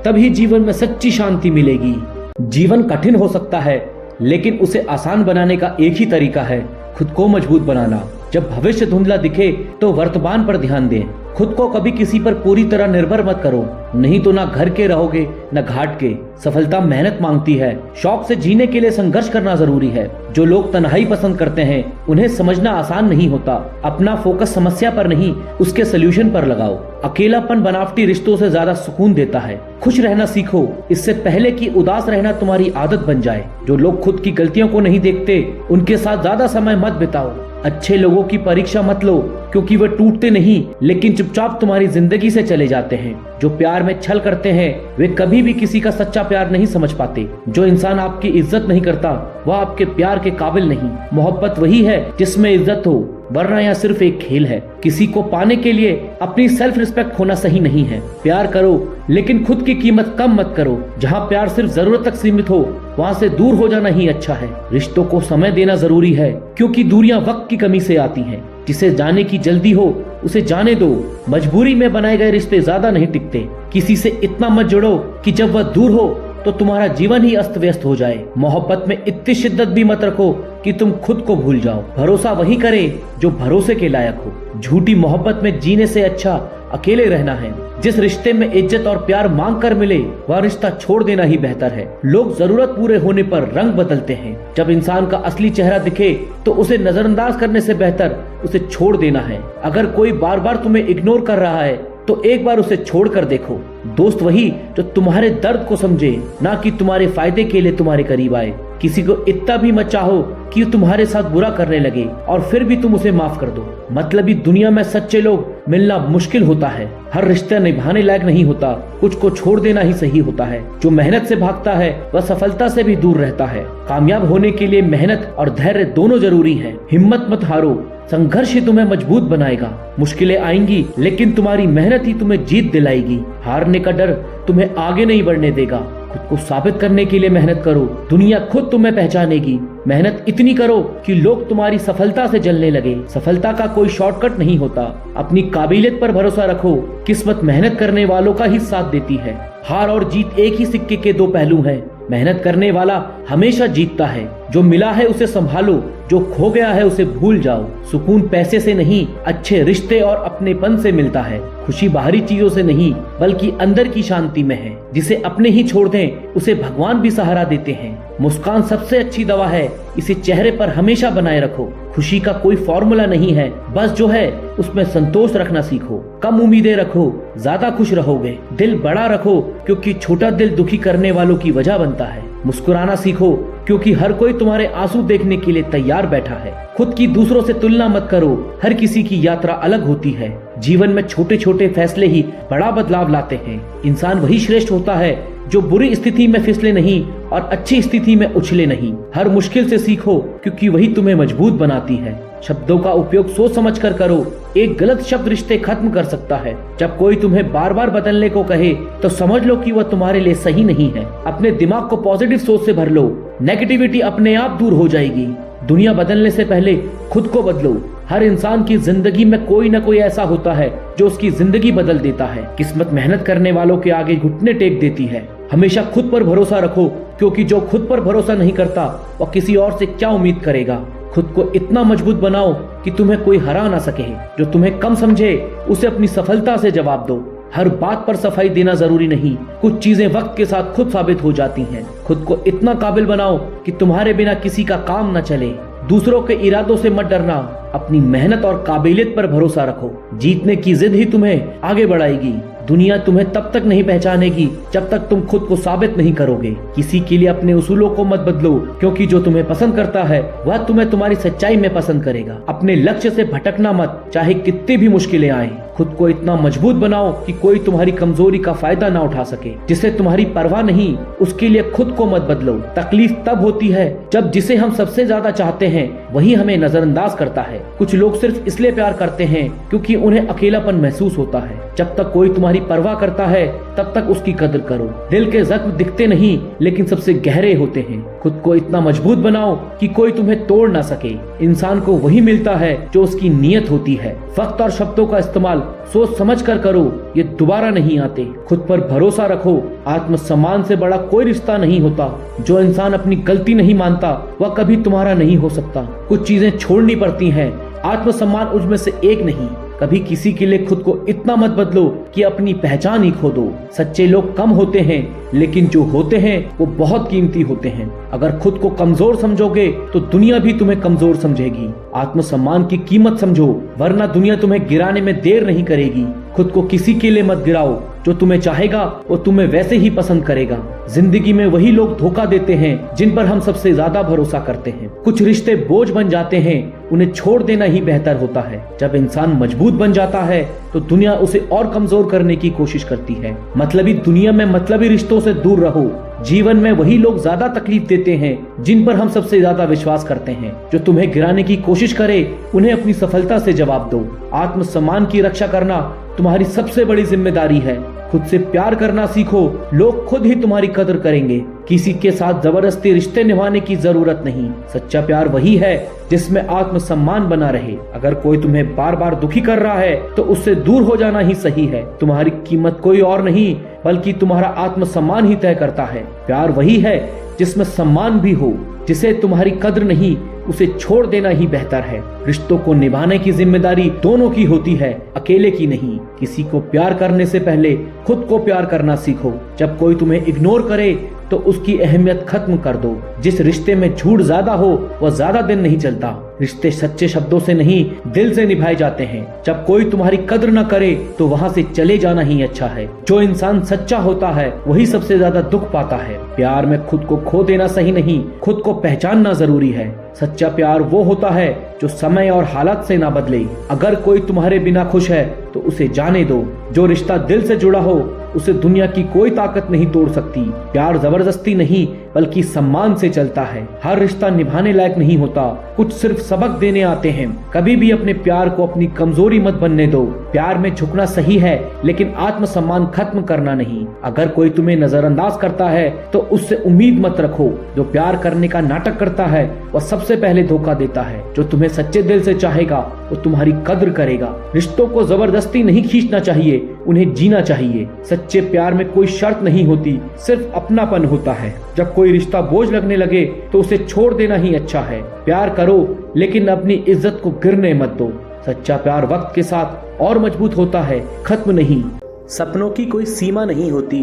तभी जीवन में सच्ची शांति मिलेगी। जीवन कठिन हो सकता है लेकिन उसे आसान बनाने का एक ही तरीका है, खुद को मजबूत बनाना। जब भविष्य धुंधला दिखे तो वर्तमान पर ध्यान दें। खुद को कभी किसी पर पूरी तरह निर्भर मत करो, नहीं तो ना घर के रहोगे न घाट के। सफलता मेहनत मांगती है। शौक से जीने के लिए संघर्ष करना जरूरी है। जो लोग तन्हाई पसंद करते हैं उन्हें समझना आसान नहीं होता। अपना फोकस समस्या पर नहीं उसके सोल्यूशन पर लगाओ। अकेलापन बनावटी रिश्तों से ज्यादा सुकून देता है। खुश रहना सीखो इससे पहले कि उदास रहना तुम्हारी आदत बन जाए। जो लोग खुद की गलतियों को नहीं देखते उनके साथ ज्यादा समय मत बिताओ। अच्छे लोगों की परीक्षा मत लो क्योंकि वे टूटते नहीं लेकिन चुपचाप तुम्हारी जिंदगी से चले जाते हैं। जो प्यार में छल करते हैं वे कभी भी किसी का सच्चा प्यार नहीं समझ पाते। जो इंसान आपकी इज्जत नहीं करता वह आपके प्यार के काबिल नहीं। मोहब्बत वही है जिसमें इज्जत हो, वरना यह सिर्फ एक खेल है। किसी को पाने के लिए अपनी सेल्फ रिस्पेक्ट होना सही नहीं है। प्यार करो लेकिन खुद की कीमत कम मत करो। जहाँ प्यार सिर्फ जरूरत तक सीमित हो वहाँ से दूर हो जाना ही अच्छा है। रिश्तों को समय देना जरूरी है क्योंकि दूरियां वक्त की कमी से आती हैं। जिसे जाने की जल्दी हो उसे जाने दो। मजबूरी में बनाए गए रिश्ते ज्यादा नहीं टिकते। किसी से इतना मत जुड़ो कि जब वह दूर हो तो तुम्हारा जीवन ही अस्त व्यस्त हो जाए। मोहब्बत में इतनी शिद्दत भी मत रखो कि तुम खुद को भूल जाओ। भरोसा वही करे जो भरोसे के लायक हो। झूठी मोहब्बत में जीने से अच्छा अकेले रहना है। जिस रिश्ते में इज्जत और प्यार मांग कर मिले वह रिश्ता छोड़ देना ही बेहतर है। लोग जरूरत पूरे होने पर रंग बदलते हैं। जब इंसान का असली चेहरा दिखे तो उसे नजरअंदाज करने से बेहतर उसे छोड़ देना है। अगर कोई बार बार तुम्हें इग्नोर कर रहा है तो एक बार उसे छोड़ कर देखो। दोस्त वही जो तुम्हारे दर्द को समझे, ना कि तुम्हारे फायदे के लिए तुम्हारे करीब आए। किसी को इतना भी मत चाहो कि तुम्हारे साथ बुरा करने लगे और फिर भी तुम उसे माफ कर दो। मतलबी दुनिया में सच्चे लोग मिलना मुश्किल होता है। हर रिश्ता निभाने लायक नहीं होता। कुछ को छोड़ देना ही सही होता है। जो मेहनत से भागता है वह सफलता से भी दूर रहता है। कामयाब होने के लिए मेहनत और धैर्य दोनों जरूरी है। हिम्मत मत हारो, संघर्ष ही तुम्हें मजबूत बनाएगा। मुश्किलें आएंगी लेकिन तुम्हारी मेहनत ही तुम्हें जीत दिलाएगी। हारने का डर तुम्हें आगे नहीं बढ़ने देगा। खुद को साबित करने के लिए मेहनत करो, दुनिया खुद तुम्हें पहचानेगी। मेहनत इतनी करो कि लोग तुम्हारी सफलता से जलने लगे। सफलता का कोई शॉर्टकट नहीं होता। अपनी काबिलियत पर भरोसा रखो। किस्मत मेहनत करने वालों का ही साथ देती है। हार और जीत एक ही सिक्के के दो पहलू हैं। मेहनत करने वाला हमेशा जीतता है। जो मिला है उसे संभालो, जो खो गया है उसे भूल जाओ। सुकून पैसे से नहीं, अच्छे रिश्ते और अपनेपन से मिलता है। खुशी बाहरी चीजों से नहीं बल्कि अंदर की शांति में है। जिसे अपने ही छोड़ दें उसे भगवान भी सहारा देते हैं। मुस्कान सबसे अच्छी दवा है, इसे चेहरे पर हमेशा बनाए रखो। खुशी का कोई फॉर्मूला नहीं है, बस जो है उसमें संतोष रखना सीखो। कम उम्मीदें रखो, ज्यादा खुश रहोगे। दिल बड़ा रखो क्योंकि छोटा दिल दुखी करने वालों की वजह बनता है। मुस्कुराना सीखो क्योंकि हर कोई तुम्हारे आंसू देखने के लिए तैयार बैठा है। खुद की दूसरों से तुलना मत करो, हर किसी की यात्रा अलग होती है। जीवन में छोटे छोटे फैसले ही बड़ा बदलाव लाते हैं। इंसान वही श्रेष्ठ होता है जो बुरी स्थिति में फिसले नहीं और अच्छी स्थिति में उछले नहीं। हर मुश्किल से सीखो क्योंकि वही तुम्हें मजबूत बनाती है। शब्दों का उपयोग सोच समझ कर करो। एक गलत शब्द रिश्ते खत्म कर सकता है। जब कोई तुम्हें बार बार बदलने को कहे तो समझ लो कि वह तुम्हारे लिए सही नहीं है। अपने दिमाग को पॉजिटिव सोच से भर लो, नेगेटिविटी अपने आप दूर हो जाएगी। दुनिया बदलने से पहले खुद को बदलो। हर इंसान की जिंदगी में कोई न कोई ऐसा होता है जो उसकी जिंदगी बदल देता है। किस्मत मेहनत करने वालों के आगे घुटने टेक देती है। हमेशा खुद पर भरोसा रखो क्योंकि जो खुद पर भरोसा नहीं करता वह किसी और से क्या उम्मीद करेगा। खुद को इतना मजबूत बनाओ कि तुम्हें कोई हरा ना सके। जो तुम्हें कम समझे उसे अपनी सफलता से जवाब दो। हर बात पर सफाई देना जरूरी नहीं, कुछ चीजें वक्त के साथ खुद साबित हो जाती हैं। खुद को इतना काबिल बनाओ कि तुम्हारे बिना किसी का काम न चले। दूसरों के इरादों से मत डरना, अपनी मेहनत और काबिलियत पर भरोसा रखो। जीतने की जिद ही तुम्हें आगे बढ़ाएगी। दुनिया तुम्हें तब तक नहीं पहचानेगी जब तक तुम खुद को साबित नहीं करोगे। किसी के लिए अपने उसूलों को मत बदलो क्योंकि जो तुम्हें पसंद करता है वह तुम्हें तुम्हारी सच्चाई में पसंद करेगा। अपने लक्ष्य से भटकना मत, चाहे कितनी भी मुश्किलें आए। खुद को इतना मजबूत बनाओ कि कोई तुम्हारी कमजोरी का फायदा ना उठा सके। जिसे तुम्हारी परवाह नहीं उसके लिए खुद को मत बदलो। तकलीफ तब होती है जब जिसे हम सबसे ज्यादा चाहते हैं वही हमें नजरअंदाज करता है। कुछ लोग सिर्फ इसलिए प्यार करते हैं क्योंकि उन्हें अकेलापन महसूस होता है। जब तक कोई तुम्हारी परवाह करता है तब तक उसकी कदर करो। दिल के जख्म दिखते नहीं लेकिन सबसे गहरे होते हैं। खुद को इतना मजबूत बनाओ कि कोई तुम्हें तोड़ ना सके। इंसान को वही मिलता है जो उसकी नीयत होती है। वक्त और शब्दों का इस्तेमाल सोच समझ कर करो, ये दोबारा नहीं आते। खुद पर भरोसा रखो। आत्मसम्मान से बड़ा कोई रिश्ता नहीं होता। जो इंसान अपनी गलती नहीं मानता वह कभी तुम्हारा नहीं हो सकता। कुछ चीजें छोड़नी पड़ती हैं, आत्मसम्मान उसमें से एक नहीं। कभी किसी के लिए खुद को इतना मत बदलो कि अपनी पहचान ही खो दो। सच्चे लोग कम होते हैं लेकिन जो होते हैं वो बहुत कीमती होते हैं। अगर खुद को कमजोर समझोगे तो दुनिया भी तुम्हें कमजोर समझेगी। आत्मसम्मान की कीमत समझो वरना दुनिया तुम्हें गिराने में देर नहीं करेगी। खुद को किसी के लिए मत गिराओ। जो तुम्हें चाहेगा वो तुम्हें वैसे ही पसंद करेगा। जिंदगी में वही लोग धोखा देते हैं जिन पर हम सबसे ज्यादा भरोसा करते हैं। कुछ रिश्ते बोझ बन जाते हैं, उन्हें छोड़ देना ही बेहतर होता है। जब इंसान मजबूत बन जाता है तो दुनिया उसे और कमजोर करने की कोशिश करती है। मतलबी दुनिया में मतलबी रिश्तों से दूर रहो। जीवन में वही लोग ज्यादा तकलीफ देते हैं जिन पर हम सबसे ज्यादा विश्वास करते हैं। जो तुम्हें गिराने की कोशिश करे उन्हें अपनी सफलता से जवाब दो। आत्मसम्मान की रक्षा करना तुम्हारी सबसे बड़ी जिम्मेदारी है। खुद से प्यार करना सीखो, लोग खुद ही तुम्हारी कदर करेंगे। किसी के साथ जबरदस्ती रिश्ते निभाने की जरूरत नहीं। सच्चा प्यार वही है जिसमें आत्मसम्मान बना रहे। अगर कोई तुम्हें बार बार दुखी कर रहा है तो उससे दूर हो जाना ही सही है। तुम्हारी कीमत कोई और नहीं बल्कि तुम्हारा आत्मसम्मान ही तय करता है। प्यार वही है जिसमें सम्मान भी हो। जिसे तुम्हारी कद्र नहीं उसे छोड़ देना ही बेहतर है। रिश्तों को निभाने की जिम्मेदारी दोनों की होती है, अकेले की नहीं। किसी को प्यार करने से पहले खुद को प्यार करना सीखो। जब कोई तुम्हें इग्नोर करे तो उसकी अहमियत खत्म कर दो। जिस रिश्ते में झूठ ज्यादा हो वह ज्यादा दिन नहीं चलता। रिश्ते सच्चे शब्दों से नहीं दिल से निभाए जाते हैं। जब कोई तुम्हारी कद्र न करे तो वहाँ से चले जाना ही अच्छा है। जो इंसान सच्चा होता है वही सबसे ज्यादा दुख पाता है। प्यार में खुद को खो देना सही नहीं, खुद को पहचानना जरूरी है। सच्चा प्यार वो होता है जो समय और हालात से ना बदले। अगर कोई तुम्हारे बिना खुश है तो उसे जाने दो। जो रिश्ता दिल से जुड़ा हो उसे दुनिया की कोई ताकत नहीं तोड़ सकती। प्यार जबरदस्ती नहीं बल्कि सम्मान से चलता है। हर रिश्ता निभाने लायक नहीं होता, कुछ सिर्फ सबक देने आते हैं। कभी भी अपने प्यार को अपनी कमजोरी मत बनने दो। प्यार में झुकना सही है लेकिन आत्मसम्मान खत्म करना नहीं। अगर कोई तुम्हें नजरअंदाज करता है तो उससे उम्मीद मत रखो। जो प्यार करने का नाटक करता है वह सबसे पहले धोखा देता है। जो तुम्हें सच्चे दिल से चाहेगा वो तुम्हारी कद्र करेगा। रिश्तों को जबरदस्ती नहीं खींचना चाहिए, उन्हें जीना चाहिए। सच्चे प्यार में कोई शर्त नहीं होती, सिर्फ अपनापन होता है। जब कोई रिश्ता बोझ लगने लगे तो उसे छोड़ देना ही अच्छा है। प्यार करो लेकिन अपनी इज्जत को गिरने मत दो। सच्चा प्यार वक्त के साथ और मजबूत होता है, खत्म नहीं। सपनों की कोई सीमा नहीं होती,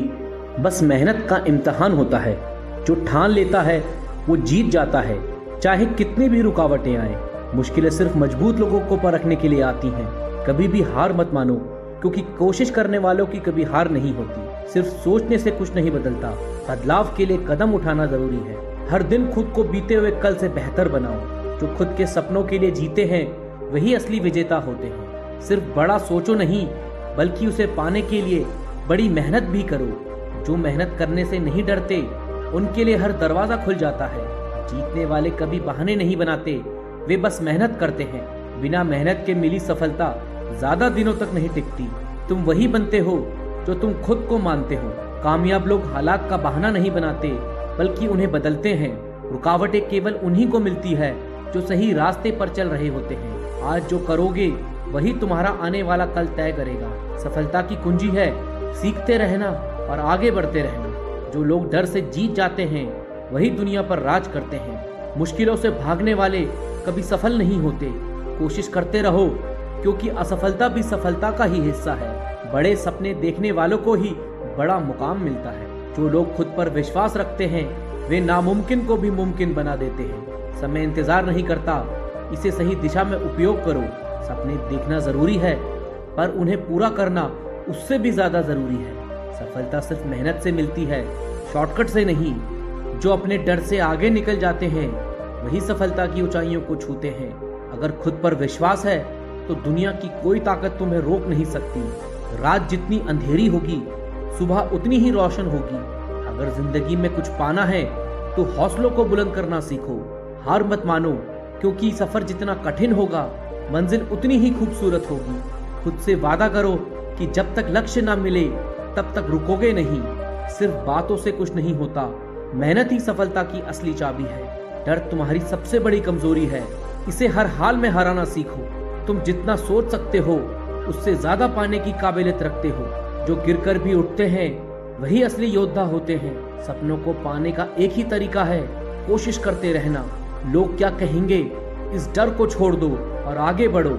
बस मेहनत का इम्तिहान होता है। जो ठान लेता है वो जीत जाता है, चाहे कितनी भी रुकावटें आए। मुश्किलें सिर्फ मजबूत लोगों को परखने के लिए आती हैं। कभी भी हार मत मानो क्योंकि कोशिश करने वालों की कभी हार नहीं होती। सिर्फ सोचने से कुछ नहीं बदलता, बदलाव के लिए कदम उठाना जरूरी है। हर दिन खुद को बीते हुए कल से बेहतर बनाओ। जो खुद के सपनों के लिए जीते हैं वही असली विजेता होते हैं। सिर्फ बड़ा सोचो नहीं बल्कि उसे पाने के लिए बड़ी मेहनत भी करो। जो मेहनत करने से नहीं डरते उनके लिए हर दरवाजा खुल जाता है। जीतने वाले कभी बहाने नहीं बनाते, वे बस मेहनत करते हैं। बिना मेहनत के मिली सफलता ज्यादा दिनों तक नहीं टिकती। तुम वही बनते हो जो तुम खुद को मानते हो। कामयाब लोग हालात का बहाना नहीं बनाते बल्कि उन्हें बदलते हैं। रुकावटें केवल उन्हीं को मिलती है जो सही रास्ते पर चल रहे होते हैं। आज जो करोगे वही तुम्हारा आने वाला कल तय करेगा। सफलता की कुंजी है सीखते रहना और आगे बढ़ते रहना। जो लोग डर से जीत जाते हैं वही दुनिया पर राज करते हैं। मुश्किलों से भागने वाले कभी सफल नहीं होते। कोशिश करते रहो क्योंकि असफलता भी सफलता का ही हिस्सा है। बड़े सपने देखने वालों को ही बड़ा मुकाम मिलता है। जो लोग खुद पर विश्वास रखते हैं वे नामुमकिन को भी मुमकिन बना देते हैं। समय इंतजार नहीं करता, इसे सही दिशा में उपयोग करो। सपने देखना जरूरी है पर उन्हें पूरा करना उससे भी ज्यादा जरूरी है। सफलता सिर्फ मेहनत से मिलती है, शॉर्टकट से नहीं। जो अपने डर से आगे निकल जाते हैं वही सफलता की ऊंचाइयों को छूते हैं। अगर खुद पर विश्वास है तो दुनिया की कोई ताकत तुम्हें रोक नहीं सकती। रात जितनी अंधेरी होगी, सुबह उतनी ही रोशन होगी। अगर जिंदगी में कुछ पाना है तो हौसलों को बुलंद करना सीखो। हार मत मानो, क्योंकि सफर जितना कठिन होगा, मंजिल उतनी ही खूबसूरत होगी। खुद से वादा करो कि जब तक लक्ष्य ना मिले तब तक रुकोगे नहीं। सिर्फ बातों से कुछ नहीं होता, मेहनत ही सफलता की असली चाबी है। डर तुम्हारी सबसे बड़ी कमजोरी है, इसे हर हाल में हराना सीखो। तुम जितना सोच सकते हो उससे ज्यादा पाने की काबिलियत रखते हो। जो गिरकर भी उठते हैं वही असली योद्धा होते हैं। सपनों को पाने का एक ही तरीका है, कोशिश करते रहना। लोग क्या कहेंगे, इस डर को छोड़ दो और आगे बढ़ो।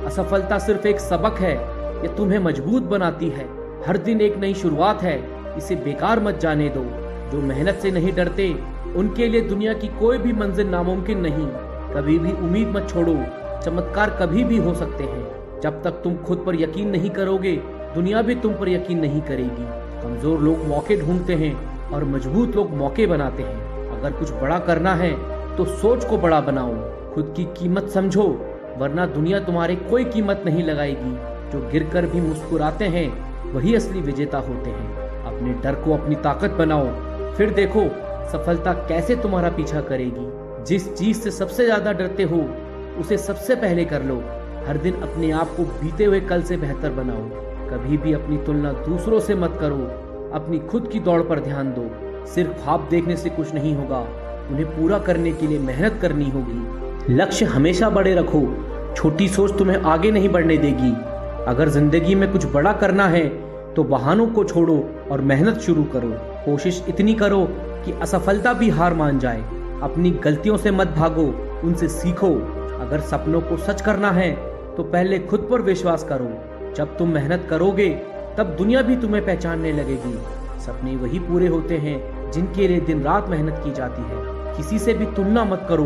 असफलता सिर्फ एक सबक है, ये तुम्हें मजबूत बनाती है। हर दिन एक नई शुरुआत है, इसे बेकार मत जाने दो। जो मेहनत से नहीं डरते उनके लिए दुनिया की कोई भी मंजिल नामुमकिन नहीं। कभी भी उम्मीद मत छोड़ो, चमत्कार कभी भी हो सकते हैं। जब तक तुम खुद पर यकीन नहीं करोगे, दुनिया भी तुम पर यकीन नहीं करेगी। कमजोर लोग मौके ढूंढते हैं और मजबूत लोग मौके बनाते हैं। अगर कुछ बड़ा करना है तो सोच को बड़ा बनाओ। खुद की कीमत समझो, वरना दुनिया तुम्हारी कोई कीमत नहीं लगाएगी। जो गिरकर भी मुस्कुराते हैं वही असली विजेता होते हैं। अपने डर को अपनी ताकत बनाओ, फिर देखो सफलता कैसे तुम्हारा पीछा करेगी। जिस चीज से सबसे ज्यादा डरते हो उसे सबसे पहले कर लो। हर दिन अपने आप को बीते हुए कल से बेहतर बनाओ। कभी भी अपनी तुलना दूसरों से मत करो, अपनी खुद की दौड़ पर ध्यान दो। सिर्फ ख्वाब देखने से कुछ नहीं होगा, उन्हें पूरा करने के लिए मेहनत करनी होगी। लक्ष्य हमेशा बड़े रखो, छोटी सोच तुम्हें आगे नहीं बढ़ने देगी। अगर जिंदगी में कुछ बड़ा करना है तो बहानों को छोड़ो और मेहनत शुरू करो। कोशिश इतनी करो कि असफलता भी हार मान जाए। अपनी गलतियों से मत भागो, उनसे सीखो। अगर सपनों को सच करना है तो पहले खुद पर विश्वास करो। जब तुम मेहनत करोगे तब दुनिया भी तुम्हें पहचानने लगेगी। सपने वही पूरे होते हैं जिनके लिए दिन रात मेहनत की जाती है। किसी से भी तुलना मत करो,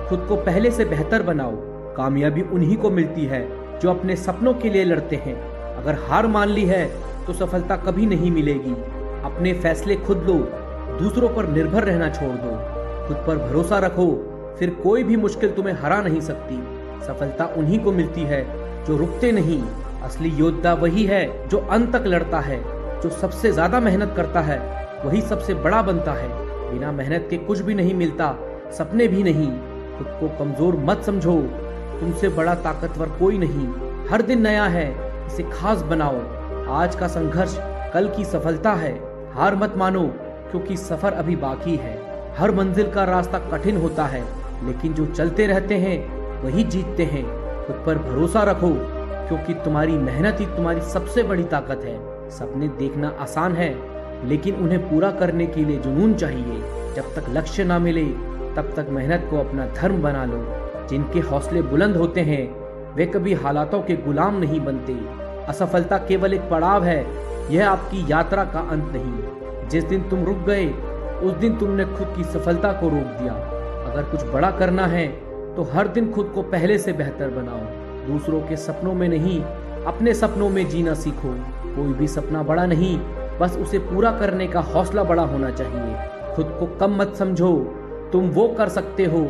खुद को पहले से बेहतर बनाओ। कामयाबी उन्हीं को मिलती है जो अपने सपनों के लिए लड़ते हैं। अगर हार मान ली है तो सफलता कभी नहीं मिलेगी। अपने फैसले खुद लो, दूसरों पर निर्भर रहना छोड़ दो। खुद पर भरोसा रखो, फिर कोई भी मुश्किल तुम्हें हरा नहीं सकती। सफलता उन्हीं को मिलती है जो रुकते नहीं। असली योद्धा वही है जो अंत तक लड़ता है। जो सबसे ज्यादा मेहनत करता है वही सबसे बड़ा बनता है। बिना मेहनत के कुछ भी नहीं मिलता, सपने भी नहीं। खुद को कमजोर मत समझो, तुमसे बड़ा ताकतवर कोई नहीं। हर दिन नया है, इसे खास बनाओ। आज का संघर्ष कल की सफलता है। हार मत मानो, क्योंकि सफर अभी बाकी है। हर मंजिल का रास्ता कठिन होता है, लेकिन जो चलते रहते हैं वही जीतते हैं। खुद पर भरोसा रखो, क्योंकि तुम्हारी मेहनत ही तुम्हारी सबसे बड़ी ताकत है। सपने देखना आसान है, लेकिन उन्हें पूरा करने के लिए जुनून चाहिए। जब तक लक्ष्य ना मिले तब तक मेहनत को अपना धर्म बना लो। जिनके हौसले बुलंद होते हैं वे कभी हालातों के गुलाम नहीं बनते। असफलता केवल एक पड़ाव है, यह आपकी यात्रा का अंत नहीं। जिस दिन तुम रुक गए उस दिन तुमने खुद की सफलता को रोक दिया। अगर कुछ बड़ा करना है तो हर दिन खुद को पहले से बेहतर बनाओ। दूसरों के सपनों में नहीं, अपने सपनों में जीना सीखो। कोई भी सपना बड़ा नहीं, बस उसे पूरा करने का हौसला बड़ा होना चाहिए। खुद को कम मत समझो, तुम वो कर सकते हो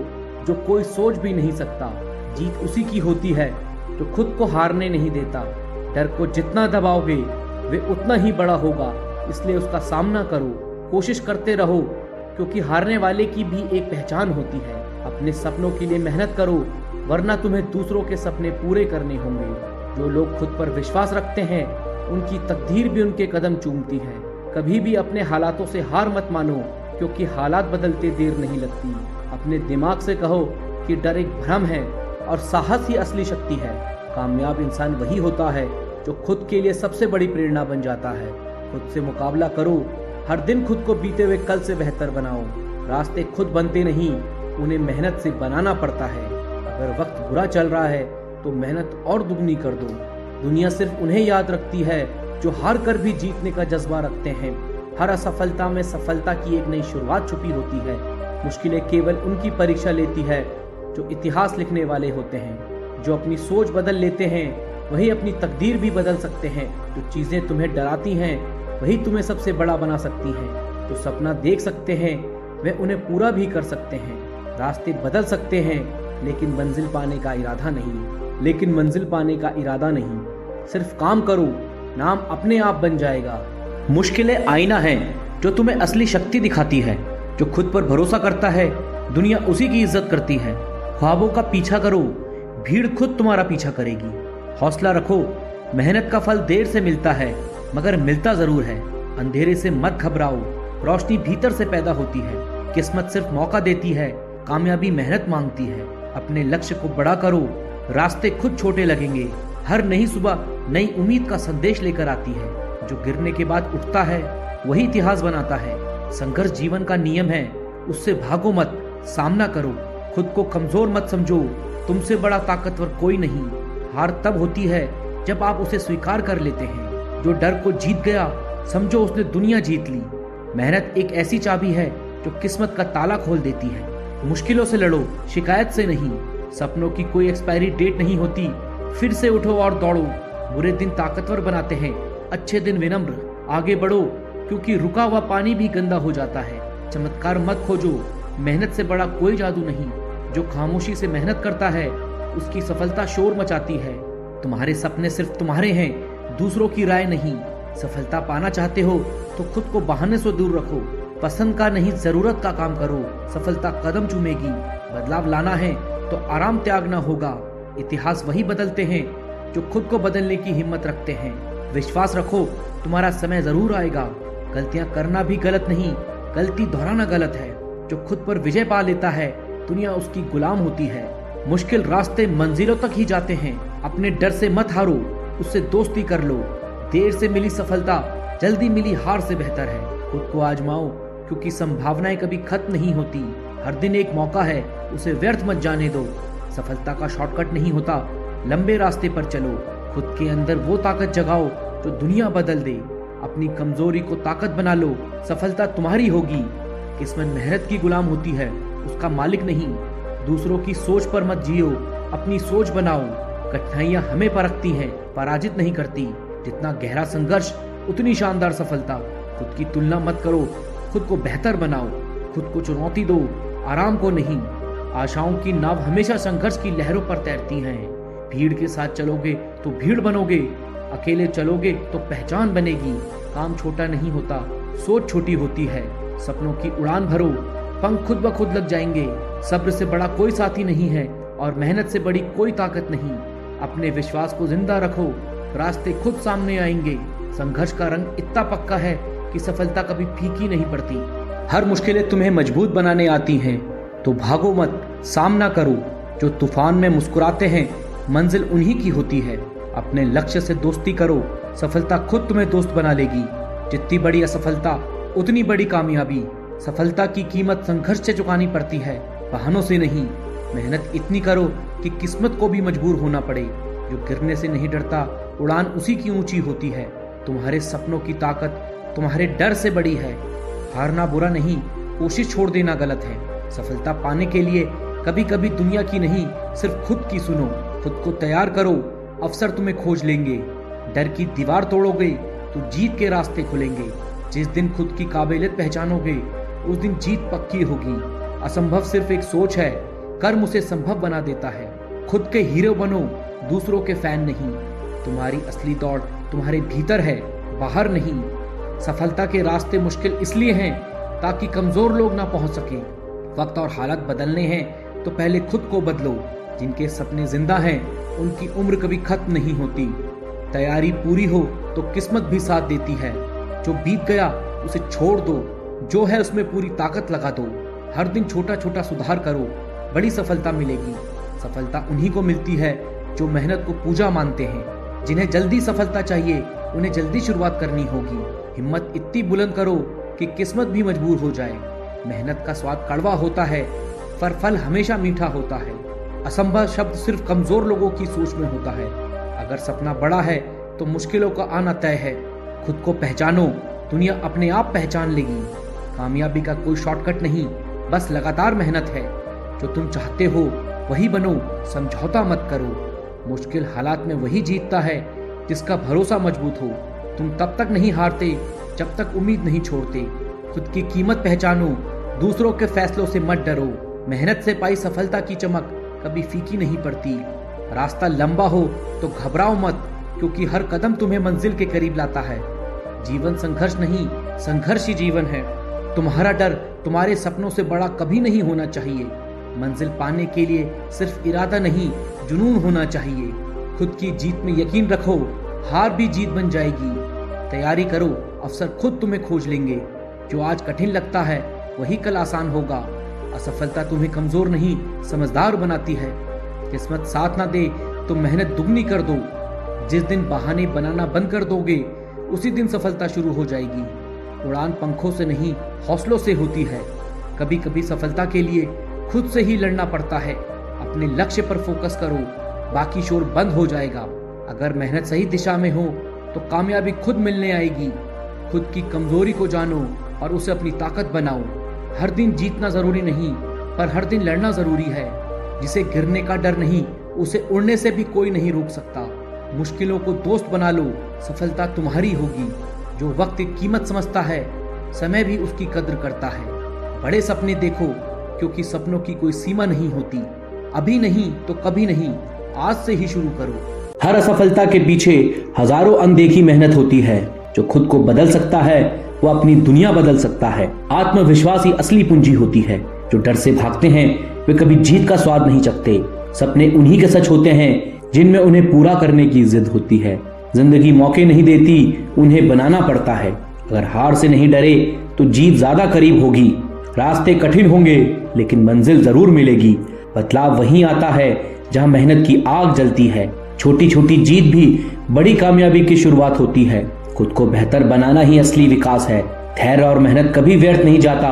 जो कोई सोच भी नहीं सकता। जीत उसी की होती है जो खुद को हारने नहीं देता। डर को जितना दबाओगे वे उतना ही बड़ा होगा, इसलिए उसका सामना करो। कोशिश करते रहो, क्योंकि हारने वाले की भी एक पहचान होती है। अपने सपनों के लिए मेहनत करो, वरना तुम्हें दूसरों के सपने पूरे करने होंगे। जो लोग खुद पर विश्वास रखते हैं उनकी तकदीर भी उनके कदम चूमती है। कभी भी अपने हालातों से हार मत मानो, क्योंकि हालात बदलते देर नहीं लगती। अपने दिमाग से कहो कि डर एक भ्रम है और साहस ही असली शक्ति है। कामयाब इंसान वही होता है जो खुद के लिए सबसे बड़ी प्रेरणा बन जाता है। खुद से मुकाबला करो, हर दिन खुद को बीते हुए कल से बेहतर बनाओ। रास्ते खुद बनते नहीं, उन्हें मेहनत से बनाना पड़ता है। अगर वक्त बुरा चल रहा है तो मेहनत और दुगनी कर दो। दुनिया सिर्फ उन्हें याद रखती है जो हार कर भी जीतने का जज्बा रखते हैं। हर असफलता में सफलता की एक नई शुरुआत छुपी होती है। मुश्किलें केवल उनकी परीक्षा लेती है जो इतिहास लिखने वाले होते हैं। जो अपनी सोच बदल लेते हैं वही अपनी तकदीर भी बदल सकते हैं। जो चीजें तुम्हें डराती हैं वही तुम्हें सबसे बड़ा बना सकती हैं। जो सपना देख सकते हैं वे उन्हें पूरा भी कर सकते हैं। रास्ते बदल सकते हैं, लेकिन मंजिल पाने का इरादा नहीं। लेकिन मंजिल पाने का इरादा नहीं। सिर्फ काम करो, नाम अपने आप बन जाएगा। मुश्किलें आईना है जो तुम्हें असली शक्ति दिखाती है। जो खुद पर भरोसा करता है, दुनिया उसी की इज्जत करती है। ख्वाबों का पीछा करो, भीड़ खुद तुम्हारा पीछा करेगी। हौसला रखो, मेहनत का फल देर से मिलता है मगर मिलता जरूर है। अंधेरे से मत घबराओ, रोशनी भीतर से पैदा होती है। किस्मत सिर्फ मौका देती है, कामयाबी मेहनत मांगती है। अपने लक्ष्य को बड़ा करो, रास्ते खुद छोटे लगेंगे। हर नई सुबह नई उम्मीद का संदेश लेकर आती है। जो गिरने के बाद उठता है वही इतिहास बनाता है। संघर्ष जीवन का नियम है, उससे भागो मत, सामना करो। खुद को कमजोर मत समझो, तुमसे बड़ा ताकतवर कोई नहीं। हार तब होती है जब आप उसे स्वीकार कर लेते हैं। जो डर को जीत गया समझो उसने दुनिया जीत ली। मेहनत एक ऐसी चाबी है जो किस्मत का ताला खोल देती है। मुश्किलों से लड़ो, शिकायत से नहीं। सपनों की कोई एक्सपायरी डेट नहीं होती। फिर से उठो और दौड़ो। बुरे दिन ताकतवर बनाते हैं, अच्छे दिन विनम्र। आगे बढ़ो क्योंकि रुका हुआ पानी भी गंदा हो जाता है। चमत्कार मत खोजो, मेहनत से बड़ा कोई जादू नहीं। जो खामोशी से मेहनत करता है उसकी सफलता शोर मचाती है। तुम्हारे सपने सिर्फ तुम्हारे हैं, दूसरों की राय नहीं। सफलता पाना चाहते हो तो खुद को बहाने से दूर रखो। पसंद का नहीं, जरूरत का काम करो। सफलता कदम चूमेगी। बदलाव लाना है तो आराम त्यागना होगा। इतिहास वही बदलते हैं जो खुद को बदलने की हिम्मत रखते हैं। विश्वास रखो, तुम्हारा समय जरूर आएगा। गलतियां करना भी गलत नहीं, गलती दोहराना गलत है। जो खुद पर विजय पा लेता है दुनिया उसकी गुलाम होती है। मुश्किल रास्ते मंजिलों तक ही जाते हैं। अपने डर से मत हारो, उससे दोस्ती कर लो। देर से मिली सफलता जल्दी मिली हार से बेहतर है। खुद को आजमाओ क्योंकि संभावनाएं कभी खत्म नहीं होती। हर दिन एक मौका है, उसे व्यर्थ मत जाने दो। सफलता का शॉर्टकट नहीं होता, लंबे रास्ते पर चलो। खुद के अंदर वो ताकत जगाओ जो दुनिया बदल दे। अपनी कमजोरी को ताकत बना लो, सफलता तुम्हारी होगी। किस्मत मेहनत की गुलाम होती है, उसका मालिक नहीं। दूसरों की सोच पर मत जियो, अपनी सोच बनाओ। कठिनाइयां हमें परखती हैं, पराजित नहीं करती। जितना गहरा संघर्ष उतनी शानदार सफलता। खुद की तुलना मत करो, खुद को बेहतर बनाओ। खुद को चुनौती दो, आराम को नहीं। आशाओं की नाव हमेशा संघर्ष की लहरों पर तैरती हैं। भीड़ के साथ चलोगे तो भीड़ बनोगे, अकेले चलोगे तो पहचान बनेगी। काम छोटा नहीं होता, सोच छोटी होती है। सपनों की उड़ान भरो, पंख खुद ब खुद लग जाएंगे। सब्र से बड़ा कोई साथी नहीं है और मेहनत से बड़ी कोई ताकत नहीं। अपने विश्वास को जिंदा रखो, रास्ते खुद सामने आएंगे। संघर्ष का रंग इतना पक्का है कि सफलता कभी फीकी नहीं पड़ती। हर मुश्किलें तुम्हें मजबूत बनाने आती हैं, तो भागो मत, सामना करो। जो तूफान में मुस्कुराते हैं मंजिल उन्हीं की होती है। अपने लक्ष्य से दोस्ती करो, सफलता खुद तुम्हें दोस्त बना लेगी। जितनी बड़ी असफलता उतनी बड़ी कामयाबी। सफलता की कीमत संघर्ष से चुकानी पड़ती है, बहानों से नहीं। मेहनत इतनी करो कि किस्मत को भी मजबूर होना पड़े। जो गिरने से नहीं डरता, उड़ान उसी की ऊंची होती है। तुम्हारे सपनों की ताकत तुम्हारे डर से बड़ी है। हारना बुरा नहीं, कोशिश छोड़ देना गलत है। सफलता पाने के लिए कभी कभी दुनिया की नहीं, सिर्फ खुद की सुनो। खुद को तैयार करो, अवसर तुम्हें खोज लेंगे। डर की दीवार तोड़ोगे तो जीत के रास्ते खुलेंगे। जिस दिन खुद की काबिलियत पहचानोगे उस दिन जीत पक्की होगी। असंभव सिर्फ एक सोच है, कर्म उसे संभव बना देता है। खुद के हीरो बनो, दूसरों के फैन नहीं। तुम्हारी असली दौड़ तुम्हारे भीतर है, बाहर नहीं। सफलता के रास्ते मुश्किल इसलिए हैं ताकि कमजोर लोग ना पहुंच सके। वक्त और हालात बदलने हैं तो पहले खुद को बदलो। जिनके सपने जिंदा हैं उनकी उम्र कभी खत्म नहीं होती। तैयारी पूरी हो तो किस्मत भी साथ देती है। जो बीत गया उसे छोड़ दो, जो है उसमें पूरी ताकत लगा दो। हर दिन छोटा छोटा सुधार करो, बड़ी सफलता मिलेगी। सफलता उन्हीं को मिलती है जो मेहनत को पूजा मानते हैं। जिन्हें जल्दी सफलता चाहिए उन्हें जल्दी शुरुआत करनी होगी। हिम्मत इतनी बुलंद करो कि किस्मत भी मजबूर हो जाए। मेहनत का स्वाद कड़वा होता है पर फल हमेशा मीठा होता है। असंभव शब्द सिर्फ कमजोर लोगों की सोच में होता है। अगर सपना बड़ा है तो मुश्किलों का आना तय है। खुद को पहचानो, दुनिया अपने आप पहचान लेगी। कामयाबी का कोई शॉर्टकट नहीं, बस लगातार मेहनत है। जो तुम चाहते हो वही बनो, समझौता मत करो। मुश्किल हालात में वही जीतता है जिसका भरोसा मजबूत हो। तुम तब तक नहीं हारते जब तक उम्मीद नहीं छोड़ते। खुद की कीमत पहचानो, दूसरों के फैसलों से मत डरो। मेहनत से पाई सफलता की चमक कभी फीकी नहीं पड़ती। रास्ता लंबा हो तो घबराओ मत, क्योंकि हर कदम तुम्हें मंजिल के करीब लाता है। जीवन संघर्ष नहीं, संघर्ष ही जीवन है। तुम्हारा डर तुम्हारे सपनों से बड़ा कभी नहीं होना चाहिए। मंजिल पाने के लिए सिर्फ इरादा नहीं, जुनून होना चाहिए। खुद की जीत में यकीन रखो, हार भी जीत बन जाएगी। तैयारी करो, अवसर खुद तुम्हें खोज लेंगे। जो आज कठिन लगता है वही कल आसान होगा। असफलता तुम्हें कमजोर नहीं, समझदार बनाती है। किस्मत साथ ना दे तो मेहनत दुगनी कर दो। जिस दिन बहाने बनाना बंद कर दोगे, उसी दिन सफलता शुरू हो जाएगी। उड़ान पंखों से नहीं, हौसलों से होती है। कभी कभी सफलता के लिए खुद से ही लड़ना पड़ता है। अपने लक्ष्य पर फोकस करो, बाकी शोर बंद हो जाएगा। अगर मेहनत सही दिशा में हो तो कामयाबी खुद मिलने आएगी। खुद की कमजोरी को जानो और उसे अपनी ताकत बनाओ। हर दिन जीतना जरूरी नहीं, पर हर दिन लड़ना जरूरी है। जिसे गिरने का डर नहीं, उसे उड़ने से भी कोई नहीं रोक सकता। मुश्किलों को दोस्त बना लो, सफलता तुम्हारी होगी। जो वक्त की कीमत समझता है, समय भी उसकी कद्र करता है। बड़े सपने देखो, क्योंकि सपनों की कोई सीमा नहीं होती। अभी नहीं तो कभी नहीं, आज से ही शुरू करो। हर असफलता के पीछे हजारों अनदेखी मेहनत होती है। जो खुद को बदल सकता है वो अपनी दुनिया बदल सकता है। आत्मविश्वास ही असली पूंजी होती है। जो डर से भागते हैं वे कभी जीत का स्वाद नहीं चखते। सपने उन्हीं के सच होते हैं जिनमें उन्हें पूरा करने की जिद होती है। जिंदगी मौके नहीं देती, उन्हें बनाना पड़ता है। अगर हार से नहीं डरे तो जीत ज्यादा करीब होगी। रास्ते कठिन होंगे लेकिन मंजिल जरूर मिलेगी। बदलाव वहीं आता है जहां मेहनत की आग जलती है। छोटी छोटी जीत भी बड़ी कामयाबी की शुरुआत होती है। खुद को बेहतर बनाना ही असली विकास है। धैर्य और मेहनत कभी व्यर्थ नहीं जाता।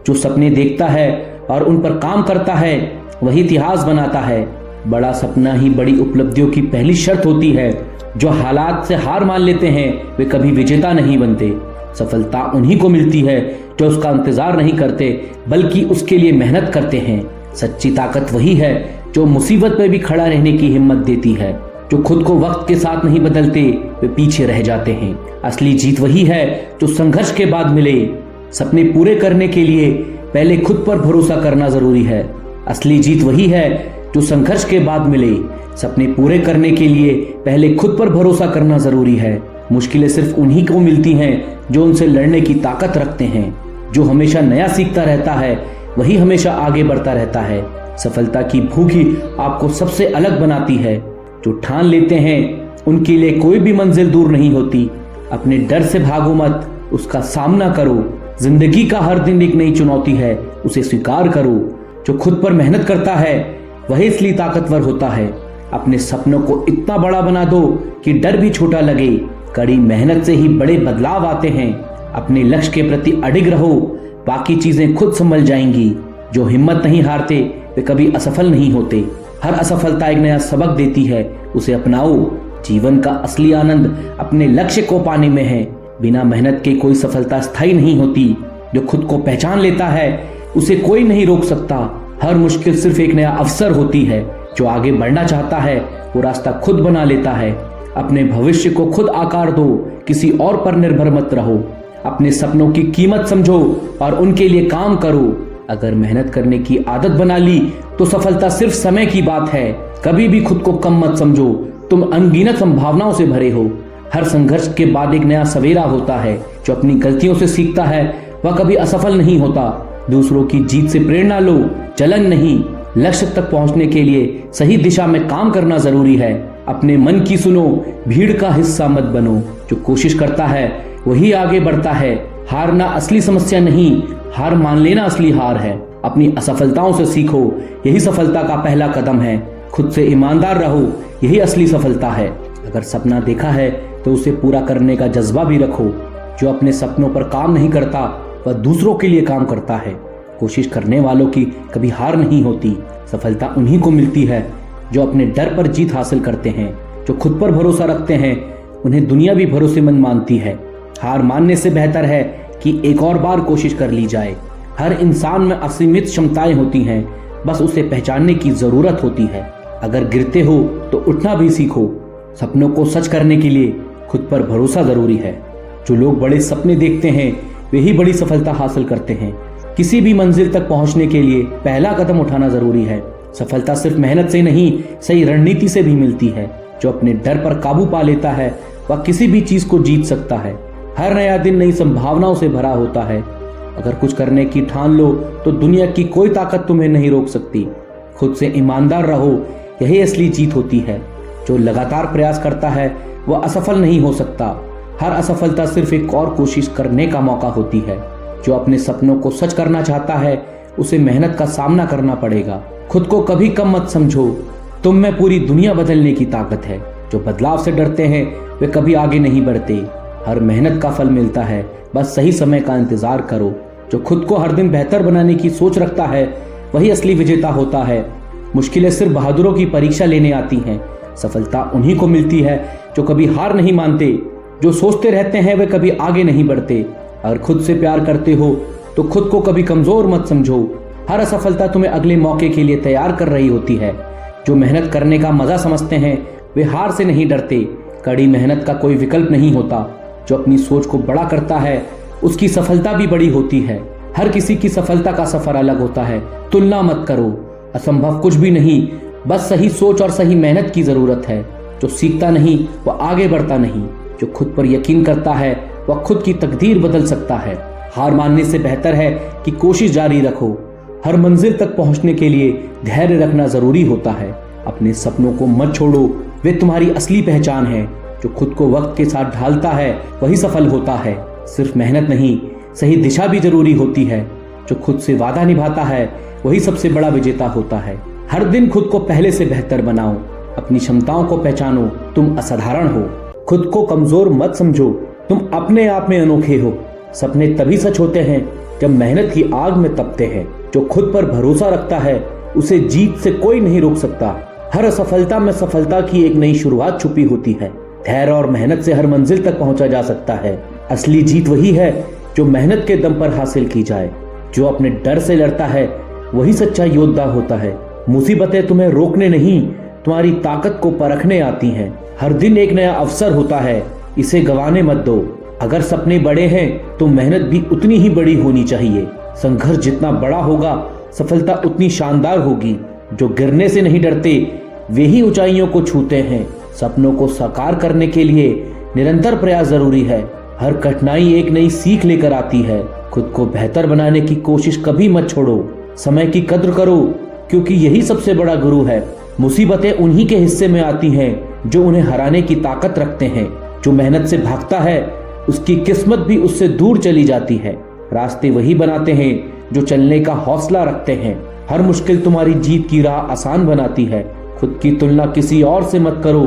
जो सपने देखता है और उन पर काम करता है वही इतिहास बनाता है। बड़ा सपना ही बड़ी उपलब्धियों की पहली शर्त होती है। जो हालात से हार मान लेते हैं वे कभी विजेता नहीं बनते। सफलता उन्हीं को मिलती है जो उसका इंतजार नहीं करते बल्कि उसके लिए मेहनत करते हैं। सच्ची ताकत वही है जो मुसीबत में भी खड़ा रहने की हिम्मत देती है। जो खुद को वक्त के साथ नहीं बदलते वे पीछे रह जाते हैं। असली जीत वही है जो संघर्ष के बाद मिले। सपने पूरे करने के लिए पहले खुद पर भरोसा करना जरूरी है। असली जीत वही है जो संघर्ष के बाद मिले। सपने पूरे करने के लिए पहले खुद पर भरोसा करना जरूरी है। मुश्किलें सिर्फ उन्हीं को मिलती हैं जो उनसे लड़ने की ताकत रखते हैं। जो हमेशा नया सीखता रहता है वही हमेशा आगे बढ़ता रहता है। सफलता की भूख ही आपको सबसे अलग बनाती है। जो ठान लेते हैं उनके लिए कोई भी मंजिल दूर नहीं होती। अपने डर से भागो मत, उसका सामना करो। जिंदगी का हर दिन एक नई चुनौती है, उसे स्वीकार करो। जो खुद पर मेहनत करता है वही इसलिए ताकतवर होता है। अपने सपनों को इतना बड़ा बना दो कि डर भी छोटा लगे। कड़ी मेहनत से ही बड़े बदलाव आते हैं। अपने लक्ष्य के प्रति अडिग रहो, बाकी चीजें खुद संभल जाएंगी। जो हिम्मत नहीं हारते वे कभी असफल नहीं होते। हर असफलता एक नया सबक देती है, उसे अपनाओ। जीवन का असली आनंद अपने लक्ष्य को पाने में है। बिना मेहनत के कोई सफलता स्थायी नहीं होती। जो खुद को पहचान लेता है उसे कोई नहीं रोक सकता। हर मुश्किल सिर्फ एक नया अवसर होती है। जो आगे बढ़ना चाहता है वो रास्ता खुद बना लेता है। अपने भविष्य को खुद आकार दो, किसी और पर निर्भर मत रहो। अपने सपनों की कीमत समझो और उनके लिए काम करो। अगर मेहनत करने की आदत बना ली तो सफलता सिर्फ समय की बात है। कभी भी खुद को कम मत समझो, तुम अनगिनत संभावनाओं से भरे हो। हर संघर्ष के बाद एक नया सवेरा होता है। जो अपनी गलतियों से सीखता है वह कभी असफल नहीं होता। दूसरों की जीत से प्रेरणा लो, जलन नहीं। लक्ष्य तक पहुंचने के लिए सही दिशा में काम करना जरूरी है। अपने मन की सुनो, भीड़ का हिस्सा मत बनो। जो कोशिश करता है वही आगे बढ़ता है। हारना असली समस्या नहीं, हार मान लेना असली हार है। अपनी असफलताओं से सीखो, यही सफलता का पहला कदम है। खुद से ईमानदार रहो, यही असली सफलता है। अगर सपना देखा है तो उसे पूरा करने का जज्बा भी रखो। जो अपने सपनों पर काम नहीं करता वह दूसरों के लिए काम करता है। कोशिश करने वालों की कभी हार नहीं होती। सफलता उन्हीं को मिलती है जो अपने डर पर जीत हासिल करते हैं। जो खुद पर भरोसा रखते हैं उन्हें दुनिया भी भरोसेमंद मानती है। हार मानने से बेहतर है कि एक और बार कोशिश कर ली जाए। हर इंसान में असीमित क्षमताएं होती हैं, बस उसे पहचानने की जरूरत होती है। अगर गिरते हो तो उठना भी सीखो। सपनों को सच करने के लिए खुद पर भरोसा जरूरी है। जो लोग बड़े सपने देखते हैं वे ही बड़ी सफलता हासिल करते हैं। किसी भी मंजिल तक पहुंचने के लिए पहला कदम उठाना जरूरी है। सफलता सिर्फ मेहनत से नहीं, सही रणनीति से भी मिलती है। जो अपने डर पर काबू पा लेता है वह किसी भी चीज को जीत सकता है। हर नया दिन नई संभावनाओं से भरा होता है। अगर कुछ करने की ठान लो तो दुनिया की कोई ताकत तुम्हें नहीं रोक सकती। खुद से ईमानदार रहो, यही असली जीत होती है। जो लगातार प्रयास करता है वह असफल नहीं हो सकता। हर असफलता सिर्फ एक और कोशिश करने का मौका होती है। जो अपने सपनों को सच करना चाहता है उसे मेहनत का सामना करना पड़ेगा। खुद को कभी कम मत समझो, तुम में पूरी दुनिया बदलने की ताकत है। जो बदलाव से डरते हैं वे कभी आगे नहीं बढ़ते। हर मेहनत का फल मिलता है, बस सही समय का इंतजार करो। जो खुद को हर दिन बेहतर बनाने की सोच रखता है वही असली विजेता होता है। मुश्किलें सिर्फ बहादुरों की परीक्षा लेने आती हैं। सफलता उन्हीं को मिलती है जो कभी हार नहीं मानते। जो सोचते रहते हैं वे कभी आगे नहीं बढ़ते। अगर खुद से प्यार करते हो तो खुद को कभी कमजोर मत समझो। हर असफलता तुम्हें अगले मौके के लिए तैयार कर रही होती है। जो मेहनत करने का मजा समझते हैं वे हार से नहीं डरते। कड़ी मेहनत का कोई विकल्प नहीं होता। जो अपनी सोच को बड़ा करता है उसकी सफलता भी बड़ी होती है। हर किसी की सफलता का सफर अलग होता है। तुलना मत करो, असंभव कुछ भी नहीं, बस सही सोच और सही मेहनत की जरूरत है। जो सीखता नहीं वह आगे बढ़ता नहीं। जो खुद पर यकीन करता है वह खुद की तकदीर बदल सकता है। हार मानने से बेहतर है कि कोशिश जारी रखो। हर मंजिल तक पहुंचने के लिए धैर्य रखना जरूरी होता है। अपने सपनों को मत छोड़ो, वे तुम्हारी असली पहचान है। जो खुद को वक्त के साथ ढालता है वही सफल होता है। सिर्फ मेहनत नहीं, सही दिशा भी जरूरी होती है। जो खुद से वादा निभाता है वही सबसे बड़ा विजेता होता है। हर दिन खुद को पहले से बेहतर बनाओ। अपनी क्षमताओं को पहचानो, तुम असाधारण हो। खुद को कमजोर मत समझो, तुम अपने आप में अनोखे हो। सपने तभी सच होते हैं जब मेहनत की आग में तपते हैं। जो खुद पर भरोसा रखता है उसे जीत से कोई नहीं रोक सकता। हर असफलता में सफलता की एक नई शुरुआत छुपी होती है। धैर्य और मेहनत से हर मंजिल तक पहुंचा जा सकता है। असली जीत वही है जो मेहनत के दम पर हासिल की जाए। जो अपने डर से लड़ता है वही सच्चा योद्धा होता है। मुसीबतें तुम्हें रोकने नहीं, तुम्हारी ताकत को परखने आती हैं। हर दिन एक नया अवसर होता है, इसे गंवाने मत दो। अगर सपने बड़े हैं तो मेहनत भी उतनी ही बड़ी होनी चाहिए। संघर्ष जितना बड़ा होगा सफलता उतनी शानदार होगी। जो गिरने से नहीं डरते वे ही ऊंचाइयों को छूते हैं। सपनों को साकार करने के लिए निरंतर प्रयास जरूरी है। हर कठिनाई एक नई सीख लेकर आती है। खुद को बेहतर बनाने की कोशिश कभी मत छोड़ो। समय की कद्र करो क्योंकि यही सबसे बड़ा गुरु है। मुसीबतें उन्हीं के हिस्से में आती हैं जो उन्हें हराने की ताकत रखते हैं। जो मेहनत से भागता है उसकी किस्मत भी उससे दूर चली जाती है। रास्ते वही बनाते हैं जो चलने का हौसला रखते हैं। हर मुश्किल तुम्हारी जीत की राह आसान बनाती है। खुद की तुलना किसी और से मत करो,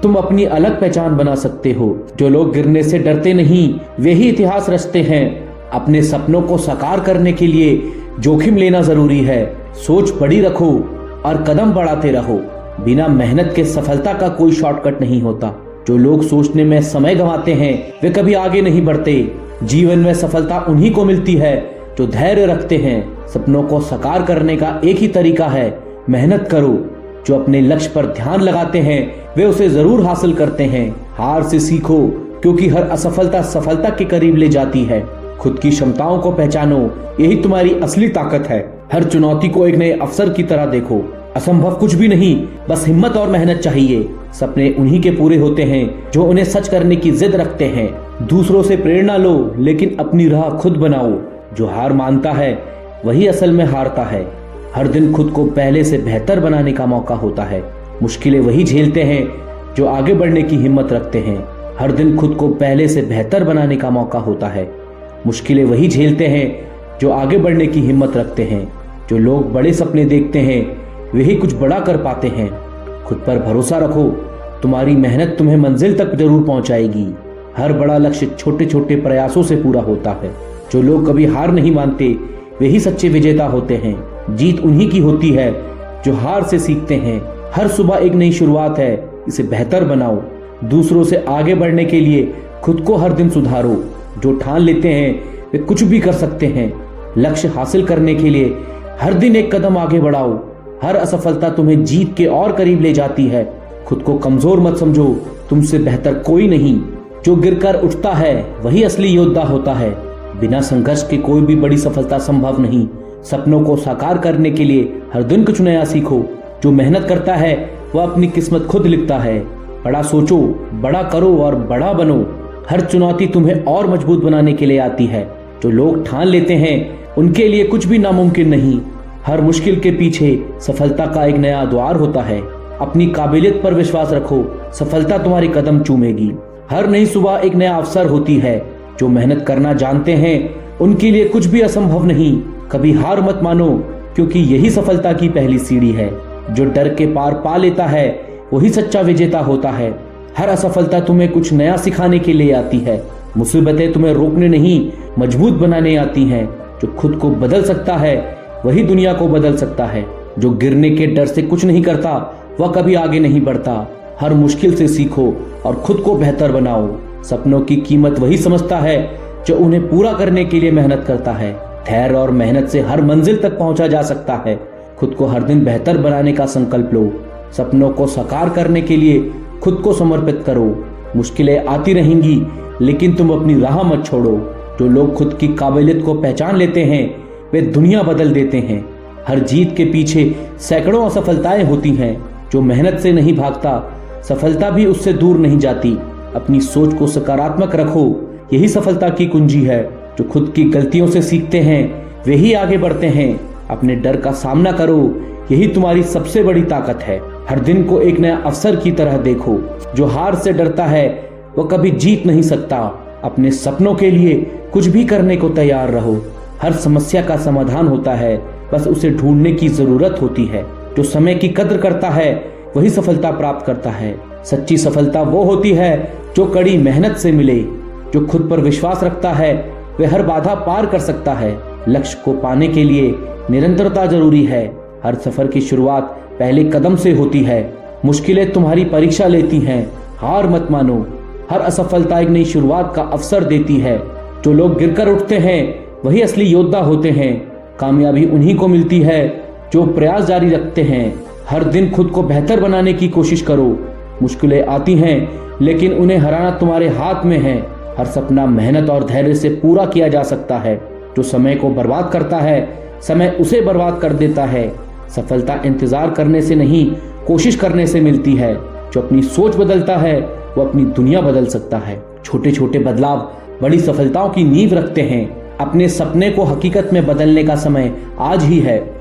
तुम अपनी अलग पहचान बना सकते हो। जो लोग गिरने से डरते नहीं वे ही इतिहास रचते हैं। अपने सपनों को साकार करने के लिए जोखिम लेना जरूरी है। सोच बड़ी रखो और कदम बढ़ाते रहो। बिना मेहनत के सफलता का कोई शॉर्टकट नहीं होता। जो लोग सोचने में समय गंवाते हैं वे कभी आगे नहीं बढ़ते। जीवन में सफलता उन्हीं को मिलती है जो धैर्य रखते हैं। सपनों को साकार करने का एक ही तरीका है, मेहनत करो। जो अपने लक्ष्य पर ध्यान लगाते हैं वे उसे जरूर हासिल करते हैं। हार से सीखो क्योंकि हर असफलता सफलता के करीब ले जाती है। खुद की क्षमताओं को पहचानो, यही तुम्हारी असली ताकत है। हर चुनौती को एक नए अवसर की तरह देखो। असंभव कुछ भी नहीं, बस हिम्मत और मेहनत चाहिए। सपने उन्हीं के पूरे होते हैं जो उन्हें सच करने की जिद रखते हैं। दूसरों से प्रेरणा लो लेकिन अपनी राह खुद बनाओ। जो हार मानता है वही असल में हारता है। हर दिन खुद को पहले से बेहतर बनाने का मौका होता है। मुश्किलें वही झेलते हैं जो आगे बढ़ने की हिम्मत रखते हैं। हर दिन खुद को पहले से बेहतर बनाने का मौका होता है। मुश्किलें वही झेलते हैं जो आगे बढ़ने की हिम्मत रखते हैं। जो लोग बड़े सपने देखते हैं वही कुछ बड़ा कर पाते हैं। खुद पर भरोसा रखो, तुम्हारी मेहनत तुम्हें मंजिल तक जरूर पहुंचाएगी। हर बड़ा लक्ष्य छोटे छोटे प्रयासों से पूरा होता है। जो लोग कभी हार नहीं मानते वे ही सच्चे विजेता होते हैं। जीत उन्हीं की होती है जो हार से सीखते हैं। हर सुबह एक नई शुरुआत है, इसे बेहतर बनाओ। दूसरों से आगे बढ़ने के लिए खुद को हर दिन सुधारो। जो ठान लेते हैं वे कुछ भी कर सकते हैं। लक्ष्य हासिल करने के लिए हर दिन एक कदम आगे बढ़ाओ। हर असफलता तुम्हें जीत के और करीब ले जाती है। खुद को कमजोर मत समझो, तुमसे बेहतर कोई नहीं। जो गिरकर उठता है वही असली योद्धा होता है। बिना संघर्ष के कोई भी बड़ी सफलता संभव नहीं। सपनों को साकार करने के लिए हर दिन कुछ नया सीखो। जो मेहनत करता है वह अपनी किस्मत खुद लिखता है। बड़ा सोचो, बड़ा करो और बड़ा बनो। हर चुनौती तुम्हें और मजबूत बनाने के लिए आती है। जो लोग ठान लेते हैं उनके लिए कुछ भी नामुमकिन नहीं। हर मुश्किल के पीछे सफलता का एक नया द्वार होता है। अपनी काबिलियत पर विश्वास रखो, सफलता तुम्हारी कदम चूमेगी। हर नई सुबह एक नया अवसर होती है। जो मेहनत करना जानते हैं उनके लिए कुछ भी असंभव नहीं। कभी हार मत मानो, क्योंकि यही सफलता की पहली सीढ़ी है। जो डर के पार पा लेता है वही सच्चा विजेता होता है। हर असफलता तुम्हें कुछ नया सिखाने के लिए आती है। मुसीबतें तुम्हें रोकने नहीं, मजबूत बनाने आती हैं। जो खुद को बदल सकता है वही दुनिया को बदल सकता है। जो गिरने के डर से कुछ नहीं करता वह कभी आगे नहीं बढ़ता। हर मुश्किल से सीखो और खुद को बेहतर बनाओ। सपनों की कीमत वही समझता है जो उन्हें पूरा करने के लिए मेहनत करता है। धैर्य और मेहनत से हर मंजिल तक पहुंचा जा सकता है। खुद को हर दिन बेहतर बनाने का संकल्प लो। सपनों को साकार करने के लिए खुद को समर्पित करो। मुश्किलें आती रहेंगी, लेकिन तुम अपनी राह मत छोड़ो। जो लोग खुद की काबिलियत को पहचान लेते हैं वे दुनिया बदल देते हैं। हर जीत के पीछे सैकड़ों असफलताएं होती हैं। जो मेहनत से नहीं भागता, सफलता भी उससे दूर नहीं जाती। अपनी सोच को सकारात्मक रखो, यही सफलता की कुंजी है। जो खुद की गलतियों से सीखते हैं वे ही आगे बढ़ते हैं। अपने डर का सामना करो, यही तुम्हारी सबसे बड़ी ताकत है। हर दिन को एक नया अवसर की तरह देखो। जो हार से डरता है वह कभी जीत नहीं सकता। अपने सपनों के लिए कुछ भी करने को तैयार रहो। हर समस्या का समाधान होता है, बस उसे ढूंढने की जरूरत होती है। जो समय की कद्र करता है वही सफलता प्राप्त करता है। सच्ची सफलता वो होती है जो कड़ी मेहनत से मिले। जो खुद पर विश्वास रखता है वह हर बाधा पार कर सकता है। लक्ष्य को पाने के लिए निरंतरता जरूरी है। हर सफर की शुरुआत पहले कदम से होती है। मुश्किलें तुम्हारी परीक्षा लेती हैं, हार मत मानो। हर असफलता एक नई शुरुआत का अवसर देती है। जो लोग गिरकर उठते हैं वही असली योद्धा होते हैं। कामयाबी उन्हीं को मिलती है जो प्रयास जारी रखते हैं। हर दिन खुद को बेहतर बनाने की कोशिश करो। मुश्किलें आती हैं, लेकिन उन्हें हराना तुम्हारे हाथ में है। हर सपना मेहनत और धैर्य से पूरा किया जा सकता है। जो समय को बर्बाद करता है समय उसे बर्बाद कर देता है। सफलता इंतजार करने से नहीं, कोशिश करने से मिलती है। जो अपनी सोच बदलता है वो अपनी दुनिया बदल सकता है। छोटे छोटे बदलाव बड़ी सफलताओं की नींव रखते हैं। अपने सपने को हकीकत में बदलने का समय आज ही है।